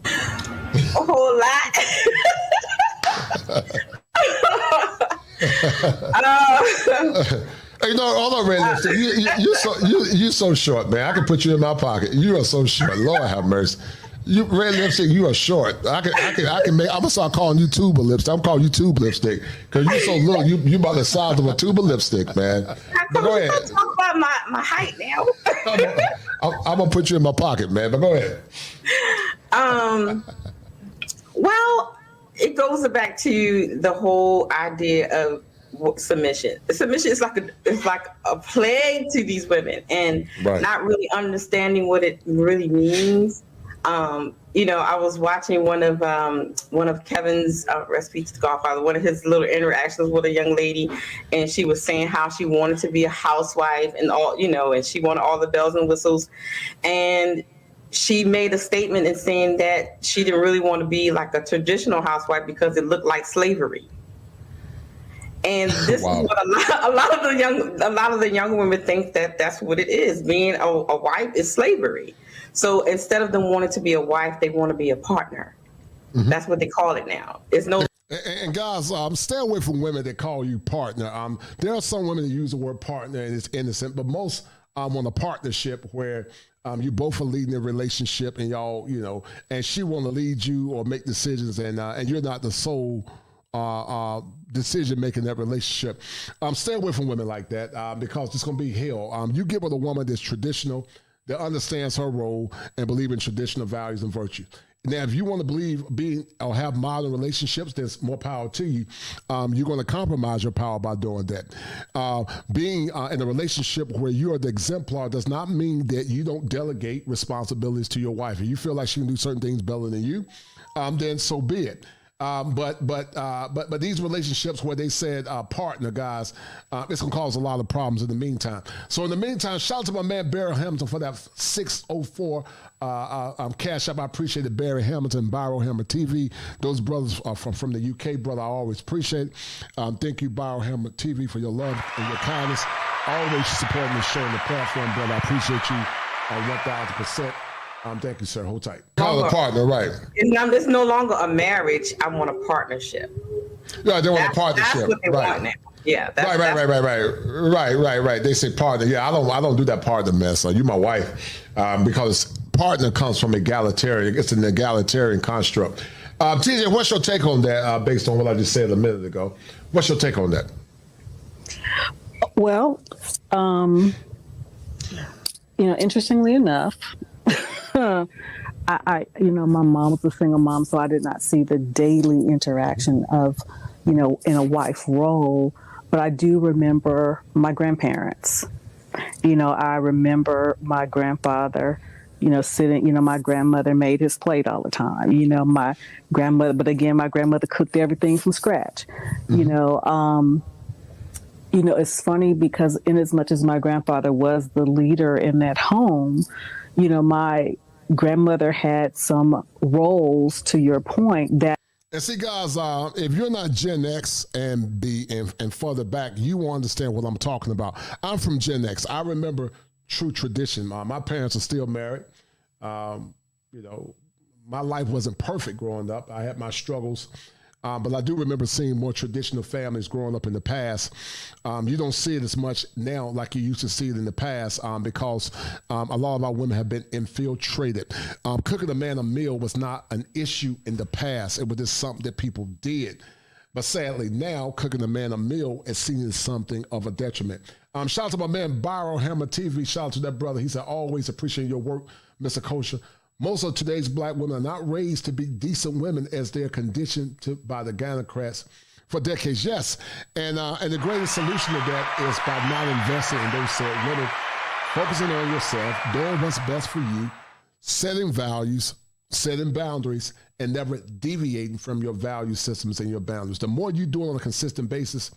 A whole lot. Hey, no, hold on, Red Lipstick. You're so short, man. I can put you in my pocket. You are so short. Lord have mercy. You Red Lipstick, you are short. I can make. I'm gonna start calling you Tuba Lipstick. I'm calling you Tube Lipstick because you're so little. You about the size of a tuba lipstick, man. But go ahead. Talk about my height now. I'm gonna put you in my pocket, man. But go ahead. Well, it goes back to the whole idea of submission. Submission is like a plague to these women, and not really understanding what it really means. I was watching one of Kevin's Recipe to Godfather, one of his little interactions with a young lady, and she was saying how she wanted to be a housewife and all, and she wanted all the bells and whistles, and she made a statement in saying that she didn't really want to be like a traditional housewife because it looked like slavery. And this is what a lot of the young women think that's what it is. Being a wife is slavery. So instead of them wanting to be a wife, they want to be a partner. Mm-hmm. That's what they call it now. It's no. And guys, stay away from women that call you partner. There are some women that use the word partner and it's innocent, but most want a partnership where you both are leading a relationship and y'all, and she want to lead you or make decisions, and you're not the sole decision making that relationship. Stay away from women like that because it's going to be hell. You get with a woman that's traditional, that understands her role and believe in traditional values and virtue. Now, if you want to believe or have modern relationships, there's more power to you. You're going to compromise your power by doing that. Being in a relationship where you are the exemplar does not mean that you don't delegate responsibilities to your wife. If you feel like she can do certain things better than you, then so be it. But these relationships where they said partner, guys, it's gonna cause a lot of problems in the meantime. So in the meantime, shout out to my man Barry Hamilton for that 604 cash up. I appreciate it, Barry Hamilton, Byro Hammer TV. Those brothers are from the UK, brother. I always appreciate it. Thank you, Byro Hammer TV, for your love and your kindness. Always supporting the show and the platform, brother. I appreciate you 1,000%. Thank you, sir. Hold tight. Call a partner, right? It's no longer a marriage. I want a partnership. Yeah, they want a partnership. That's what they want now. Yeah. Right. They say partner. Yeah, I don't do that partner mess. So you my wife, because partner comes from egalitarian. It's an egalitarian construct. TJ, what's your take on that? Based on what I just said a minute ago, what's your take on that? Well, interestingly enough. My mom was a single mom, so I did not see the daily interaction of, in a wife role. But I do remember my grandparents. I remember my grandfather, sitting, my grandmother made his plate all the time. My grandmother, but again, my grandmother cooked everything from scratch. It's funny because in as much as my grandfather was the leader in that home, my grandmother had some roles, to your point, that. And see, guys, if you're not Gen X and further back, you will understand what I'm talking about. I'm from Gen X. I remember true tradition. My parents are still married. My life wasn't perfect growing up. I had my struggles. But I do remember seeing more traditional families growing up in the past. You don't see it as much now like you used to see it in the past because a lot of our women have been infiltrated. Cooking a man a meal was not an issue in the past. It was just something that people did. But sadly, now cooking a man a meal is seen as something of a detriment. Shout out to my man, Byro Hammer TV. Shout out to that brother. He said, always appreciate your work, Mr. Kosher. Most of today's black women are not raised to be decent women as they're conditioned to by the gynocrats for decades. Yes, and the greatest solution to that is by not investing in those said women, focusing on yourself, doing what's best for you, setting values, setting boundaries, and never deviating from your value systems and your boundaries. The more you do it on a consistent basis,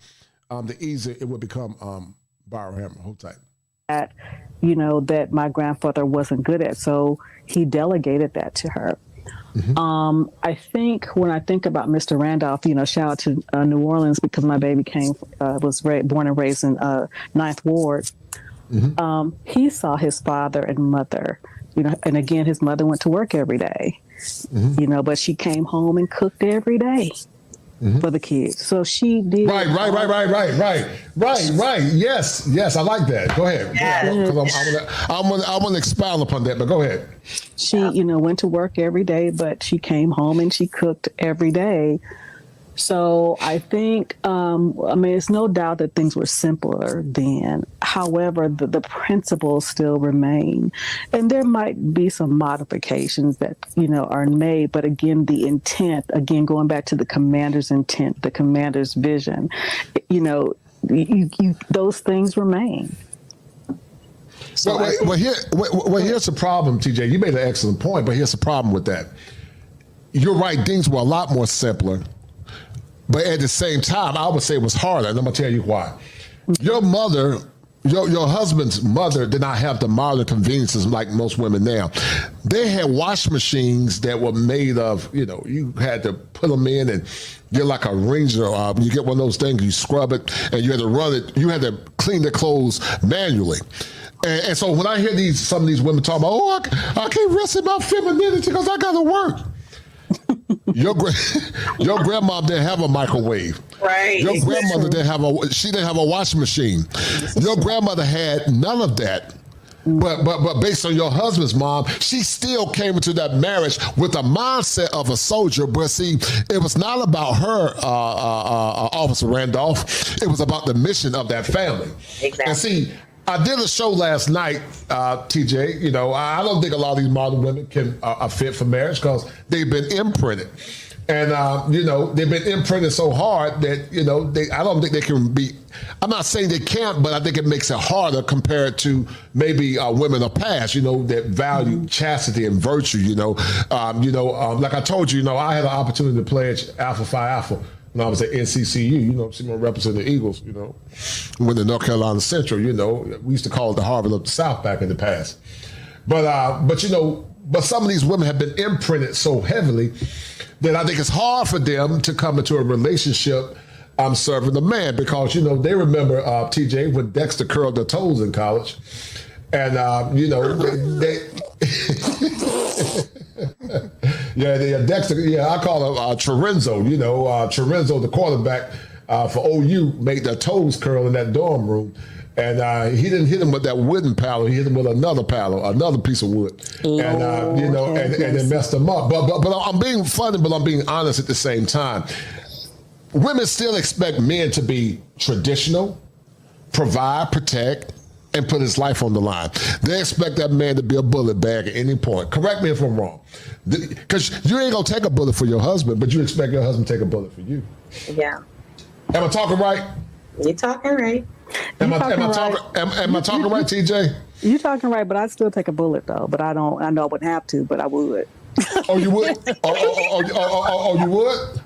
the easier it will become. Byro Hammer, hold tight. That my grandfather wasn't good at, so he delegated that to her. Mm-hmm. I think when I think about Mr. Randolph, shout out to New Orleans because my baby was born and raised in 9th Ward. Mm-hmm. He saw his father and mother, and again, his mother went to work every day, mm-hmm. But she came home and cooked every day. Mm-hmm. For the kids. So she did. Right. Yes. I like that. Go ahead. I want to expound upon that, but go ahead. She, went to work every day, but she came home and she cooked every day. So I think, it's no doubt that things were simpler then. However, the principles still remain. And there might be some modifications that, are made. But again, the intent, going back to the commander's intent, the commander's vision, those things remain. So here's the problem, TJ. You made an excellent point, but here's the problem with that. You're right, things were a lot more simpler. But at the same time, I would say it was harder, and I'm going to tell you why. Your mother, your husband's mother did not have the modern conveniences like most women now. They had wash machines that were made of, you had to put them in and you're like a ringer. You get one of those things, you scrub it, and you had to run it. You had to clean the clothes manually. And so when I hear some of these women talk about, I can't rest in my femininity because I got to work. Your grandma didn't have a microwave. Right. Your grandmother didn't have a washing machine. Your grandmother had none of that. But based on your husband's mom, she still came into that marriage with the mindset of a soldier. But see, it was not about her, Officer Randolph. It was about the mission of that family. Exactly. And see, I did a show last night, TJ. You know, I don't think a lot of these modern women are fit for marriage because they've been imprinted. And, you know, they've been imprinted so hard that, you know, I don't think they can be, I'm not saying they can't, but I think it makes it harder compared to maybe women of past, you know, that value chastity and virtue, you know. Like I told you, you know, I had an opportunity to pledge Alpha Phi Alpha when I was at NCCU, you know, someone representing the Eagles, you know, when the North Carolina Central, you know, we used to call it the Harvard of the South back in the past. But you know, but some of these women have been imprinted so heavily that I think it's hard for them to come into a relationship serving the man because, you know, they remember, TJ, when Dexter curled their toes in college. And, you know, they Dexter, I call him Chorenzo, you know, Chorenzo, the quarterback for OU, made their toes curl in that dorm room. And he didn't hit him with that wooden paddle. He hit him with another paddle, another piece of wood. And, you know, and it messed him up. But I'm being funny, but I'm being honest at the same time. Women still expect men to be traditional, provide, protect, and put his life on the line. They expect that man to be a bullet bag at any point. Correct me if I'm wrong. Because you ain't going to take a bullet for your husband, but you expect your husband to take a bullet for you. Yeah. Am I talking right? You're talking right. Am I talking right, TJ? You talking right, but I'd still take a bullet though. But I know I wouldn't have to, but I would. Oh, you would? Oh, you would?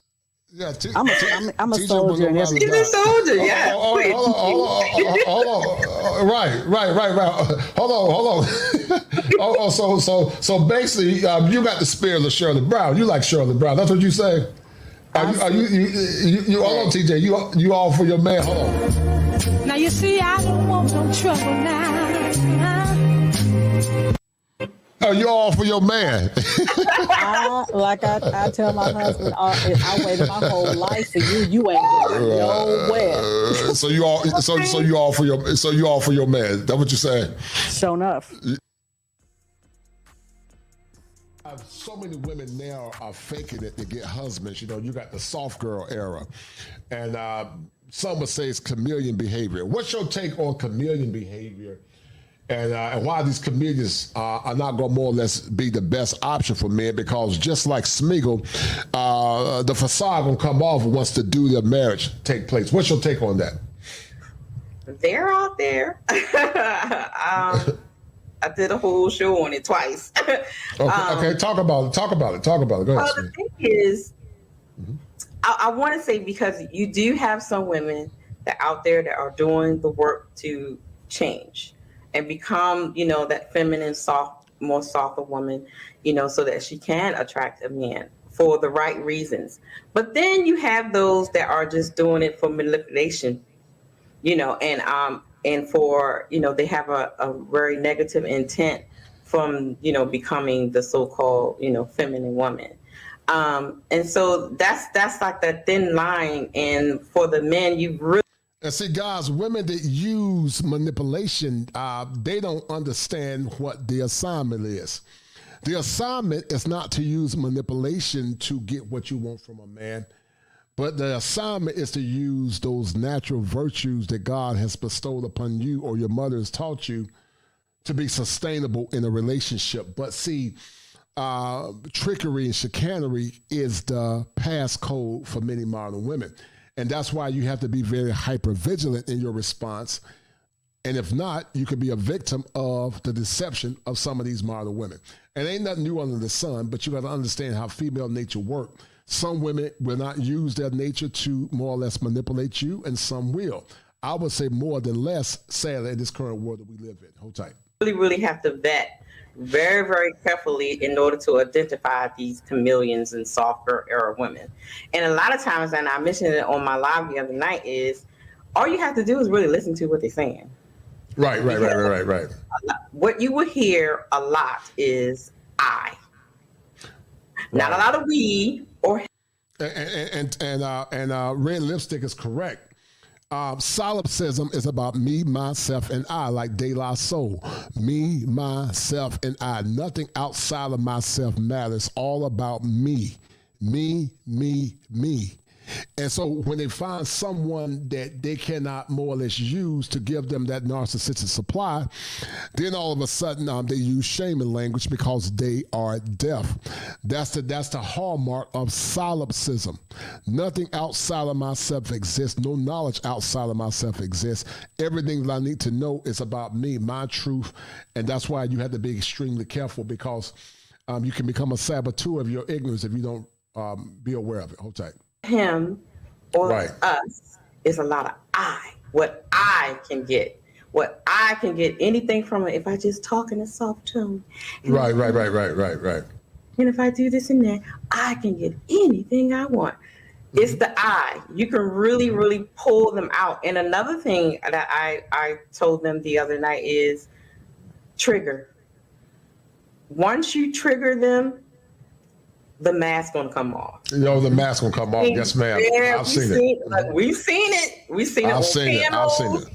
Yeah, I'm a soldier and everything. He's a soldier, yeah. Hold on. Right. Hold on. So basically, you got the spirit of Shirley Brown. You like Shirley Brown. That's what you say? Are you hold on, TJ. You all for your man? Hold on. Now you see, I don't want no trouble now. Oh, you all for your man? I tell my husband, I waited my whole life for you. You ain't going nowhere. So you all for your man. That's what you saying? Sure enough. So many women now are faking it to get husbands. You know, you got the soft girl era, and some would say it's chameleon behavior. What's your take on chameleon behavior, and why these chameleons are not going to more or less be the best option for men? Because just like Smeagol, the facade going to come off once the duty of marriage take place. What's your take on that? They're out there. I did a whole show on it twice. Okay, talk about it. Go ahead. Well, the thing is, I want to say, because you do have some women that out there that are doing the work to change and become, you know, that feminine, more softer woman, you know, so that she can attract a man for the right reasons. But then you have those that are just doing it for manipulation, you know, and for, you know, they have a very negative intent from, you know, becoming the so-called, you know, feminine woman. And so that's like that thin line. And for the men, you really... And see, guys, women that use manipulation, they don't understand what the assignment is. The assignment is not to use manipulation to get what you want from a man. But the assignment is to use those natural virtues that God has bestowed upon you or your mother has taught you to be sustainable in a relationship. But see, trickery and chicanery is the passcode for many modern women. And that's why you have to be very hyper vigilant in your response. And if not, you could be a victim of the deception of some of these modern women. And ain't nothing new under the sun, but you got to understand how female nature works. Some women will not use their nature to more or less manipulate you, and some will. I would say more than less, sadly, in this current world that we live in. Hold tight. Really have to vet very, very carefully in order to identify these chameleons and softer era women. And a lot of times, and I mentioned it on my live the other night, is all you have to do is really listen to what they're saying. Right. What you will hear a lot is I. Not a lot of we or... And red lipstick is correct. Solipsism is about me, myself, and I, like De La Soul. Me, myself, and I. Nothing outside of myself matters. All about me. Me, me, me. And so when they find someone that they cannot more or less use to give them that narcissistic supply, then all of a sudden they use shaming language because they are deaf. That's the hallmark of solipsism. Nothing outside of myself exists. No knowledge outside of myself exists. Everything that I need to know is about me, my truth, and that's why you have to be extremely careful, because you can become a saboteur of your ignorance if you don't be aware of it. Hold tight. Him or us is a lot of what I can get. Anything from it if I just talk in a soft tone. Right. And if I do this and that, I can get anything I want. It's the I. You can really, really pull them out. And another thing that I told them the other night is trigger. Once you trigger them, the mask gonna come off. The mask gonna come off. Yes, ma'am. I've seen it. We've seen it. We've seen it. I've seen it.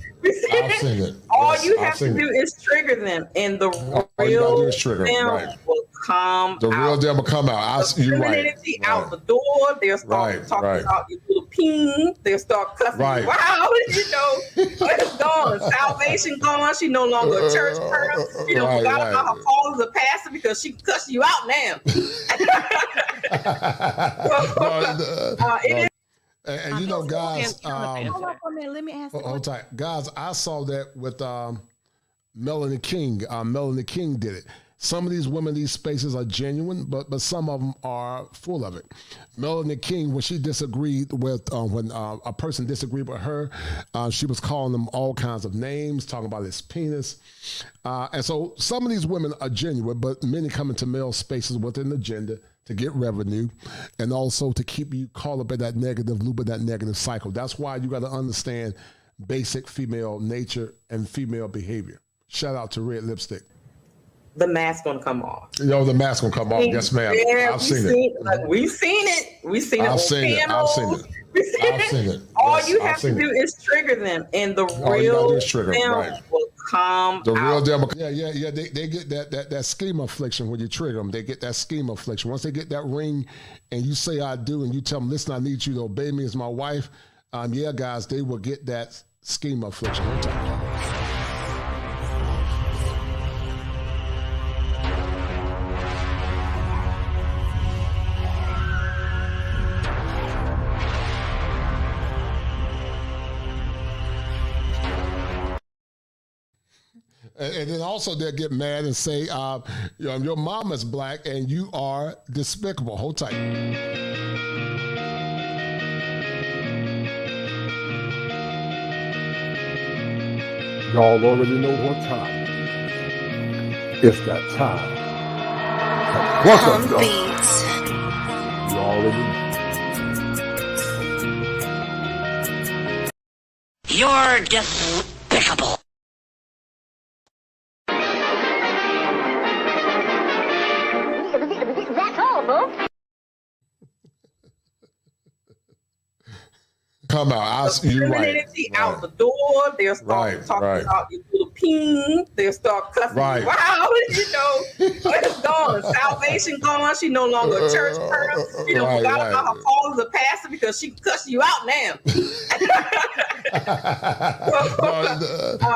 All you have to do is trigger them, and the real them will come. The real them will come out. You're right. Out the door. They'll start talking about your little peen. They'll start cussing you out. It's gone. Salvation gone. She no longer a church girl. Forgot about her call as a pastor because she cuss you out now. And you know, guys, hold on for a minute. Let me ask. Hold tight, guys. I saw that with Melanie King. Melanie King did it. Some of these women, these spaces are genuine, but some of them are full of it. Melanie King, when she disagreed with, when a person disagreed with her, she was calling them all kinds of names, talking about his penis. And so some of these women are genuine, but many come into male spaces with an agenda to get revenue and also to keep you caught up in that negative loop, of that negative cycle. That's why you got to understand basic female nature and female behavior. Shout out to Red Lipstick. The mask gonna come off. The mask gonna come off. Yes, ma'am. I've seen it. We've seen it. I've seen it. All you have to do is trigger them, and the real them will come. The real them. Yeah. They get that schema affliction when you trigger them. They get that schema affliction. Once they get that ring, and you say I do, and you tell them, listen, I need you to obey me as my wife. Guys, they will get that schema affliction. And then also they'll get mad and say, your mama's black and you are despicable. Hold tight. Y'all already know what time. It's that time. What's up, y'all? You already know. You're despicable. That's all, folks. Come out. You're right. Out the door. They'll start talking about your little peen. They'll start cussing you out. It's gone. Salvation gone. She no longer a church girl. Forgot about her call as a pastor because she cussed you out now.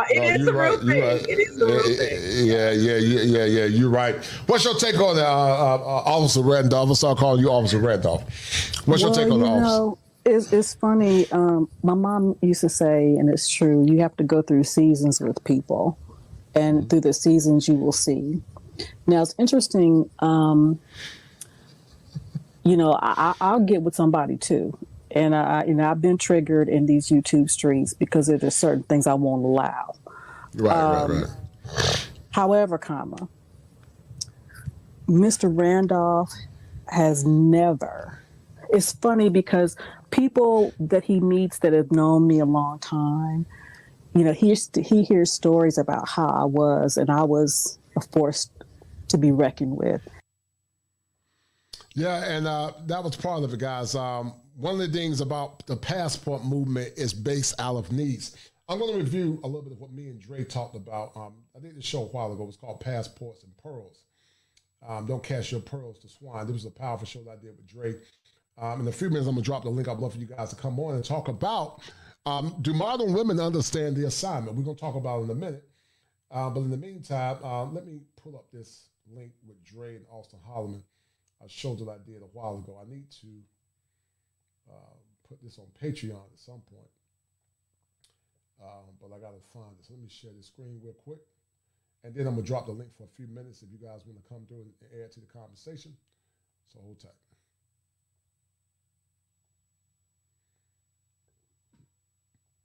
It is a real thing. It is a real thing. Yeah. You're right. What's your take on that, Officer Randolph? I'll start calling you Officer Randolph. What's your take on the officer? It's funny. My mom used to say, and it's true, you have to go through seasons with people, and through the seasons you will see. Now, it's interesting, I'll get with somebody too. And I've been triggered in these YouTube streets because there's certain things I won't allow. Right. However, Mr. Randolph has never. It's funny because people that he meets that have known me a long time, he hears stories about how I was, and I was a force to be reckoned with. Yeah, and that was part of it, guys. One of the things about the passport movement is based out of needs. I'm going to review a little bit of what me and Dre talked about. I did this show a while ago. It was called Passports and Pearls. Don't cast your pearls to swine. This was a powerful show that I did with Dre. In a few minutes, I'm going to drop the link. I'd love for you guys to come on and talk about, do modern women understand the assignment? We're going to talk about it in a minute. But in the meantime, let me pull up this link with Dre and Austin Holloman. I showed that I did a while ago. I need to put this on Patreon at some point. But I got to find this. Let me share the screen real quick. And then I'm going to drop the link for a few minutes if you guys want to come through and add to the conversation. So hold tight.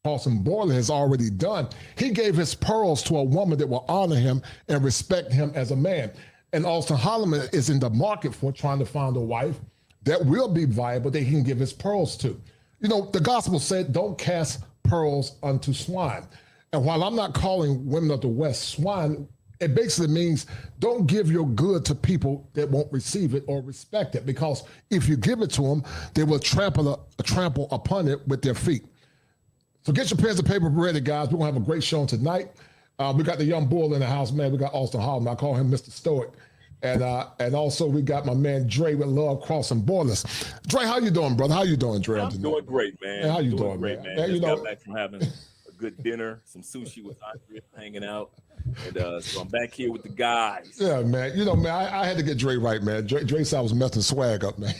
Carson Boyle has already done. He gave his pearls to a woman that will honor him and respect him as a man. And Austin Holloman is in the market for trying to find a wife that will be viable that he can give his pearls to. You know, the gospel said, don't cast pearls unto swine. And while I'm not calling women of the West swine, it basically means don't give your good to people that won't receive it or respect it, because if you give it to them, they will trample upon it with their feet. So get your pens and paper ready, guys. We're going to have a great show tonight. We got the young bull in the house, man. We got Austin Holloman. I call him Mr. Stoic. And also we got my man Dre with Love Crossing Borders. Dre, how you doing, brother? How you doing, Dre? I'm doing great, man. Man, how you doing, great, man? man. You Just know, got back from having a good dinner, some sushi with Andrea, hanging out. And so I'm back here with the guys. Yeah, man. You know, man, I had to get Dre right, man. Dre said I was messing swag up, man.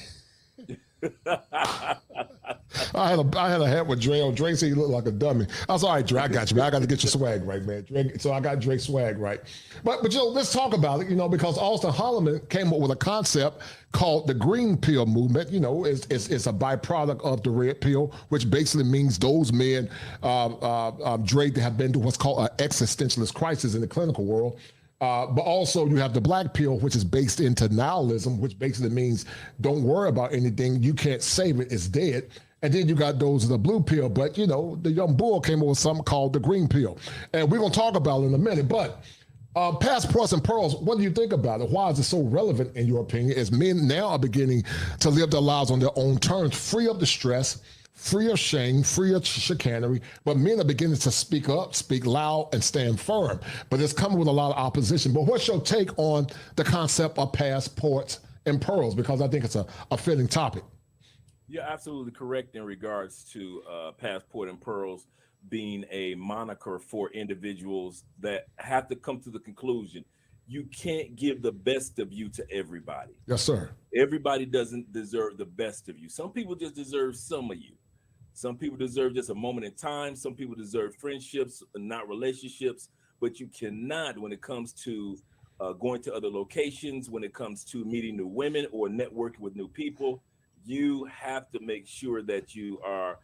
I had a hat with Dre on. Dre said he looked like a dummy. I was all right, Dre, I got you, man. I got to get your swag right, man. Dre, so I got Dre's swag right. But you know, let's talk about it, you know, because Austin Holloman came up with a concept called the green pill movement. You know, it's a byproduct of the red pill, which basically means those men, Dre, that have been to what's called an existentialist crisis in the clinical world. But also you have the black pill, which is based into nihilism, which basically means don't worry about anything. You can't save it. It's dead. And then you got those of the blue pill. But, you know, the young bull came up with something called the green pill. And we're going to talk about it in a minute. But passports and pearls, what do you think about it? Why is it so relevant in your opinion? As men now are beginning to live their lives on their own terms, free of the stress, free of shame, free of chicanery, but men are beginning to speak up, speak loud, and stand firm. But it's coming with a lot of opposition. But what's your take on the concept of passports and pearls? Because I think it's a fitting topic. You're absolutely correct in regards to passport and pearls being a moniker for individuals that have to come to the conclusion you can't give the best of you to everybody. Yes, sir. Everybody doesn't deserve the best of you. Some people just deserve some of you. Some people deserve just a moment in time. Some people deserve friendships and not relationships. But you cannot, when it comes to going to other locations, when it comes to meeting new women or networking with new people, you have to make sure that you are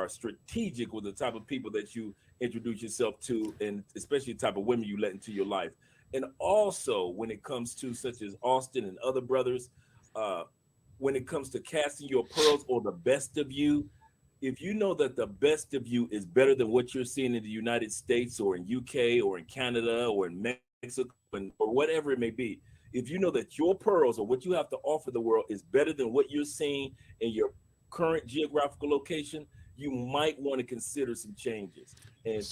strategic with the type of people that you introduce yourself to, and especially the type of women you let into your life. And also when it comes to such as Austin and other brothers, when it comes to casting your pearls or the best of you, if you know that the best of you is better than what you're seeing in the United States or in UK or in Canada or in Mexico or whatever it may be, if you know that your pearls or what you have to offer the world is better than what you're seeing in your current geographical location, you might want to consider some changes. And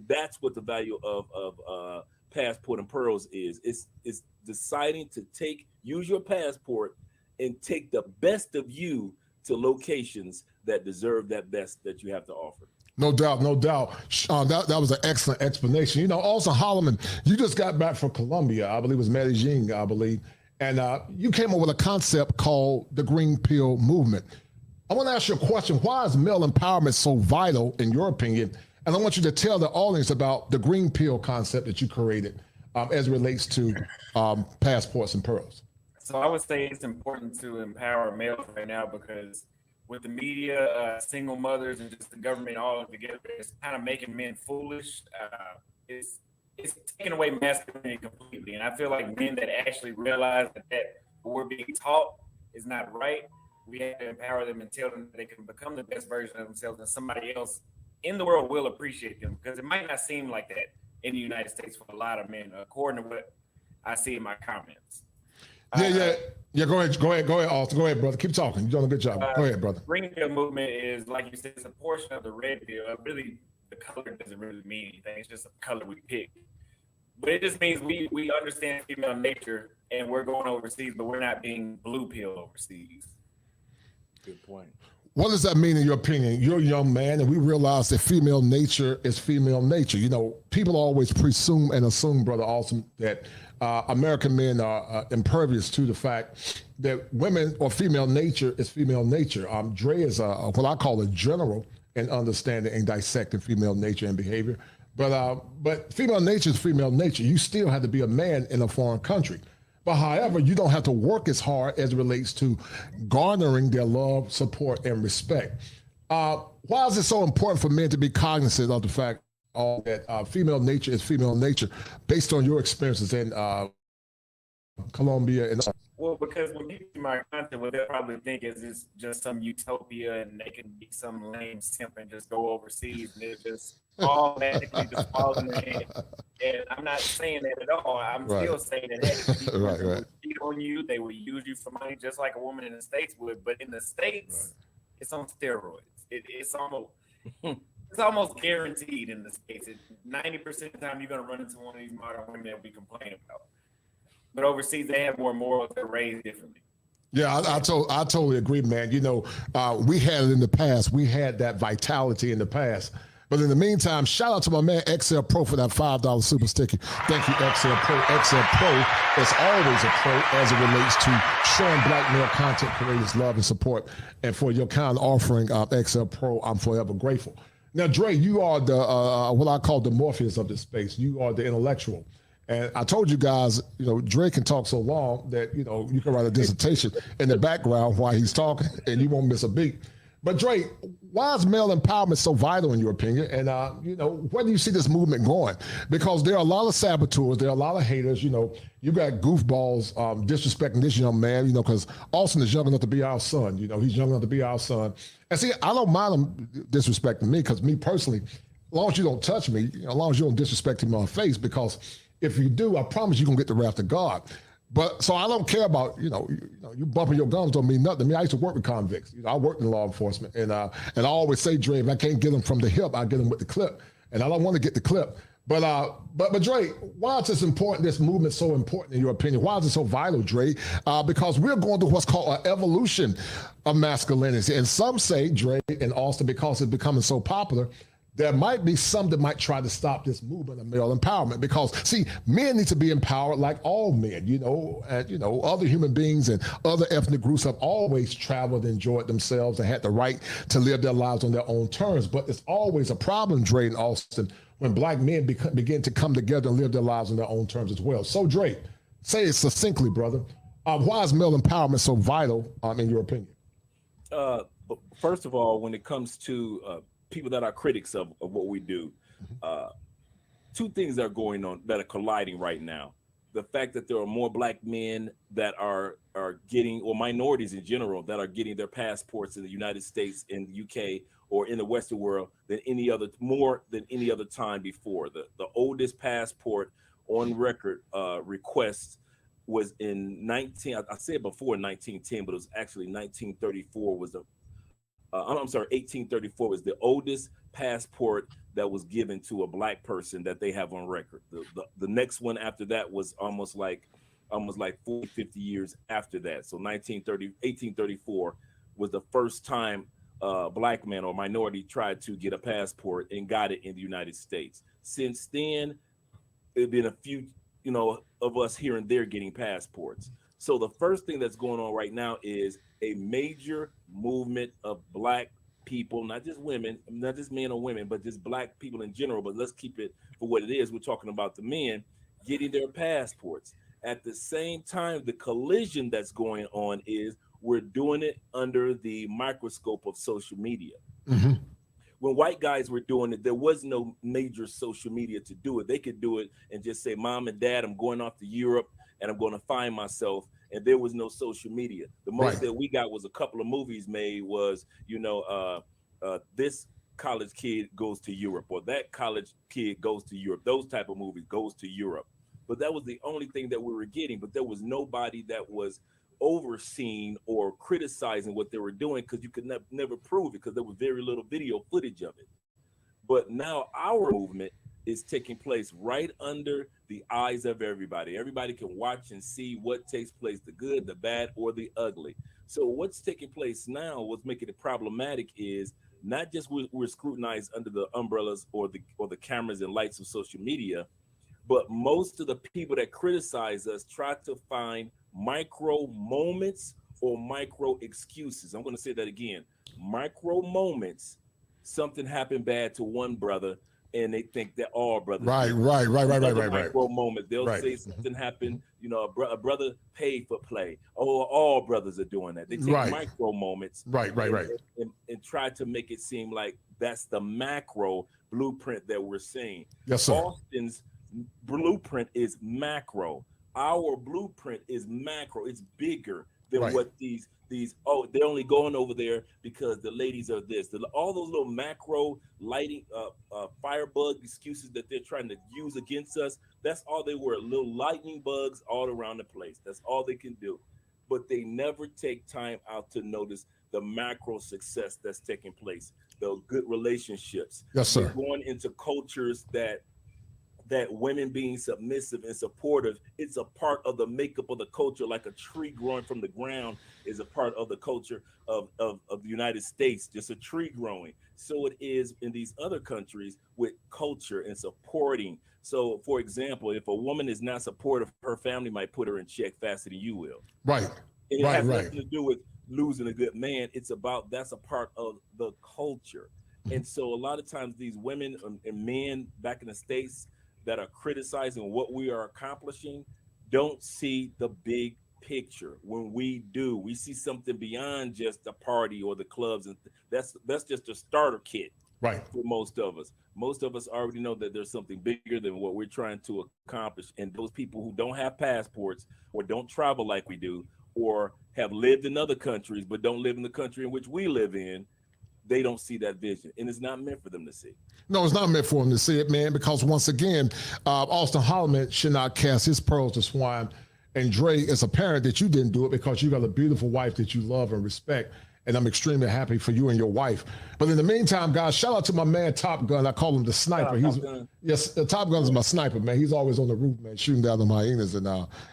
that's what the value of passport and pearls is. It's deciding to use your passport and take the best of you to locations that deserve that best that you have to offer. No doubt, no doubt. That was an excellent explanation. You know, also Holloman, you just got back from Colombia, I believe it was Medellin, I believe, and you came up with a concept called the Green Pill Movement. I want to ask you a question. Why is male empowerment so vital in your opinion? And I want you to tell the audience about the Green Pill concept that you created as it relates to passports and pearls. So I would say it's important to empower males right now because with the media, single mothers, and just the government all together, it's kind of making men foolish. It's taking away masculinity completely. And I feel like men that actually realize that what we're being taught is not right, we have to empower them and tell them that they can become the best version of themselves, and somebody else in the world will appreciate them, because it might not seem like that in the United States for a lot of men, according to what I see in my comments. Yeah. Go ahead, Austin. Go ahead, brother. Keep talking. You're doing a good job. Go ahead, brother. Green pill movement is, like you said, it's a portion of the red pill. Really, the color doesn't really mean anything. It's just a color we pick. But it just means we understand female nature, and we're going overseas, but we're not being blue pill overseas. Good point. What does that mean in your opinion? You're a young man, and we realize that female nature is female nature. You know, people always presume and assume, Brother Austin, that American men are impervious to the fact that women or female nature is female nature. Dre is what I call a general in understanding and dissecting female nature and behavior. But female nature is female nature. You still have to be a man in a foreign country. But however, you don't have to work as hard as it relates to garnering their love, support, and respect. Why is it so important for men to be cognizant of the fact that female nature is female nature based on your experiences in Colombia? Well, because when people see my content, what they'll probably think is it's just some utopia and they can be some lame simp and just go overseas and it just automatically just falls in their head. And I'm not saying that at all. I'm still saying that, hey, people will cheat on you, they will use you for money just like a woman in the States would. But in the States, it's on steroids. It's almost guaranteed in the States. 90% of the time you're going to run into one of these modern women that we complain about. But overseas, they have more morals. They're raised differently. Yeah, I totally agree, man. You know, we had it in the past. We had that vitality in the past. But in the meantime, shout out to my man XL Pro for that $5 super sticker. Thank you, XL Pro. XL Pro is always a pro as it relates to showing black male content creators love and support. And for your kind offering, XL Pro, I'm forever grateful. Now, Dre, you are the what I call the Morpheus of this space. You are the intellectual. And I told you guys, you know, Dre can talk so long that, you know, you can write a dissertation in the background while he's talking and you won't miss a beat. But Dre, why is male empowerment so vital in your opinion? And, you know, where do you see this movement going? Because there are a lot of saboteurs, there are a lot of haters, you know, you got goofballs disrespecting this young man, you know, because Austin is young enough to be our son, you know, he's young enough to be our son. And see, I don't mind him disrespecting me because me personally, as long as you don't touch me, you know, as long as you don't disrespect him on my face, because if you do, I promise you're going to get the wrath of God. But so I don't care about, you bumping your gums don't mean nothing to me. I used to work with convicts. You know, I worked in law enforcement. And I always say, Dre, if I can't get them from the hip, I get them with the clip. And I don't want to get the clip. But Dre, why is this important, this movement so important in your opinion? Why is it so vital, Dre? Because we're going through what's called an evolution of masculinity. And some say, Dre and Austin, because it's becoming so popular, there might be some that might try to stop this movement of male empowerment because, see, men need to be empowered like all men, you know, and, you know, other human beings and other ethnic groups have always traveled, enjoyed themselves, and had the right to live their lives on their own terms. But it's always a problem, Dre and Austin, when black men begin to come together and live their lives on their own terms as well. So, Dre, say it succinctly, brother. Why is male empowerment so vital, in your opinion? First of all, when it comes to people that are critics of what we do, two things are going on that are colliding right now. The fact that there are more black men that are getting, or minorities in general, that are getting their passports in the United States, in the UK, or in the Western world than more than any other time before. The oldest passport on record request was in I said before 1910, but it was actually 1934 was the 1834 was the oldest passport that was given to a black person that they have on record. The next one after that was almost like 40, 50 years after that. So 1834 was the first time a black man or minority tried to get a passport and got it in the United States. Since then, there's been a few, you know, of us here and there getting passports. So the first thing that's going on right now is a major movement of black people, not just women, not just men or women, but just black people in general. But let's keep it for what it is. We're talking about the men getting their passports. At the same time, the collision that's going on is we're doing it under the microscope of social media. Mm-hmm. When white guys were doing it, there was no major social media to do it. They could do it and just say, Mom and Dad, I'm going off to Europe and I'm going to find myself. And there was no social media. The most that we got was a couple of movies made was, you know, this college kid goes to Europe, or that college kid goes to Europe. Those type of movies goes to Europe. But that was the only thing that we were getting. But there was nobody that was overseeing or criticizing what they were doing, because you could never prove it, because there was very little video footage of it. But now our movement is taking place right under the eyes of everybody. Everybody can watch and see what takes place, the good, the bad, or the ugly. So what's taking place now, what's making it problematic is not just we're scrutinized under the umbrellas or the cameras and lights of social media, but most of the people that criticize us try to find micro moments or micro excuses. I'm going to say that again. Micro moments, something happened bad to one brother, and they think that all brothers. Right. Micro moment. They'll Right. say something happened, a brother paid for play. Oh, all brothers are doing that. They take Right. micro moments. Right. And try to make it seem like that's the macro blueprint that we're seeing. Yes, sir. Austin's blueprint is macro. Our blueprint is macro. It's bigger than Right. what these they're only going over there because the ladies are this. All those little macro lighting firebug excuses that they're trying to use against us, that's all they were, little lightning bugs all around the place. That's all they can do. But they never take time out to notice the macro success that's taking place, the good relationships. Yes, sir. They're going into cultures that women being submissive and supportive, it's a part of the makeup of the culture, like a tree growing from the ground is a part of the culture of the United States, just a tree growing. So it is in these other countries with culture and supporting. So, for example, if a woman is not supportive, her family might put her in check faster than you will. Right. And it has nothing to do with losing a good man. It's about, that's a part of the culture. And so a lot of times these women and men back in the States that are criticizing what we are accomplishing don't see the big picture. When we do, we see something beyond just the party or the clubs, and that's just a starter kit. Right. For most of us. Most of us already know that there's something bigger than what we're trying to accomplish. And those people who don't have passports or don't travel like we do, or have lived in other countries but don't live in the country in which we live in, they don't see that vision, and it's not meant for them to see. No, it's not meant for them to see it, man, because once again, Austin Holloman should not cast his pearls to swine. And Dre, it's apparent that you didn't do it because you got a beautiful wife that you love and respect. And I'm extremely happy for you and your wife. But in the meantime, guys, shout out to my man Top Gun. I call him the sniper. Yes, Top Gun's my sniper, man. He's always on the roof, man, shooting down the hyenas and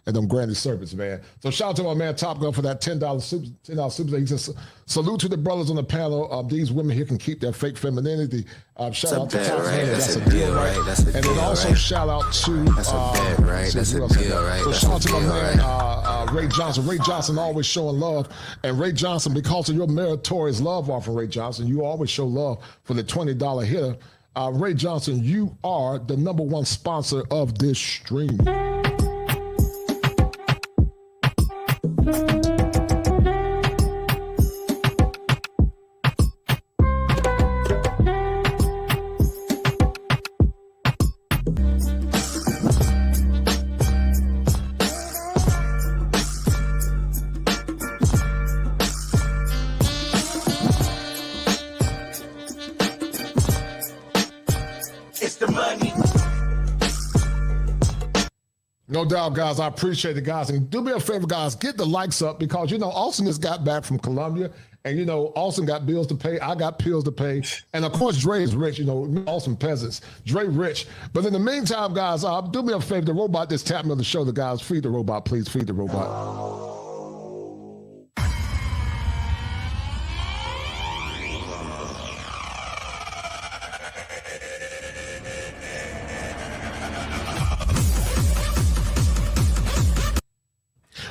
them granny serpents, man. So shout out to my man Top Gun for that $10 super. He says, salute to the brothers on the panel. These women here can keep their fake femininity. Shout out to Top Gun. That's a deal, right? And then also shout out to that's a bet, right? That's a deal, right? So shout out to my man Ray Johnson. Ray Johnson always showing love. And Ray Johnson, because of your meritorious love offer, Ray Johnson, you always show love for the $20 hitter. Ray Johnson, you are the #1 sponsor of this stream. No doubt, guys. I appreciate it, guys. And do me a favor, guys. Get the likes up because, Austin just got back from Colombia. And, Austin got bills to pay. I got pills to pay. And, of course, Dre is rich. Austin peasants. Dre rich. But in the meantime, guys, do me a favor. The robot that's tapped me on the shoulder, guys. Feed the robot, please. Feed the robot.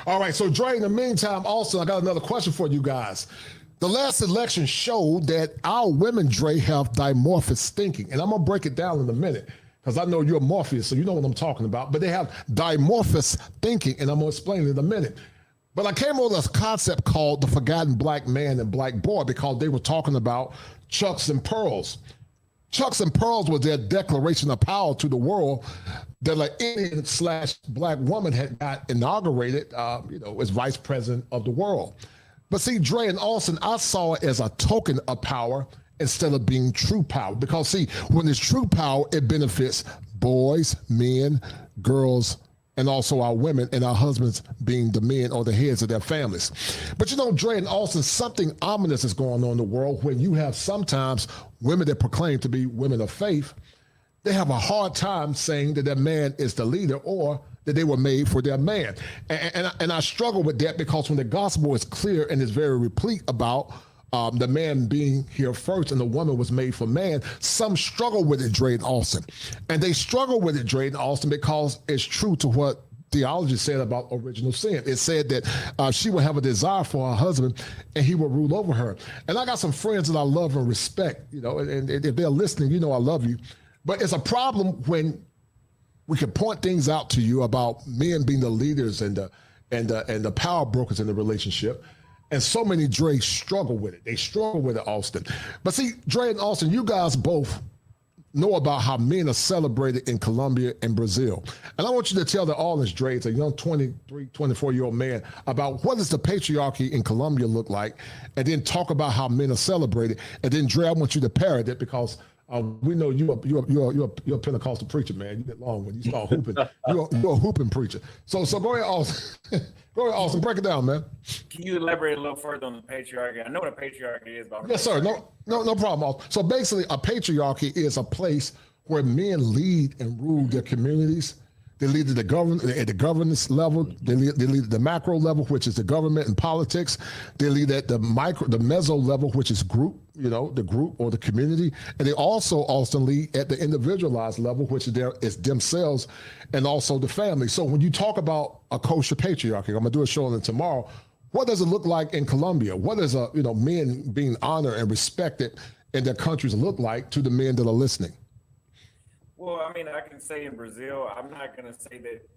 All right, so Dre, in the meantime, also, I got another question for you guys. The last election showed that our women, Dre, have dimorphous thinking. And I'm going to break it down in a minute because I know you're Morpheus, so you know what I'm talking about. But they have dimorphous thinking, and I'm going to explain it in a minute. But I came over this concept called the forgotten black man and black boy because they were talking about Chucks and Pearls. Chucks and Pearls was their declaration of power to the world that an Indian/black woman had got inaugurated, as vice president of the world. But see, Dre and Austin, I saw it as a token of power instead of being true power. Because see, when it's true power, it benefits boys, men, girls, and also our women and our husbands being the men or the heads of their families. But Dre and Austin, something ominous is going on in the world when you have sometimes women that proclaim to be women of faith they have a hard time saying that their man is the leader or that they were made for their man. And I struggle with that because when the gospel is clear and is very replete about the man being here first and the woman was made for man, some struggle with it, Dre and Austin. And they struggle with it, Dre and Austin, because it's true to what theology said about original sin. It said that she will have a desire for her husband and he will rule over her. And I got some friends that I love and respect, and if they're listening, I love you. But it's a problem when we can point things out to you about men being the leaders and the power brokers in the relationship. And so many Dre struggle with it. They struggle with it, Austin. But see, Dre and Austin, you guys both know about how men are celebrated in Colombia and Brazil. And I want you to tell the audience, Dre, it's a young 23, 24-year-old man, about what does the patriarchy in Colombia look like, and then talk about how men are celebrated. And then, Dre, I want you to parrot it because we know you're a Pentecostal preacher, man. You get long when you start hooping. You're a hooping preacher. So go ahead, Austin. Go ahead, Austin. Break it down, man. Can you elaborate a little further on the patriarchy? I know what a patriarchy is, but yes, sir. No problem, Austin. So basically, a patriarchy is a place where men lead and rule their communities. They lead at the governance level. They lead at the macro level, which is the government and politics. They lead at the meso level, which is group, the group or the community. And they also lead at the individualized level, which is themselves and also the family. So when you talk about a kosher patriarchy, I'm gonna do a show on it tomorrow. What does it look like in Colombia? What does men being honored and respected in their countries look like to the men that are listening? Well, I mean, I can say in Brazil, I'm not going to say that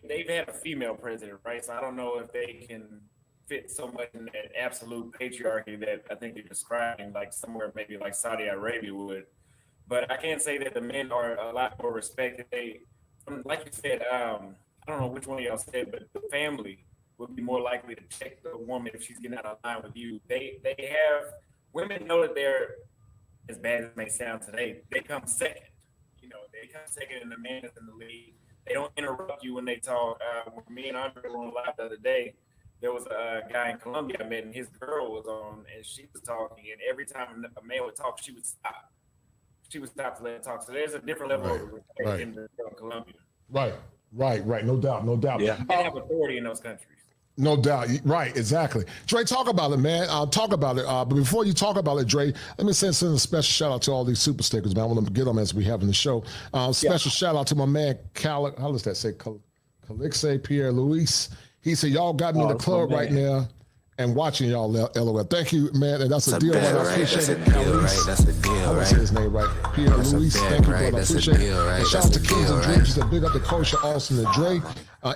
they've had a female president, right? So I don't know if they can fit so much in that absolute patriarchy that I think you're describing, like somewhere maybe like Saudi Arabia would. But I can say that the men are a lot more respected. They, like you said, I don't know which one of y'all said, but the family would be more likely to check the woman if she's getting out of line with you. They have, women know that they're, as bad as it may sound today, they come second. They come second and the man is in the lead. They don't interrupt you when they talk. When me and Andre were on live the other day, there was a guy in Colombia I met, and his girl was on, and she was talking. And every time a man would talk, she would stop. She would stop to let him talk. So there's a different level of respect in Colombia. Right. No doubt. Yeah. They have authority in those countries. No doubt. Right, exactly. Dre, talk about it, man. Talk about it. But before you talk about it, Dre, let me send a special shout out to all these super stickers, man. I want to get them as we have in the show. Special shout out to my man, how does that say? Calixe Pierre Luis. He said, y'all got me in the club right now and watching y'all, LOL. Thank you, man. And that's a deal, man. I appreciate it. That's a deal, I want to say his name right. Pierre Luis. Thank you, brother. I appreciate it. And shout out to Kings and Dreams that big up the kosher, Austin and Dre.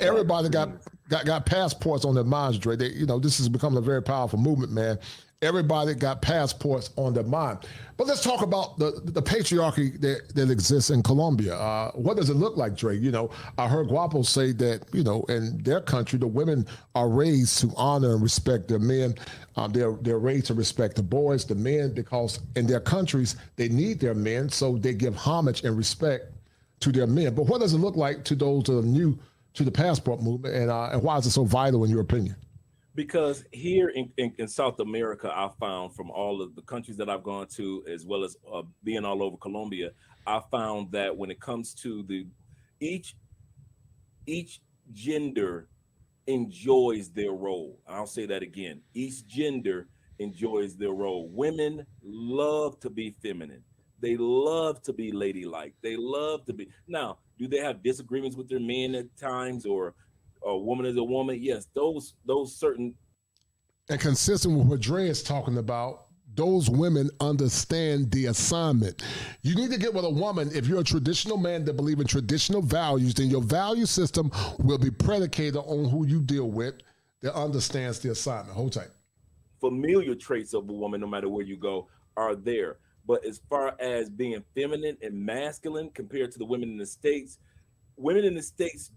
Everybody got passports on their minds, Dre. This is becoming a very powerful movement, man. Everybody got passports on their mind. But let's talk about the patriarchy that exists in Colombia. What does it look like, Dre? I heard Guapo say that, in their country, the women are raised to honor and respect their men. They're raised to respect the boys, the men, because in their countries, they need their men, so they give homage and respect to their men. But what does it look like to those that are new to the passport movement, and why is it so vital in your opinion? Because here in South America, I found from all of the countries that I've gone to, as well as being all over Colombia, I found that when it comes to each gender enjoys their role. I'll say that again. Each gender enjoys their role. Women love to be feminine. They love to be ladylike. They love to be. Now, do they have disagreements with their men at times, or a woman is a woman? Yes, those certain. And consistent with what Dre is talking about, those women understand the assignment. You need to get with a woman. If you're a traditional man that believes in traditional values, then your value system will be predicated on who you deal with that understands the assignment. Hold tight. Familiar traits of a woman, no matter where you go, are there. But as far as being feminine and masculine compared to the women in the States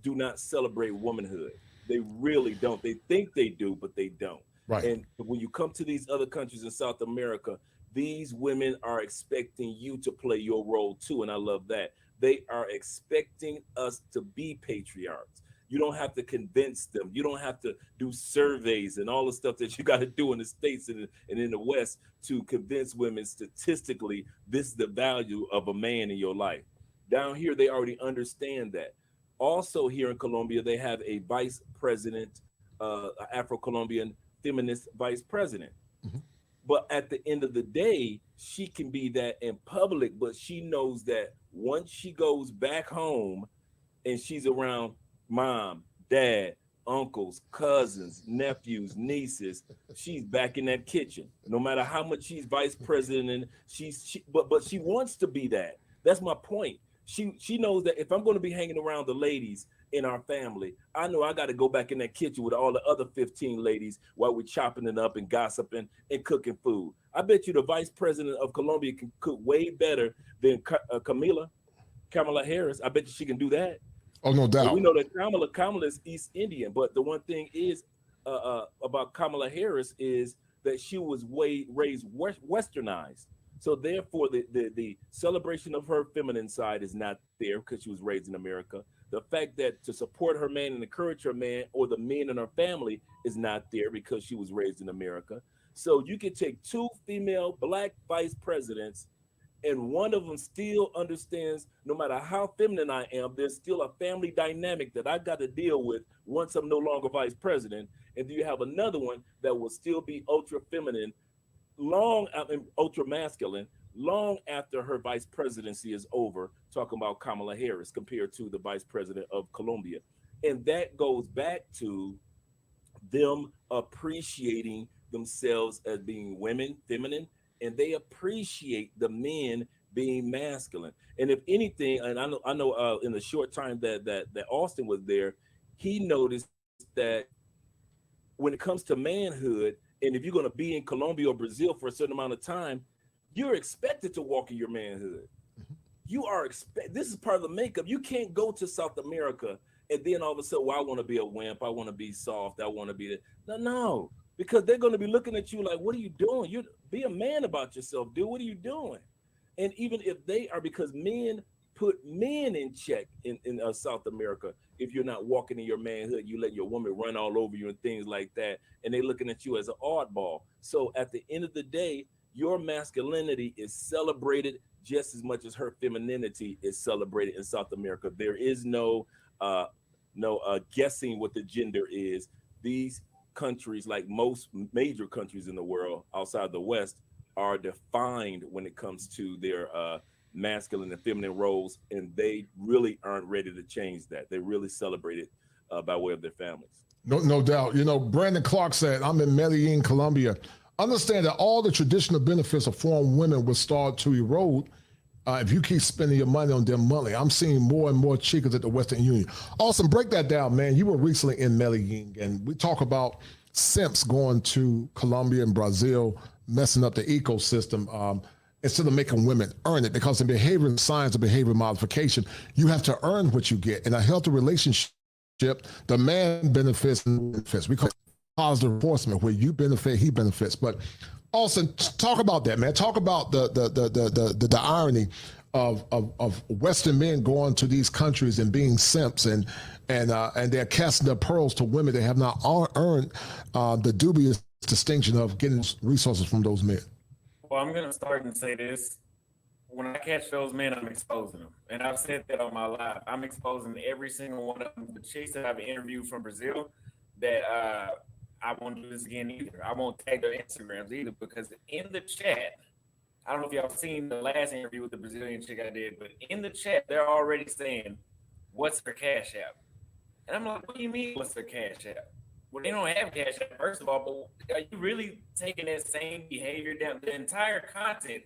do not celebrate womanhood. They really don't. They think they do, but they don't. Right. And when you come to these other countries in South America, these women are expecting you to play your role too. And I love that. They are expecting us to be patriarchs. You don't have to convince them. You don't have to do surveys and all the stuff that you got to do in the States and in the West to convince women statistically this is the value of a man in your life. Down here, they already understand that. Also, here in Colombia, they have a vice president, Afro-Colombian feminist vice president. But at the end of the day, she can be that in public, but she knows that once she goes back home and she's around mom, dad, uncles, cousins, nephews, nieces, she's back in that kitchen. No matter how much she's vice president, but she wants to be that. That's my point. She knows that if I'm going to be hanging around the ladies in our family, I know I got to go back in that kitchen with all the other 15 ladies while we're chopping it up and gossiping and cooking food. I bet you the vice president of Colombia can cook way better than Kamala Harris. I bet you she can do that. Oh, no doubt. And we know that Kamala is East Indian, but the one thing is about Kamala Harris is that she was raised westernized. So therefore, the celebration of her feminine side is not there because she was raised in America. The fact that to support her man and encourage her man or the men in her family is not there because she was raised in America. So you can take two female black vice presidents and one of them still understands no matter how feminine I am, there's still a family dynamic that I got to deal with once I'm no longer vice president. And do you have another one that will still be ultra feminine, ultra masculine, long after her vice presidency is over, talking about Kamala Harris compared to the vice president of Colombia. And that goes back to them appreciating themselves as being women, feminine, and they appreciate the men being masculine. And if anything, and I know in the short time that Austin was there, he noticed that when it comes to manhood, and if you're going to be in Colombia or Brazil for a certain amount of time, you're expected to walk in your manhood. You are this is part of the makeup. You can't go to South America and then all of a sudden, well, I want to be a wimp. I want to be soft. I want to be no, because they're going to be looking at you like, what are you doing? You be a man about yourself, dude. What are you doing? And even if they are, because men put men in check in South America. If you're not walking in your manhood, you let your woman run all over you and things like that. And they're looking at you as an oddball. So at the end of the day, your masculinity is celebrated just as much as her femininity is celebrated in South America. There is no guessing what the gender is. These countries, like most major countries in the world outside the West, are defined when it comes to their masculine and feminine roles, and they really aren't ready to change that. They really celebrate it by way of their families. No doubt. You know, Brandon Clark said, I'm in Medellin, Colombia. Understand that all the traditional benefits of foreign women will start to erode if you keep spending your money on them money. I'm seeing more and more chicas at the Western Union. Austin, break that down, man. You were recently in Medellin, and we talk about simps going to Colombia and Brazil, messing up the ecosystem instead of making women earn it. Because in behavioral science or behavior modification, you have to earn what you get. In a healthy relationship, the man benefits and benefits. We call it positive reinforcement, where you benefit, he benefits. But Austin, talk about that, man. Talk about the irony of Western men going to these countries and being simps, and they're casting their pearls to women that have not earned the dubious distinction of getting resources from those men. Well, I'm going to start and say this. When I catch those men, I'm exposing them. And I've said that on my live. I'm exposing every single one of them. The chicks that I've interviewed from Brazil, that I won't do this again either. I won't tag their Instagrams either, because in the chat, I don't know if y'all seen the last interview with the Brazilian chick I did, but in the chat, they're already saying, what's her Cash App? And I'm like, what do you mean, what's her Cash App? Well, they don't have Cash App, first of all, but are you really taking that same behavior down? The entire content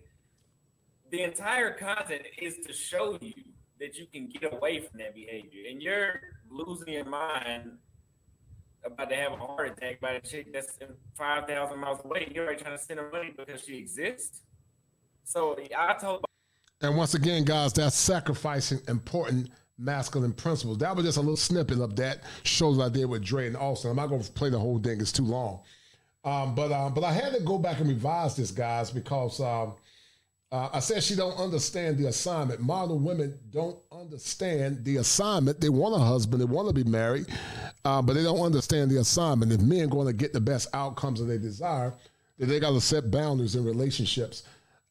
is to show you that you can get away from that behavior. And you're losing your mind about to have a heart attack by a chick that's 5,000 miles away. You're already trying to send her money because she exists. So I told. And once again, guys, that's sacrificing important masculine principles. That was just a little snippet of that shows I did with Dre and Austin. I'm not going to play the whole thing; it's too long. But I had to go back and revise this, guys, because I said she don't understand the assignment. Modern women don't understand the assignment. They want a husband, they want to be married, but they don't understand the assignment. If men going to get the best outcomes that they desire, then they got to set boundaries in relationships.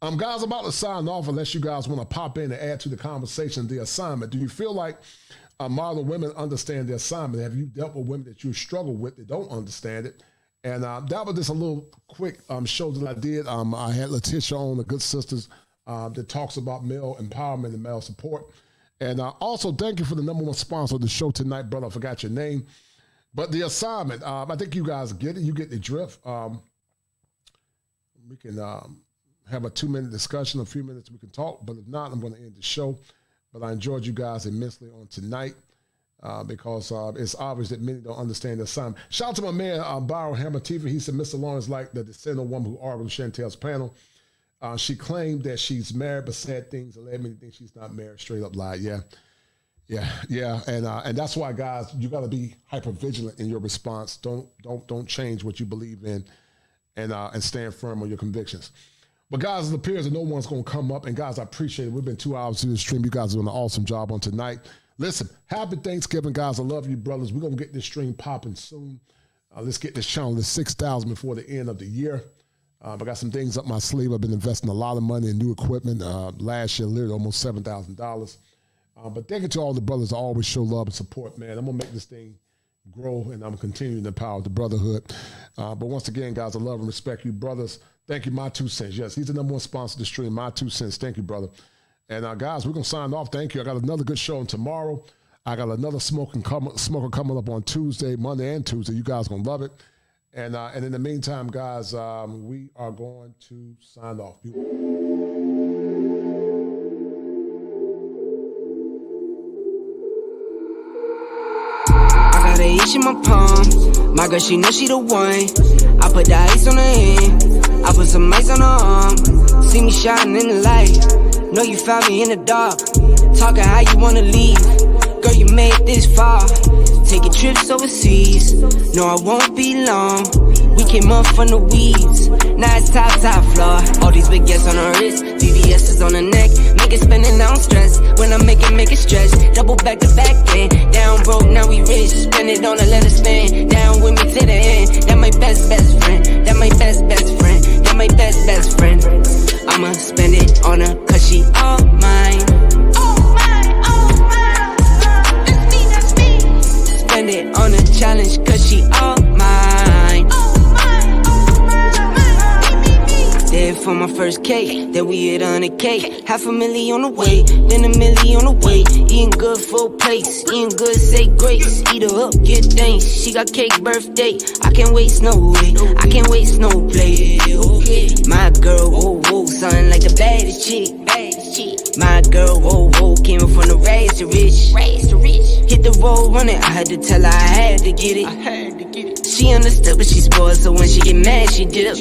Guys, I'm about to sign off unless you guys want to pop in and add to the conversation, the assignment. Do you feel like modern women understand the assignment? Have you dealt with women that you struggle with that don't understand it? And that was just a little quick show that I did. I had Letitia on, the Good Sisters, that talks about male empowerment and male support. And also, thank you for the #1 sponsor of the show tonight, brother. I forgot your name. But the assignment, I think you guys get it. You get the drift. We can have a 2-minute discussion, a few minutes we can talk. But if not, I'm going to end the show. But I enjoyed you guys immensely on tonight because it's obvious that many don't understand the assignment. Shout out to my man, Byron Hammer TV. He said, Mr. Lawrence, like the descendant woman who argued on Chantel's panel. She claimed that she's married, but said things that led me to think she's not married. Straight up lie. Yeah. And that's why, guys, you got to be hyper vigilant in your response. Don't change what you believe in, and stand firm on your convictions. But guys, it appears that no one's going to come up. And guys, I appreciate it. We've been 2 hours through the stream. You guys are doing an awesome job on tonight. Listen, happy Thanksgiving, guys. I love you, brothers. We're going to get this stream popping soon. Let's get this channel to 6,000 before the end of the year. I got some things up my sleeve. I've been investing a lot of money in new equipment. Last year, literally almost $7,000. But thank you to all the brothers that always show love and support, man. I'm going to make this thing grow, and I'm continuing to empower the brotherhood. But once again, guys, I love and respect you, brothers. Thank you, My 2 Cents. Yes, he's the #1 sponsor of the stream, My 2 Cents. Thank you, brother. And guys, we're going to sign off. Thank you. I got another good show on tomorrow. I got another smoker coming up on Monday and Tuesday. You guys going to love it. And in the meantime, guys, we are going to sign off. I got an itch in my palm. My girl, she know she the one. I put the ice on her hand. I put some ice on her arm. See me shining in the light. Know you found me in the dark. Talking how you wanna leave. Girl, you made this far. Taking trips overseas. No, I won't be long. We came up from the weeds. Now it's top floor. All these big yes on her wrist. VVS is on her neck. Make it spinning, I don't stress. When I make it stretch. Double back to back then. Down broke, now we rich. Spend it on her, let her spin. Down with me to the end. That my best friend. That my best friend. That my best friend. I'ma spend it on her, cause she all mine. Spend it on a challenge, cause she all mine. There for my first cake, then we hit 100K. $500,000 on the way, then $1 million on the way. Eating good, full plates, eating good, say grace. Eat her up, get thanks. She got cake birthday. I can't waste no way, I can't waste no play. My girl, whoa, something like the baddest chick. My girl, whoa, came up from the rags to rich. Hit the road running, I had to tell her I had to get it. She understood, but she spoiled, so when she get mad, she dip.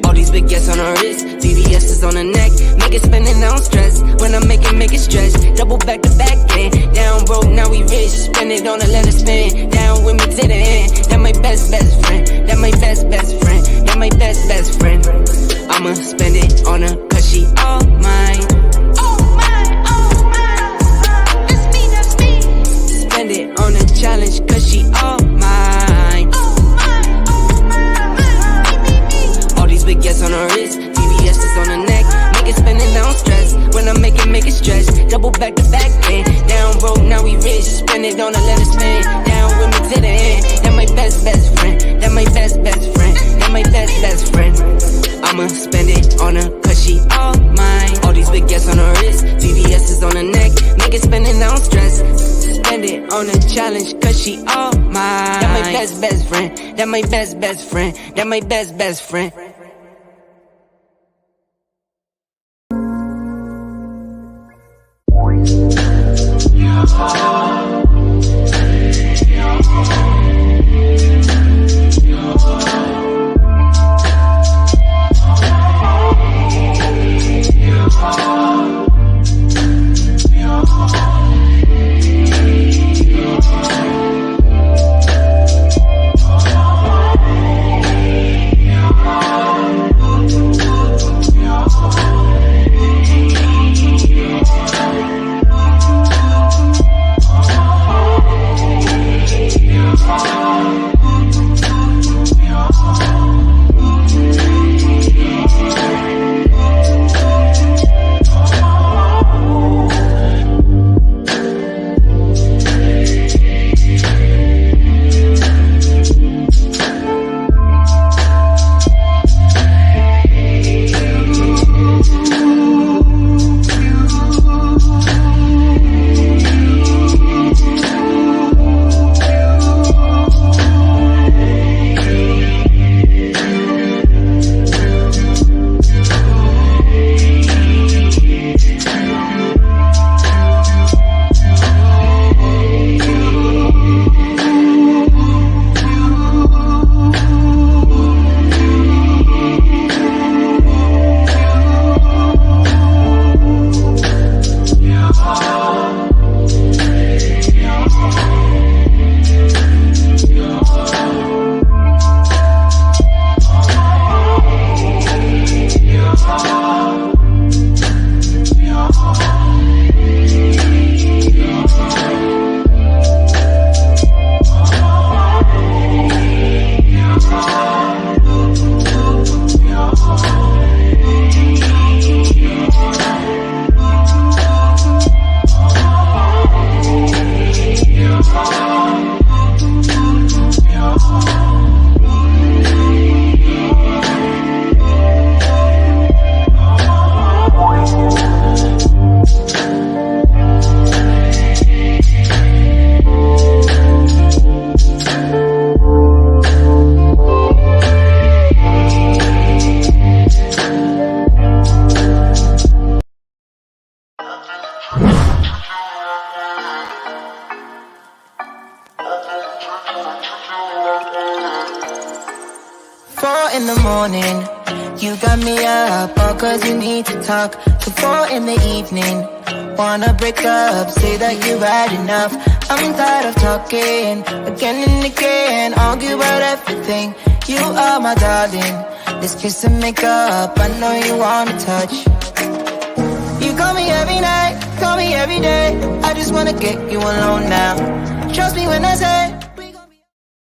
All these big yes on her wrist, VVS is on her neck. Make it spinning, I don't stress. When I make it stretch. Double back to back then. Down broke, now we rich. Spend it on her, let her spin. Down with me to the end. That my best friend. That my best friend. That my best friend. I'ma spend it on her, cause she all mine. Spend it on a challenge, cause she all mine. All these big yes on her wrist, VVS is on her neck. Make it spinning, I don't stress. When I make it stretch. Double back to back then. Down broke, now we rich. Spend it on her, let her spin. Down with me to the end. That my best friend. That my best friend. That my best friend. I'ma spend it on her, cause she all mine. All these big yes on her wrist, VVS is on her neck. Make it spinning, I don't stress. Spend it on a challenge, cause she all mine. That my best friend. That my best friend. That my best friend. Yeah. in the morning. You got me up, all cause you need to talk. To 4 in the evening. Wanna break up, say that you've had enough. I'm tired of talking, again and again. Argue about everything, you are my darling. This kiss and make up, I know you wanna touch. You call me every night, call me every day. I just wanna get you alone now. Trust me when I say